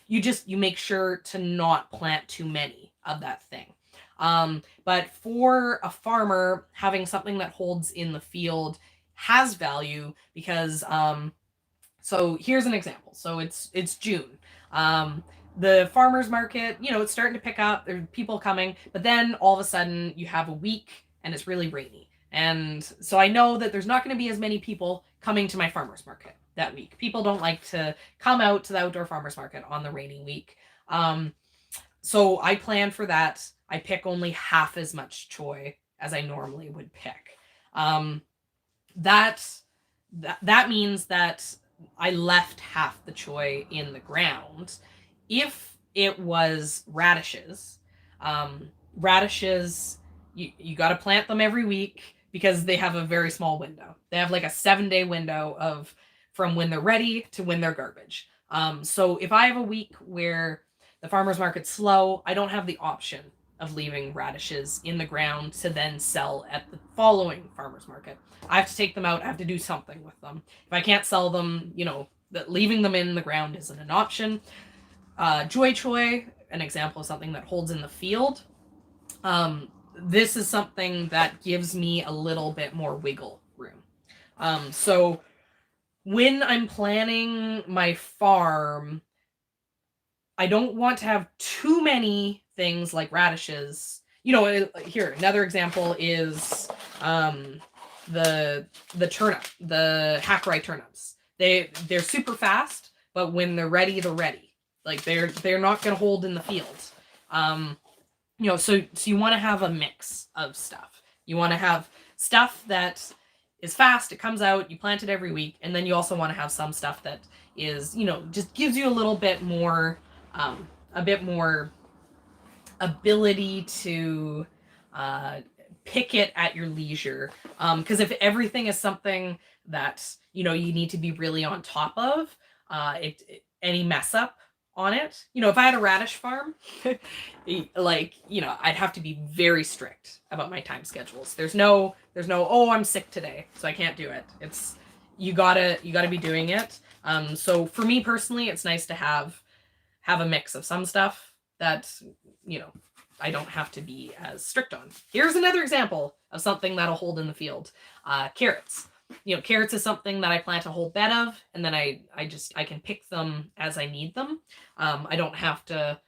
You make sure to not plant too many of that thing. But for a farmer, having something that holds in the field has value, because so here's an example. So it's June. The farmer's market, you know, it's starting to pick up. There are people coming, but then all of a sudden you have a week and it's really rainy. And so I know that there's not going to be as many people coming to my farmer's market that week. People don't like to come out to the outdoor farmer's market on the rainy week. So I plan for that. I pick only half as much choy as I normally would pick. That means that I left half the choy in the ground. If it was radishes, you got to plant them every week, because they have a very small window. They have like a 7-day window of from when they're ready to when they're garbage. So if I have a week where the farmer's market's slow, I don't have the option of leaving radishes in the ground to then sell at the following farmer's market. I have to take them out. I have to do something with them. If I can't sell them, you know, leaving them in the ground isn't an option. Choy, an example of something that holds in the field. This is something that gives me a little bit more wiggle room. So when I'm planning my farm, I don't want to have too many things like radishes. You know, here, another example is the turnip, the hack rye turnips. They're super fast, but when they're ready, they're ready. Like they're not going to hold in the field. You know, so you want to have a mix of stuff. You want to have stuff that is fast, it comes out, you plant it every week, and then you also want to have some stuff that is, you know, just gives you a little bit more ability to pick it at your leisure. Because if everything is something that, you know, you need to be really on top of, any mess up on it, you know, if I had a radish farm, like, you know, I'd have to be very strict about my time schedules. There's no, oh, I'm sick today, so I can't do it. It's, you gotta be doing it. So for me personally, it's nice to have a mix of some stuff that, you know, I don't have to be as strict on. Here's another example of something that'll hold in the field. Carrots. You know, carrots is something that I plant a whole bed of, and then I can pick them as I need them. I don't have to,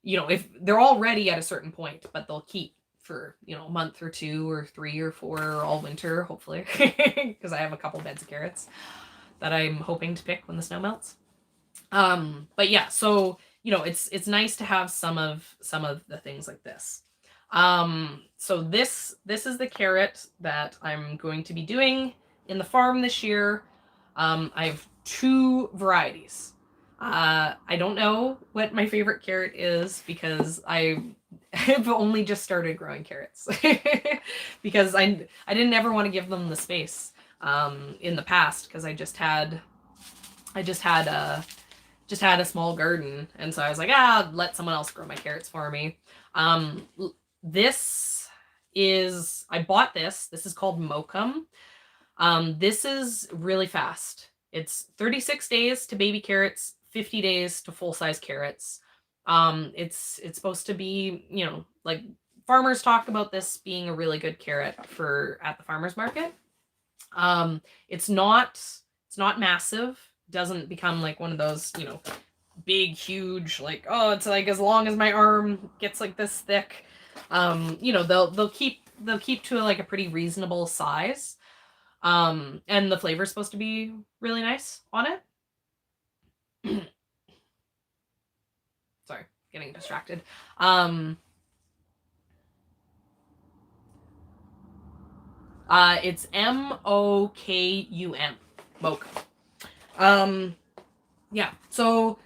you know, if they're all ready at a certain point, but they'll keep for, you know, a month or 2 or 3 or 4 or all winter, hopefully, because I have a couple beds of carrots that I'm hoping to pick when the snow melts. But yeah, so, you know, it's nice to have some of the things like this. So this is the carrot that I'm going to be doing in the farm this year. I have 2 varieties. I don't know what my favorite carrot is because I've only just started growing carrots because I didn't ever want to give them the space in the past because I just had a small garden, and so I was like, let someone else grow my carrots for me. Um, this is I bought this. This is called Mokum. This is really fast. It's 36 days to baby carrots, 50 days to full-size carrots. It's supposed to be, like farmers talk about this being a really good carrot for at the farmers market. It's not massive. Doesn't become like one of those, big, huge, like, oh, it's like as long as my arm, gets like this thick. They'll keep to like a pretty reasonable size. And the flavor's supposed to be really nice on it. Sorry, getting distracted. It's Mokum. Mokum. Yeah. So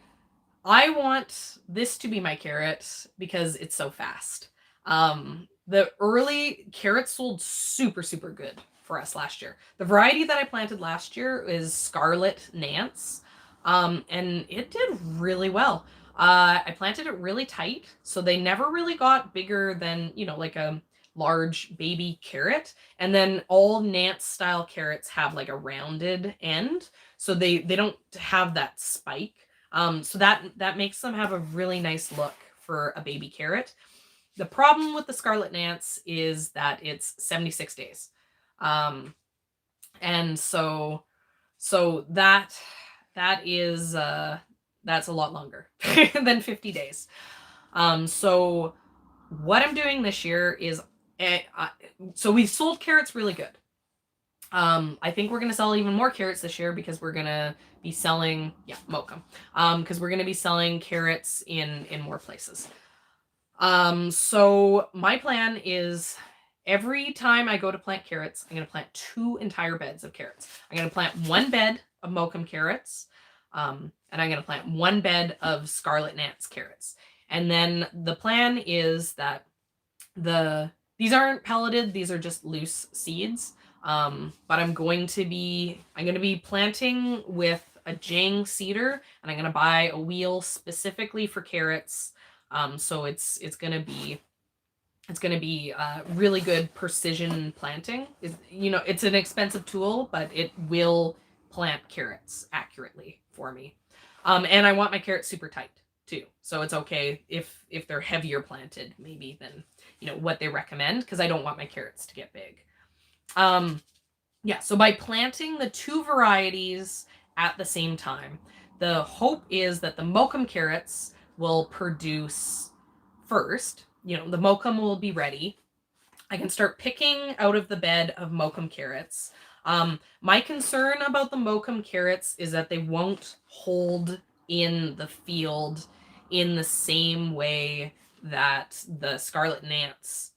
I want this to be my carrot because it's so fast. The early carrots sold super, super good for us last year. The variety that I planted last year is Scarlet Nance, and it did really well. I planted it really tight, so they never really got bigger than, like a large baby carrot. And then all Nance style carrots have like a rounded end, so they don't have that spike. So that makes them have a really nice look for a baby carrot. The problem with the Scarlet Nance is that it's 76 days. And so that is that's a lot longer than 50 days. So what I'm doing this year is so we've sold carrots really good. I think we're going to sell even more carrots this year because we're going to be selling, Mokum, because we're going to be selling carrots in more places. So my plan is every time I go to plant carrots, I'm going to plant 2 entire beds of carrots. I'm going to plant 1 bed of Mokum carrots, and I'm going to plant 1 bed of Scarlet Nance carrots. And then the plan is that these aren't pelleted, these are just loose seeds. But I'm going to be planting with a Jang seeder, and I'm going to buy a wheel specifically for carrots. So it's going to be really good precision planting. It's an expensive tool, but it will plant carrots accurately for me. And I want my carrots super tight too. So it's okay if they're heavier planted maybe than, what they recommend, because I don't want my carrots to get big. So by planting the 2 varieties at the same time, the hope is that the Mokum carrots will produce first. The Mokum will be ready. I can start picking out of the bed of Mokum carrots. My concern about the Mokum carrots is that they won't hold in the field in the same way that the Scarlet Nance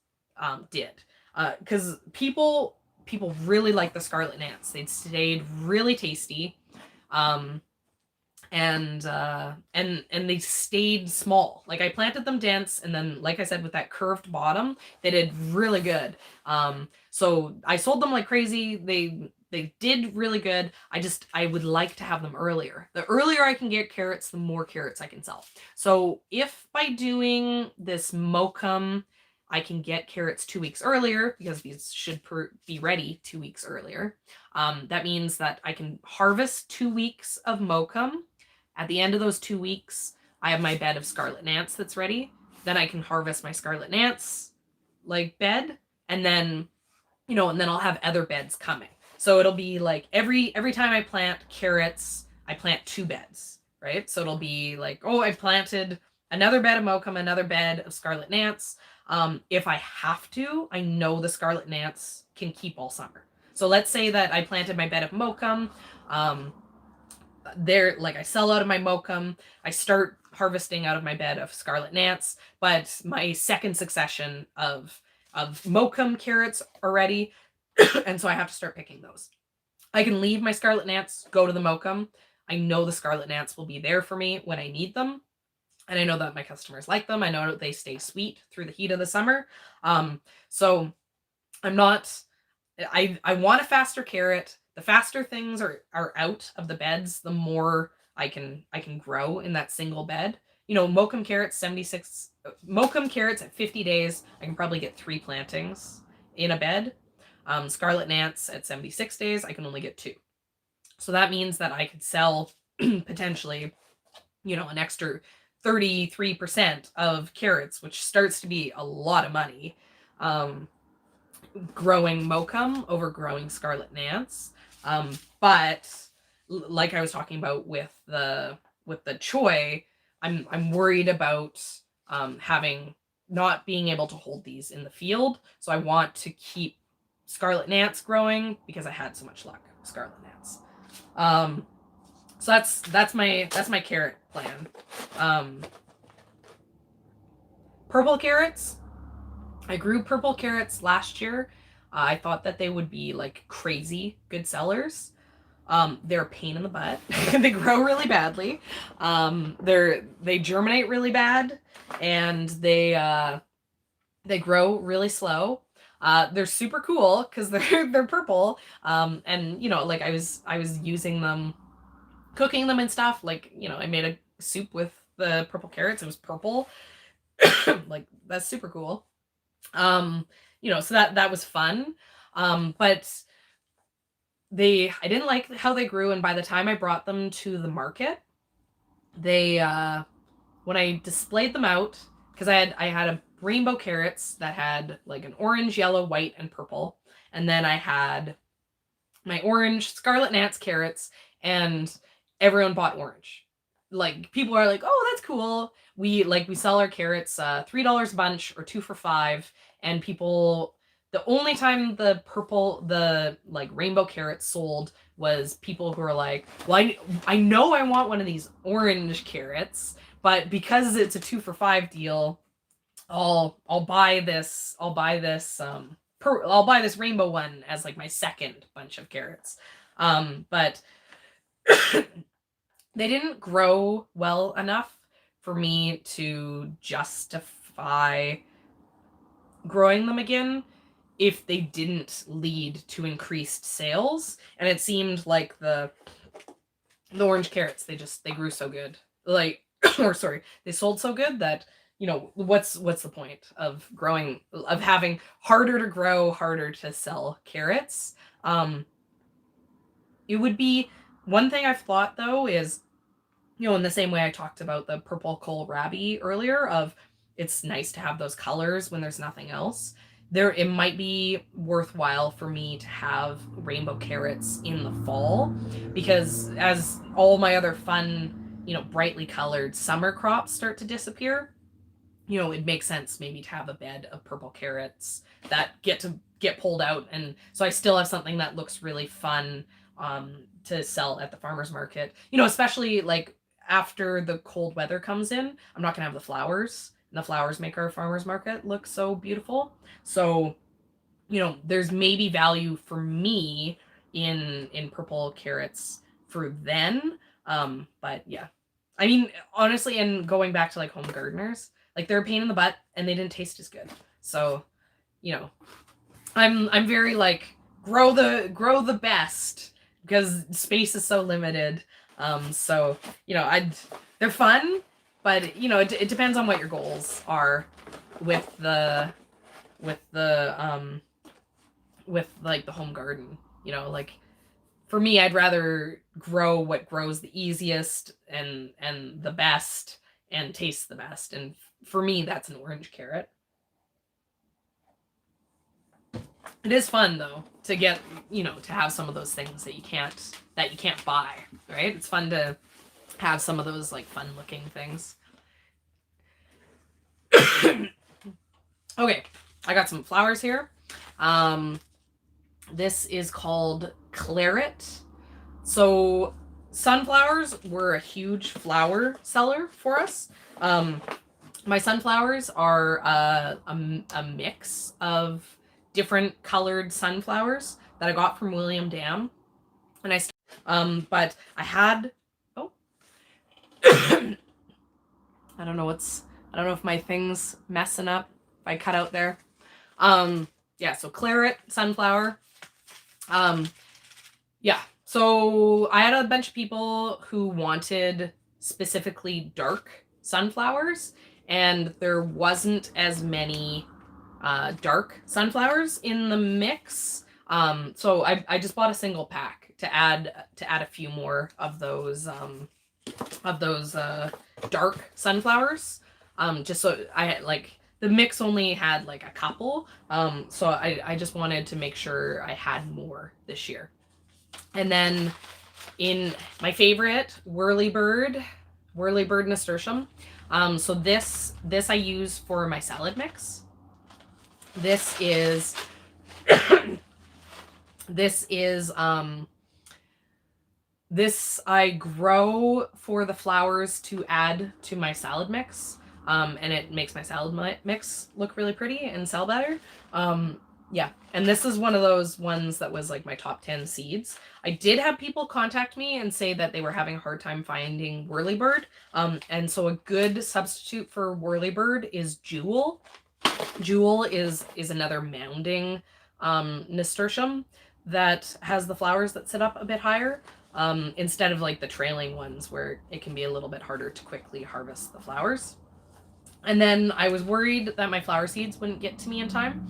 did. Because people really like the Scarlet Nance. They stayed really tasty. And they stayed small. Like I planted them dense, and then, like I said, with that curved bottom, they did really good. So I sold them like crazy. They did really good. I would like to have them earlier. The earlier I can get carrots, the more carrots I can sell. So if by doing this Mokum, I can get carrots 2 weeks earlier, because these should be ready 2 weeks earlier. That means that I can harvest 2 weeks of Mokum. At the end of those 2 weeks, I have my bed of Scarlet Nance that's ready. Then I can harvest my Scarlet Nance bed, and then I'll have other beds coming. So it'll be like every time I plant carrots, I plant 2 beds, right? So it'll be like, oh, I planted another bed of Mokum, another bed of Scarlet Nance. If I have to, I know the Scarlet Nance can keep all summer. So let's say that I planted my bed of Mokum. I sell out of my Mokum. I start harvesting out of my bed of scarlet gnats, but my second succession of mokum carrots are ready, and so I have to start picking those. I can leave my scarlet gnats, go to the mokum. I know the scarlet gnats will be there for me when I need them. And I know that my customers like them. I know they stay sweet through the heat of the summer. So I'm not, I want a faster carrot. The faster things are out of the beds, the more I can grow in that single bed. You know, mokum carrots at 50 days, I can probably get 3 plantings in a bed. Scarlet gnats at 76 days, I can only get 2. So that means that I could sell potentially, you know, an extra 33% of carrots, which starts to be a lot of money, growing mokum over growing scarlet gnats. But like I was talking about with the choy, I'm worried about not being able to hold these in the field. So I want to keep scarlet gnats growing because I had so much luck with scarlet gnats. So that's my carrot plan. Purple carrots. I grew purple carrots last year. I thought that they would be like crazy good sellers. They're a pain in the butt. They grow really badly. They germinate really bad, and they grow really slow. They're super cool because they're purple. And you know, like I was using them, cooking them and stuff. Like, you know, I made a soup with the purple carrots. It was purple. Like, that's super cool. You know, so that was fun. But I didn't like how they grew, and by the time I brought them to the market, they when I displayed them out, because I had a rainbow carrots that had like an orange, yellow, white, and purple, and then I had my orange scarlet gnats carrots, and everyone bought orange. Like, people are like, oh, that's cool. We sell our carrots $3 a bunch or 2 for $5, and people, the only time the like rainbow carrots sold was people who are like, well, I know I want one of these orange carrots, but because it's a 2 for $5 deal, I'll buy this rainbow one as like my second bunch of carrots. But they didn't grow well enough for me to justify growing them again if they didn't lead to increased sales. And it seemed like the orange carrots, they grew so good. Like, or sorry, they sold so good that, you know, what's the point of having harder to grow, harder to sell carrots? It would be, one thing I've thought though is, you know, in the same way I talked about the purple kohlrabi earlier, of it's nice to have those colors when there's nothing else. It might be worthwhile for me to have rainbow carrots in the fall, because as all my other fun, you know, brightly colored summer crops start to disappear, you know, it makes sense maybe to have a bed of purple carrots that get pulled out, and so I still have something that looks really fun to sell at the farmer's market. You know, especially like after the cold weather comes in, I'm not gonna have the flowers, and the flowers make our farmer's market look so beautiful. So, you know, there's maybe value for me in purple carrots for then. But yeah, I mean, honestly, and going back to like home gardeners, like, they're a pain in the butt and they didn't taste as good. So, you know, I'm very like, grow the best, because space is so limited. So, you know, they're fun, but you know, it depends on what your goals are with like the home garden. You know, like, for me, I'd rather grow what grows the easiest and the best and tastes the best. And for me, that's an orange carrot. It is fun though to get, you know, to have some of those things that you can't buy, right? It's fun to have some of those like fun looking things. Okay, I got some flowers here. This is called claret. So sunflowers were a huge flower seller for us. My sunflowers are a mix of different colored sunflowers that I got from William Dam. And but I had, oh, I don't know if my thing's messing up. If I cut out there. Yeah, so claret, sunflower. Yeah, so I had a bunch of people who wanted specifically dark sunflowers, and there wasn't as many dark sunflowers in the mix. So I just bought a single pack to add a few more of those dark sunflowers. Just so the mix only had like a couple. So I just wanted to make sure I had more this year. And then in my favorite, whirlybird nasturtium. So this I use for my salad mix. This is this I grow for the flowers to add to my salad mix. And it makes my salad mix look really pretty and sell better. Yeah, and this is one of those ones that was like my top 10 seeds. I did have people contact me and say that they were having a hard time finding whirlybird. And so a good substitute for whirlybird is jewel. Jewel is another mounding nasturtium that has the flowers that sit up a bit higher, instead of like the trailing ones where it can be a little bit harder to quickly harvest the flowers. And then I was worried that my flower seeds wouldn't get to me in time.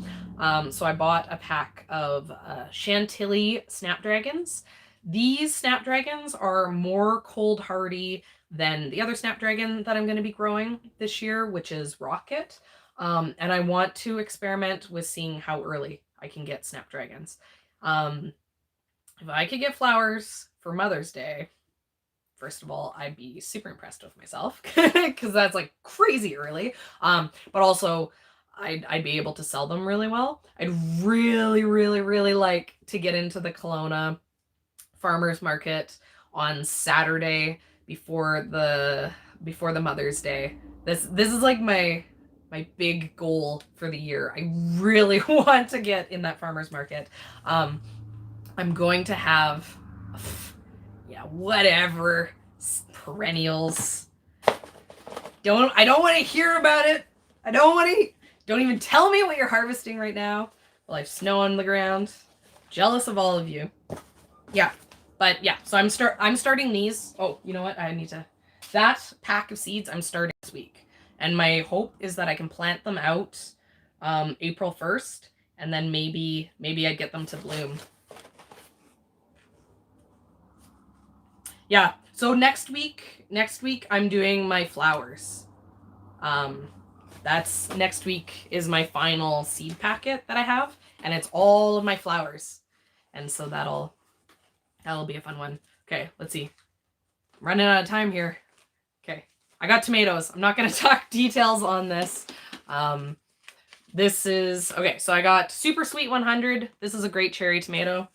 So I bought a pack of Chantilly snapdragons. These snapdragons are more cold hardy than the other snapdragon that I'm going to be growing this year, which is Rocket. And I want to experiment with seeing how early I can get snapdragons. If I could get flowers for Mother's Day, first of all, I'd be super impressed with myself because that's like crazy early. But also I'd be able to sell them really well. I'd really, really, really like to get into the Kelowna farmers market on Saturday before the Mother's Day. This is like my big goal for the year. I really want to get in that farmers market. I'm going to have whatever, perennials. I don't want to hear about it. Don't even tell me what you're harvesting right now. Well, I have snow on the ground. Jealous of all of you. Yeah, but yeah, so I'm starting these. Oh, you know what? That pack of seeds I'm starting this week. And my hope is that I can plant them out April 1st, and then maybe I get them to bloom. Yeah, so next week I'm doing my flowers. That's next week is my final seed packet that I have, and it's all of my flowers. And so that'll be a fun one. Okay, let's see. I'm running out of time here. Okay, I got tomatoes. I'm not going to talk details on this. This is, okay, so I got Super Sweet 100. This is a great cherry tomato.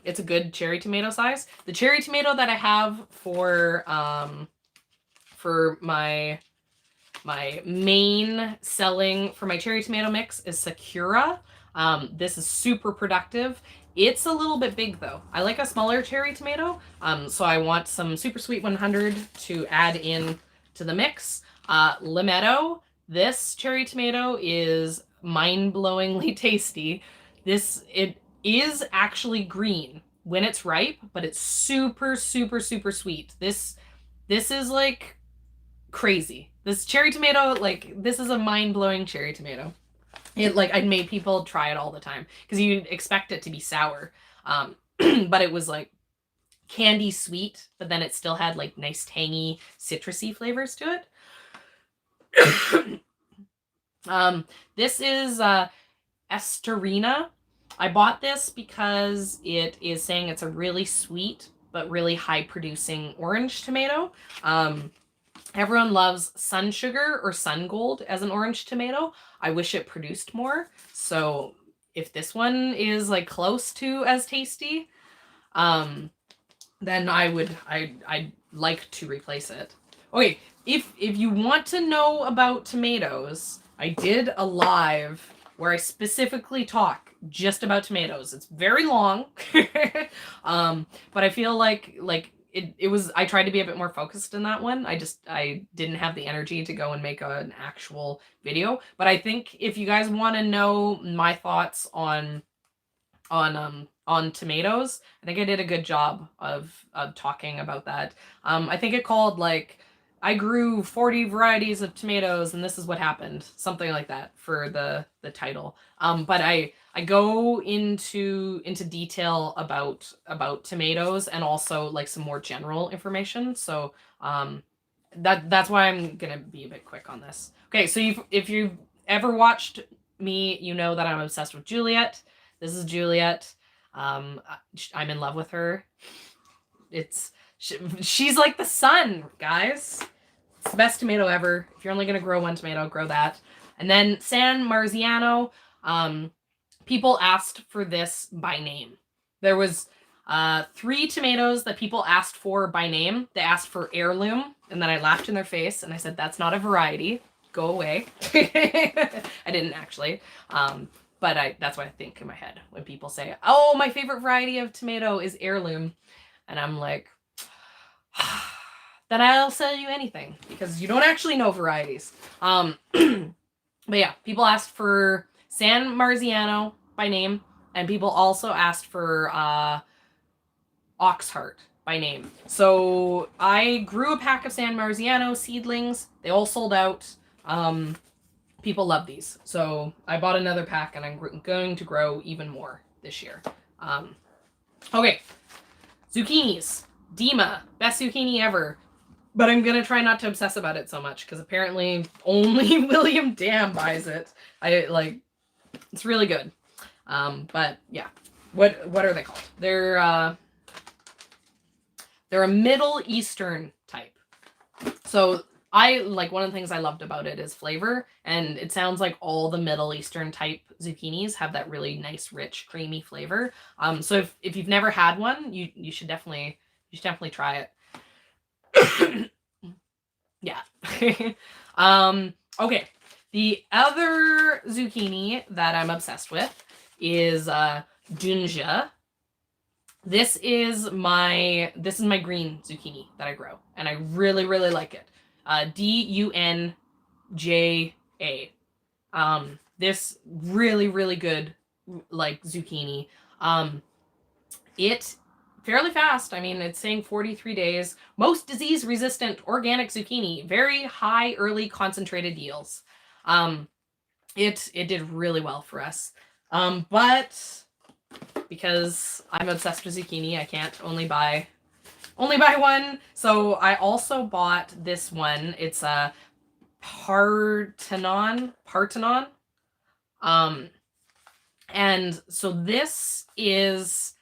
It's a good cherry tomato size. The cherry tomato that I have for my main selling for my cherry tomato mix is Sakura. This is super productive. It's a little bit big though. I like a smaller cherry tomato. So I want some Super Sweet 100 to add in to the mix. Limetto. This cherry tomato is mind-blowingly tasty. It is actually green when it's ripe, but it's super, super, super sweet. This is like crazy. This cherry tomato, like, this is a mind-blowing cherry tomato. I'd made people try it all the time because you'd expect it to be sour. But it was like candy sweet, but then it still had like nice tangy citrusy flavors to it. This is Esterina. I bought this because it is saying it's a really sweet but really high producing orange tomato. Everyone loves sun sugar or sun gold as an orange tomato. I wish it produced more. So if this one is like close to as tasty, then I'd like to replace it. Okay, if you want to know about tomatoes, I did a live where I specifically talk just about tomatoes. It's very long. But I feel like it was, I tried to be a bit more focused in that one. I didn't have the energy to go and make an actual video. But I think if you guys want to know my thoughts on tomatoes, I think I did a good job of talking about that. I think it called like, I grew 40 varieties of tomatoes and this is what happened, something like that for the title. But I go into detail about tomatoes and also like some more general information. So that's why I'm gonna be a bit quick on this. Okay, so if you've ever watched me, you know that I'm obsessed with Juliet. This is Juliet. I'm in love with her. She's like the sun, guys. It's the best tomato ever. If you're only gonna grow one tomato, grow that. And then San Marziano. People asked for this by name. There was 3 tomatoes that people asked for by name. They asked for heirloom, and then I laughed in their face and I said, "That's not a variety. Go away." I didn't actually. But that's what I think in my head when people say, "Oh, my favorite variety of tomato is heirloom." And I'm like, then I'll sell you anything because you don't actually know varieties. But yeah, people asked for San Marziano by name, and people also asked for Oxheart by name. So I grew a pack of San Marziano seedlings. They all sold out. People love these. So I bought another pack and I'm going to grow even more this year. Okay. Zucchinis. Dima. Best zucchini ever. But I'm going to try not to obsess about it so much because apparently only William Dam buys it. It's really good. But yeah. What are they called? They're a Middle Eastern type. So one of the things I loved about it is flavor, and it sounds like all the Middle Eastern type zucchinis have that really nice, rich, creamy flavor. So if you've never had one, you should definitely try it. Yeah. Okay. The other zucchini that I'm obsessed with is Dunja. This is my green zucchini that I grow, and I really, really like it. Dunja. This really, really good zucchini. It fairly fast. I mean, it's saying 43 days. Most disease resistant organic zucchini. Very high early concentrated yields. It did really well for us. But because I'm obsessed with zucchini, I can't only buy one. So I also bought this one. It's a Parthenon. And so this is,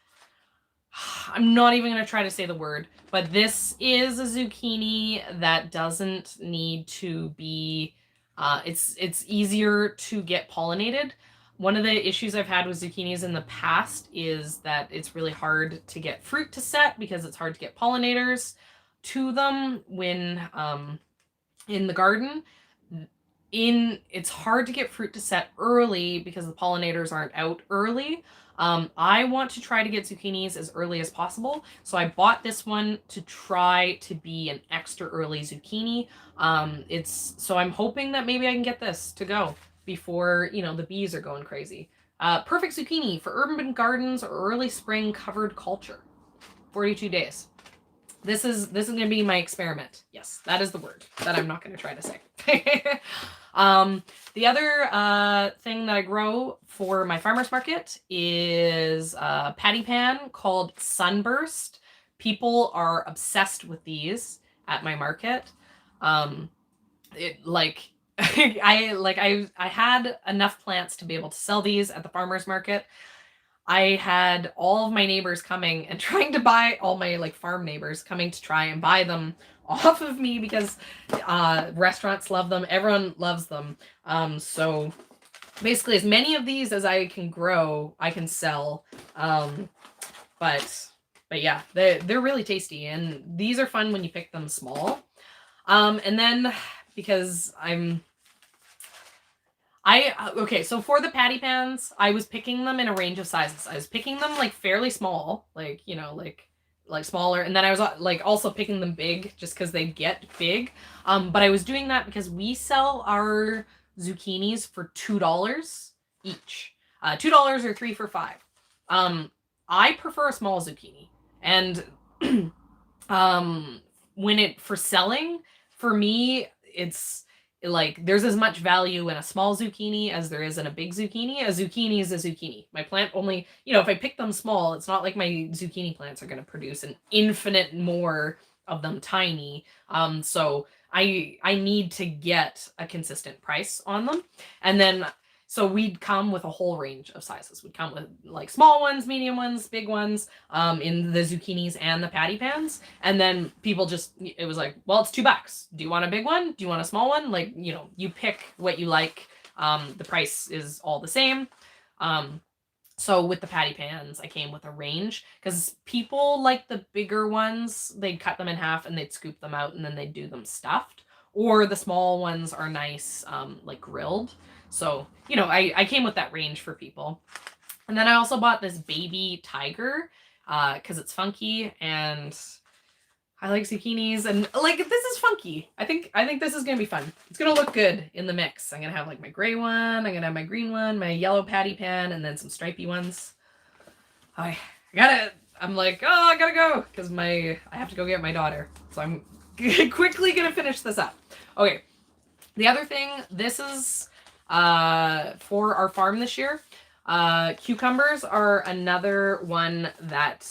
I'm not even going to try to say the word, but this is a zucchini that doesn't need to be, it's easier to get pollinated. One of the issues I've had with zucchinis in the past is that it's really hard to get fruit to set because it's hard to get pollinators to them when in the garden. It's hard to get fruit to set early because the pollinators aren't out early. I want to try to get zucchinis as early as possible, so I bought this one to try to be an extra early zucchini. So I'm hoping that maybe I can get this to go before, the bees are going crazy. Perfect zucchini for urban gardens or early spring covered culture. 42 days. This is going to be my experiment. Yes, that is the word that I'm not going to try to say. The other thing that I grow for my farmer's market is a patty pan called Sunburst. People are obsessed with these at my market. I had enough plants to be able to sell these at the farmer's market. I had all of my neighbors coming and trying to buy, all my farm neighbors coming to try and buy them off of me because restaurants love them. Everyone loves them. So basically as many of these as I can grow, I can sell. But But yeah, they're really tasty, and these are fun when you pick them small. And then because okay, so for the patty pans, I was picking them in a range of sizes. I was picking them like fairly small, like, you know, like smaller, and then I was like also picking them big just because they get big. But I was doing that because we sell our zucchinis for $2 each. $2 or 3 for $5. I prefer a small zucchini, and for selling, for me, it's like there's as much value in a small zucchini as there is in a big zucchini. A zucchini is a zucchini. My plant only, you know, if I pick them small, it's not like my zucchini plants are going to produce an infinite more of them tiny. So I need to get a consistent price on them. And then so we'd come with a whole range of sizes. We'd come with like small ones, medium ones, big ones, in the zucchinis and the patty pans. And then people just, it was like, well, it's $2. Do you want a big one? Do you want a small one? Like, you know, you pick what you like. The price is all the same. So with the patty pans, I came with a range because people like the bigger ones. They'd cut them in half and they'd scoop them out and then they'd do them stuffed. Or the small ones are nice, like grilled. So, you know, I came with that range for people. And then I also bought this baby tiger because it's funky and I like zucchinis and like this is funky. I think this is gonna be fun. It's gonna look good in the mix. I'm gonna have like my gray one, I'm gonna have my green one, my yellow patty pan, and then some stripy ones. I'm like, oh, I gotta go because I have to go get my daughter. So I'm quickly gonna finish this up. Okay. The other thing, this is for our farm this year. Cucumbers are another one that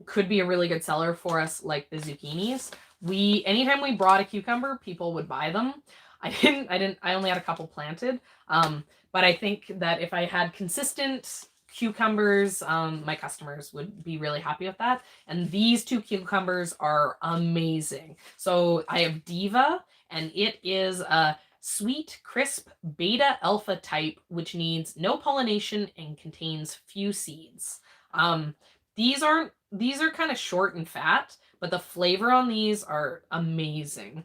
could be a really good seller for us, like the zucchinis. Anytime we brought a cucumber, people would buy them. I only had a couple planted. But I think that if I had consistent cucumbers, my customers would be really happy with that. And these two cucumbers are amazing. So I have Diva, and it is a sweet, crisp, beta alpha type, which needs no pollination and contains few seeds. These are kind of short and fat, but the flavor on these are amazing.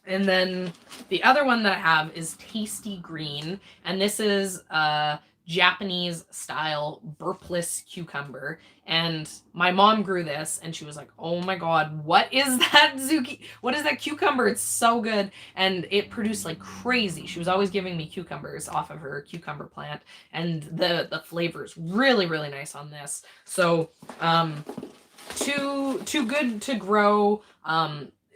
And then the other one that I have is Tasty Green, and this is Japanese style burpless cucumber. And my mom grew this and she was like, oh my god, what is that what is that cucumber? It's so good. And it produced like crazy. She was always giving me cucumbers off of her cucumber plant, and the flavor is really, really nice on this. So too good to grow.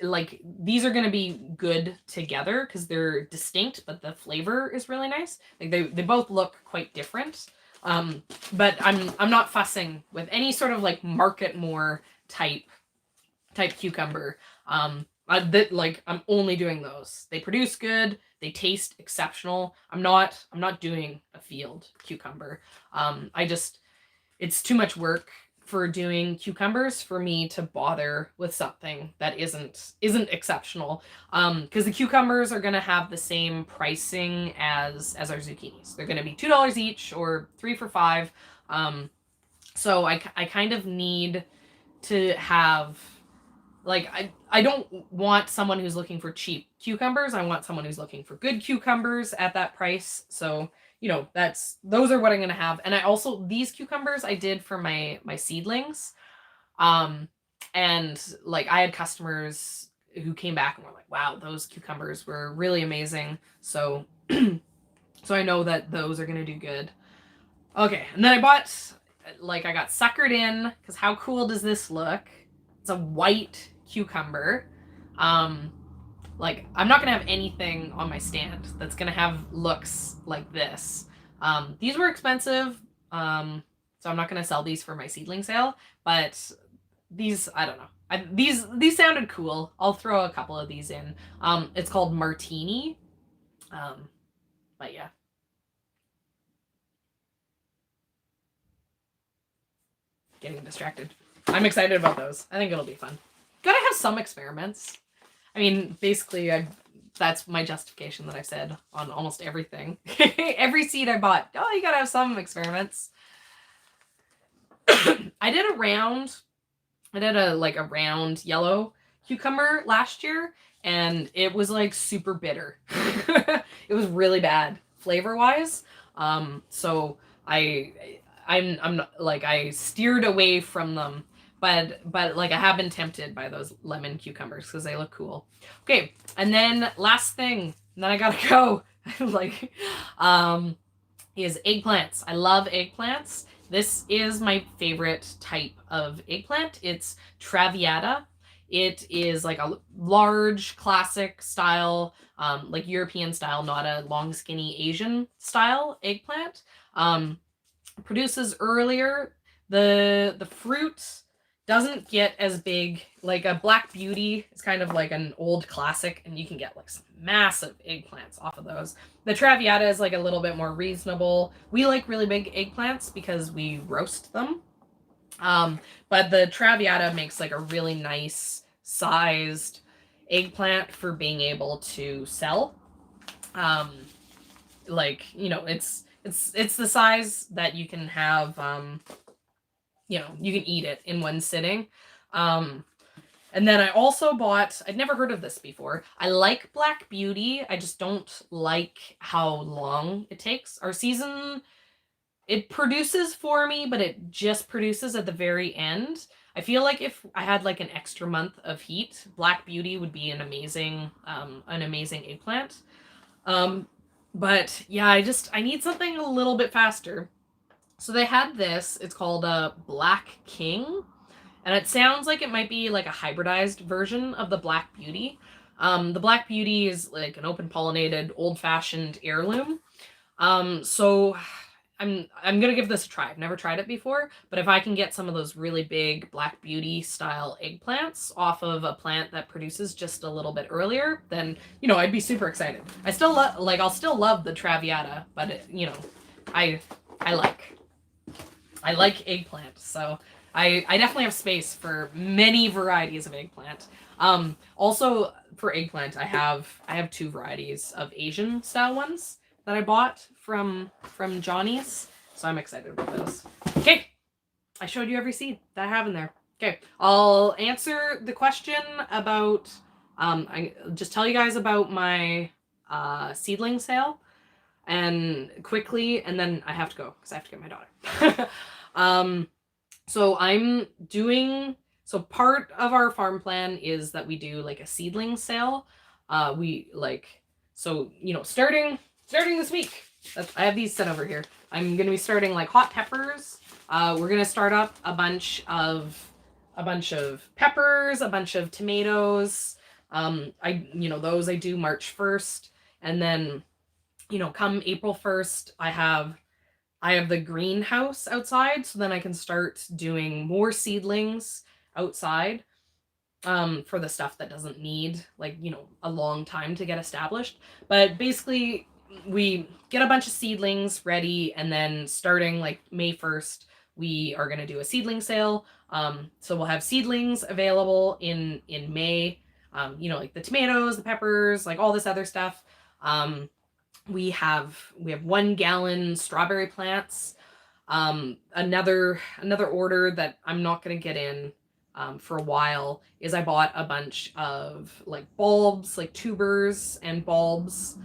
Like these are going to be good together because they're distinct, but the flavor is really nice. Like they both look quite different. But I'm not fussing with any sort of like market more type cucumber. I'm only doing those. They produce good. They taste exceptional. I'm not doing a field cucumber. It's too much work for doing cucumbers for me to bother with something that isn't exceptional, because the cucumbers are going to have the same pricing as our zucchinis. They're going to be $2 each or 3 for $5. So I kind of need to have, like, I don't want someone who's looking for cheap cucumbers. I want someone who's looking for good cucumbers at that price. So you know, those are what I'm going to have. And I also, these cucumbers I did for my seedlings. And like I had customers who came back and were like, wow, those cucumbers were really amazing. So, so I know that those are going to do good. Okay. And then I got suckered in because how cool does this look? It's a white cucumber. Like, I'm not going to have anything on my stand that's going to have looks like this. These were expensive, so I'm not going to sell these for my seedling sale, but these, I don't know. These sounded cool. I'll throw a couple of these in. It's called Martini. But yeah. Getting distracted. I'm excited about those. I think it'll be fun. Gotta have some experiments. I mean, basically, that's my justification that I've said on almost everything. Every seed I bought, oh, you gotta have some experiments. I did a round I did a like a round yellow cucumber last year, and it was like super bitter. It was really bad flavor wise. So I'm not like I steered away from them, but like I have been tempted by those lemon cucumbers because they look cool. Okay, and then last thing, and then I gotta go. Like, is eggplants. I love eggplants. This is my favorite type of eggplant. It's Traviata. It is like a large classic style, like European style, not a long skinny Asian style eggplant. Produces earlier. The fruit doesn't get as big. Like a Black Beauty is kind of like an old classic, and you can get like some massive eggplants off of those. The Traviata is like a little bit more reasonable. We like really big eggplants because we roast them. But the Traviata makes like a really nice sized eggplant for being able to sell. Like, you know, it's the size that you can have, you know, you can eat it in one sitting. And then I also bought, I'd never heard of this before. I like Black Beauty. I just don't like how long it takes. Our season, it produces for me, but it just produces at the very end. I feel like if I had like an extra month of heat, Black Beauty would be an amazing eggplant. But yeah, I need something a little bit faster. So they had this, it's called a Black King. And it sounds like it might be like a hybridized version of the Black Beauty. The Black Beauty is like an open pollinated, old fashioned heirloom. So I'm gonna give this a try. I've never tried it before, but if I can get some of those really big Black Beauty style eggplants off of a plant that produces just a little bit earlier, then you know I'd be super excited. I still I'll still love the Traviata, but it, you know, I like eggplant, so I definitely have space for many varieties of eggplant. Also for eggplant, I have two varieties of Asian style ones that I bought from Johnny's, so I'm excited about those. Okay, I showed you every seed that I have in there. Okay, I'll answer the question about. I just tell you guys about my seedling sale, and quickly, and then I have to go because I have to get my daughter. So I'm doing, so part of our farm plan is that we do like a seedling sale. We like, so, you know, starting this week, I have these set over here. I'm going to be starting like hot peppers. We're going to start up a bunch of peppers, a bunch of tomatoes. Those I do March 1st. And then, you know, come April 1st, I have the greenhouse outside, so then I can start doing more seedlings outside for the stuff that doesn't need, like, you know, a long time to get established. But basically, we get a bunch of seedlings ready, and then starting like May 1st, we are going to do a seedling sale. So we'll have seedlings available in May, you know, like the tomatoes, the peppers, like all this other stuff. We have 1 gallon strawberry plants. Another order that I'm not going to get in for a while is I bought a bunch of like bulbs, like tubers and bulbs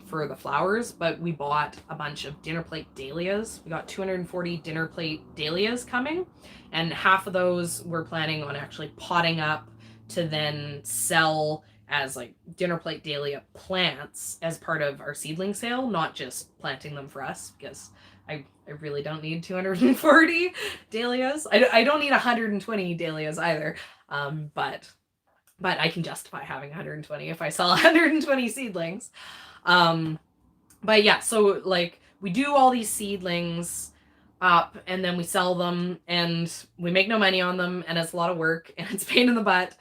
for the flowers, but we bought a bunch of dinner plate dahlias. We got 240 dinner plate dahlias coming, and half of those we're planning on actually potting up to then sell as like dinner plate dahlia plants as part of our seedling sale, not just planting them for us, because I really don't need 240 dahlias. I don't need 120 dahlias either. But I can justify having 120 if I sell 120 seedlings. But yeah, so like we do all these seedlings up and then we sell them and we make no money on them, and it's a lot of work and it's a pain in the butt.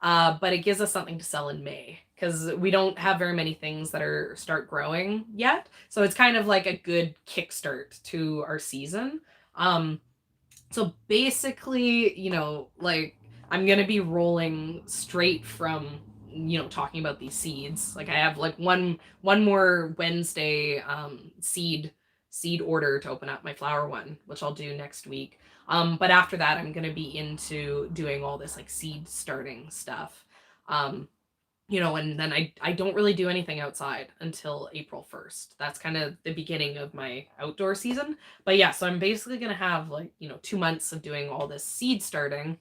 But it gives us something to sell in May because we don't have very many things that start growing yet. So it's kind of like a good kickstart to our season. So basically, you know, like I'm going to be rolling straight from, you know, talking about these seeds. Like I have like one more Wednesday seed seed order to open up my flower one, which I'll do next week. But after that, I'm going to be into doing all this like seed starting stuff. You know, and then I don't really do anything outside until April 1st. That's kind of the beginning of my outdoor season. But yeah, so I'm basically going to have like, you know, 2 months of doing all this seed starting.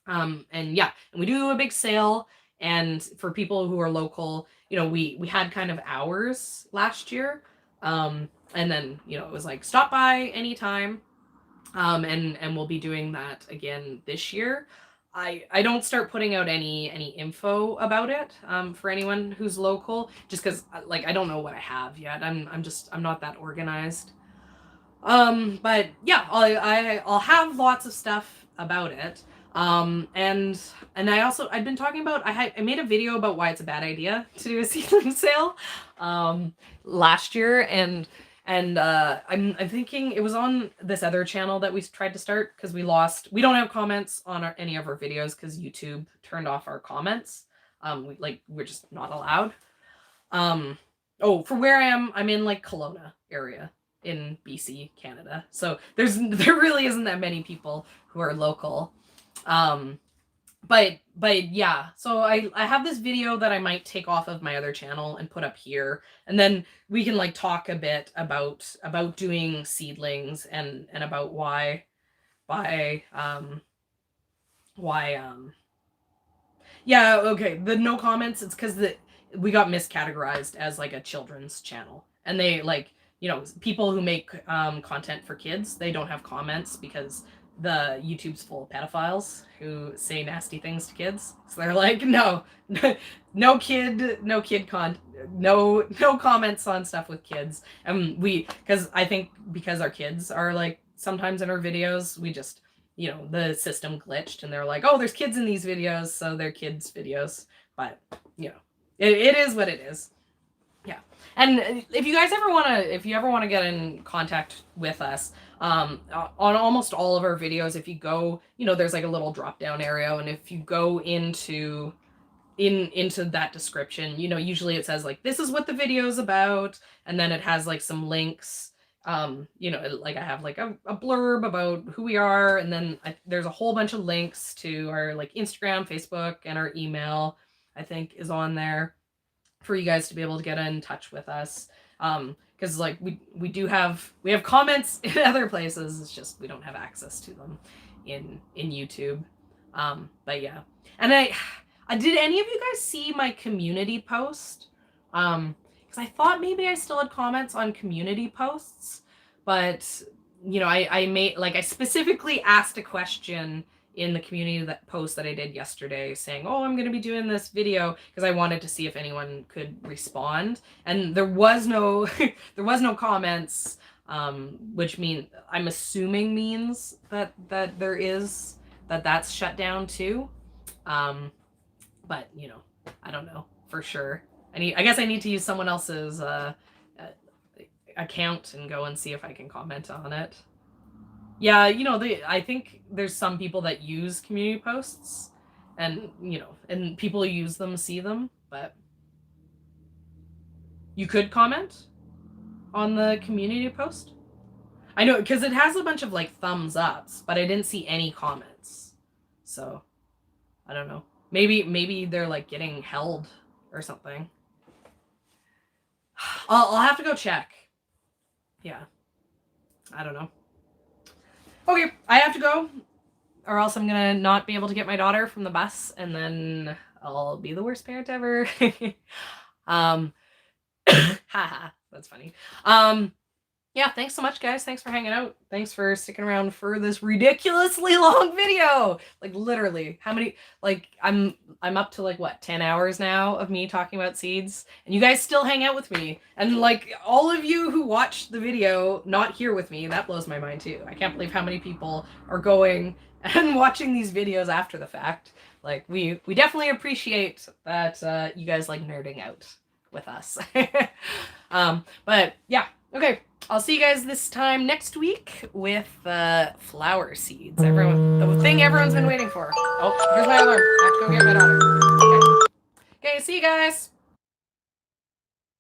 And yeah, and we do a big sale. And for people who are local, you know, we had kind of hours last year. And then, you know, it was like stop by anytime. And we'll be doing that again this year. I don't start putting out any info about it for anyone who's local, just because like I don't know what I have yet. I'm not that organized. But yeah, I'll have lots of stuff about it. And I've been talking about, I made a video about why it's a bad idea to do a seedling sale last year, and I'm thinking it was on this other channel that we tried to start because we don't have comments on any of our videos because YouTube turned off our comments. We're just not allowed. Oh, for where I am, I'm in like Kelowna area in BC, Canada. So there really isn't that many people who are local. But yeah, so I have this video that I might take off of my other channel and put up here, and then we can like talk a bit about doing seedlings and about yeah, okay, the no comments, it's because we got miscategorized as like a children's channel, and they like, you know, people who make content for kids, they don't have comments because the YouTube's full of pedophiles who say nasty things to kids. So they're like, no comments on stuff with kids. And because I think because our kids are like sometimes in our videos, we just, you know, the system glitched and they're like, oh, there's kids in these videos, so they're kids videos. But you know, it is what it is. Yeah. And if you ever want to get in contact with us, on almost all of our videos, if you go, you know, there's like a little drop down area, and if you go into that description, you know, usually it says like, this is what the video is about, and then it has like some links. You know, like I have like a blurb about who we are, and then there's a whole bunch of links to our like Instagram, Facebook, and our email, I think, is on there for you guys to be able to get in touch with us. Because like we have comments in other places, it's just we don't have access to them in YouTube. But yeah. And I did any of you guys see my community post? Because I thought maybe I still had comments on community posts, but you know, I specifically asked a question in the community post that I did yesterday saying, oh, I'm going to be doing this video, because I wanted to see if anyone could respond, and there was no comments, which I'm assuming means that that's shut down too. But you know, I don't know for sure. I guess I need to use someone else's account and go and see if I can comment on it. Yeah, you know, I think there's some people that use community posts, and you know, and people who use them see them, but you could comment on the community post. I know, because it has a bunch of like thumbs ups, but I didn't see any comments. So I don't know. Maybe they're like getting held or something. I'll have to go check. Yeah. I don't know. Okay, I have to go, or else I'm gonna not be able to get my daughter from the bus, and then I'll be the worst parent ever. Haha, that's funny. Yeah, thanks so much, guys. Thanks for hanging out. Thanks for sticking around for this ridiculously long video. Like literally, how many? Like I'm up to like what, 10 hours now of me talking about seeds, and you guys still hang out with me. And like all of you who watched the video not here with me, that blows my mind too. I can't believe how many people are going and watching these videos after the fact. Like we definitely appreciate that you guys like nerding out with us. But yeah, okay. I'll see you guys this time next week with flower seeds. The thing everyone's been waiting for. Oh, here's my alarm. I have to go get my daughter. Okay, see you guys.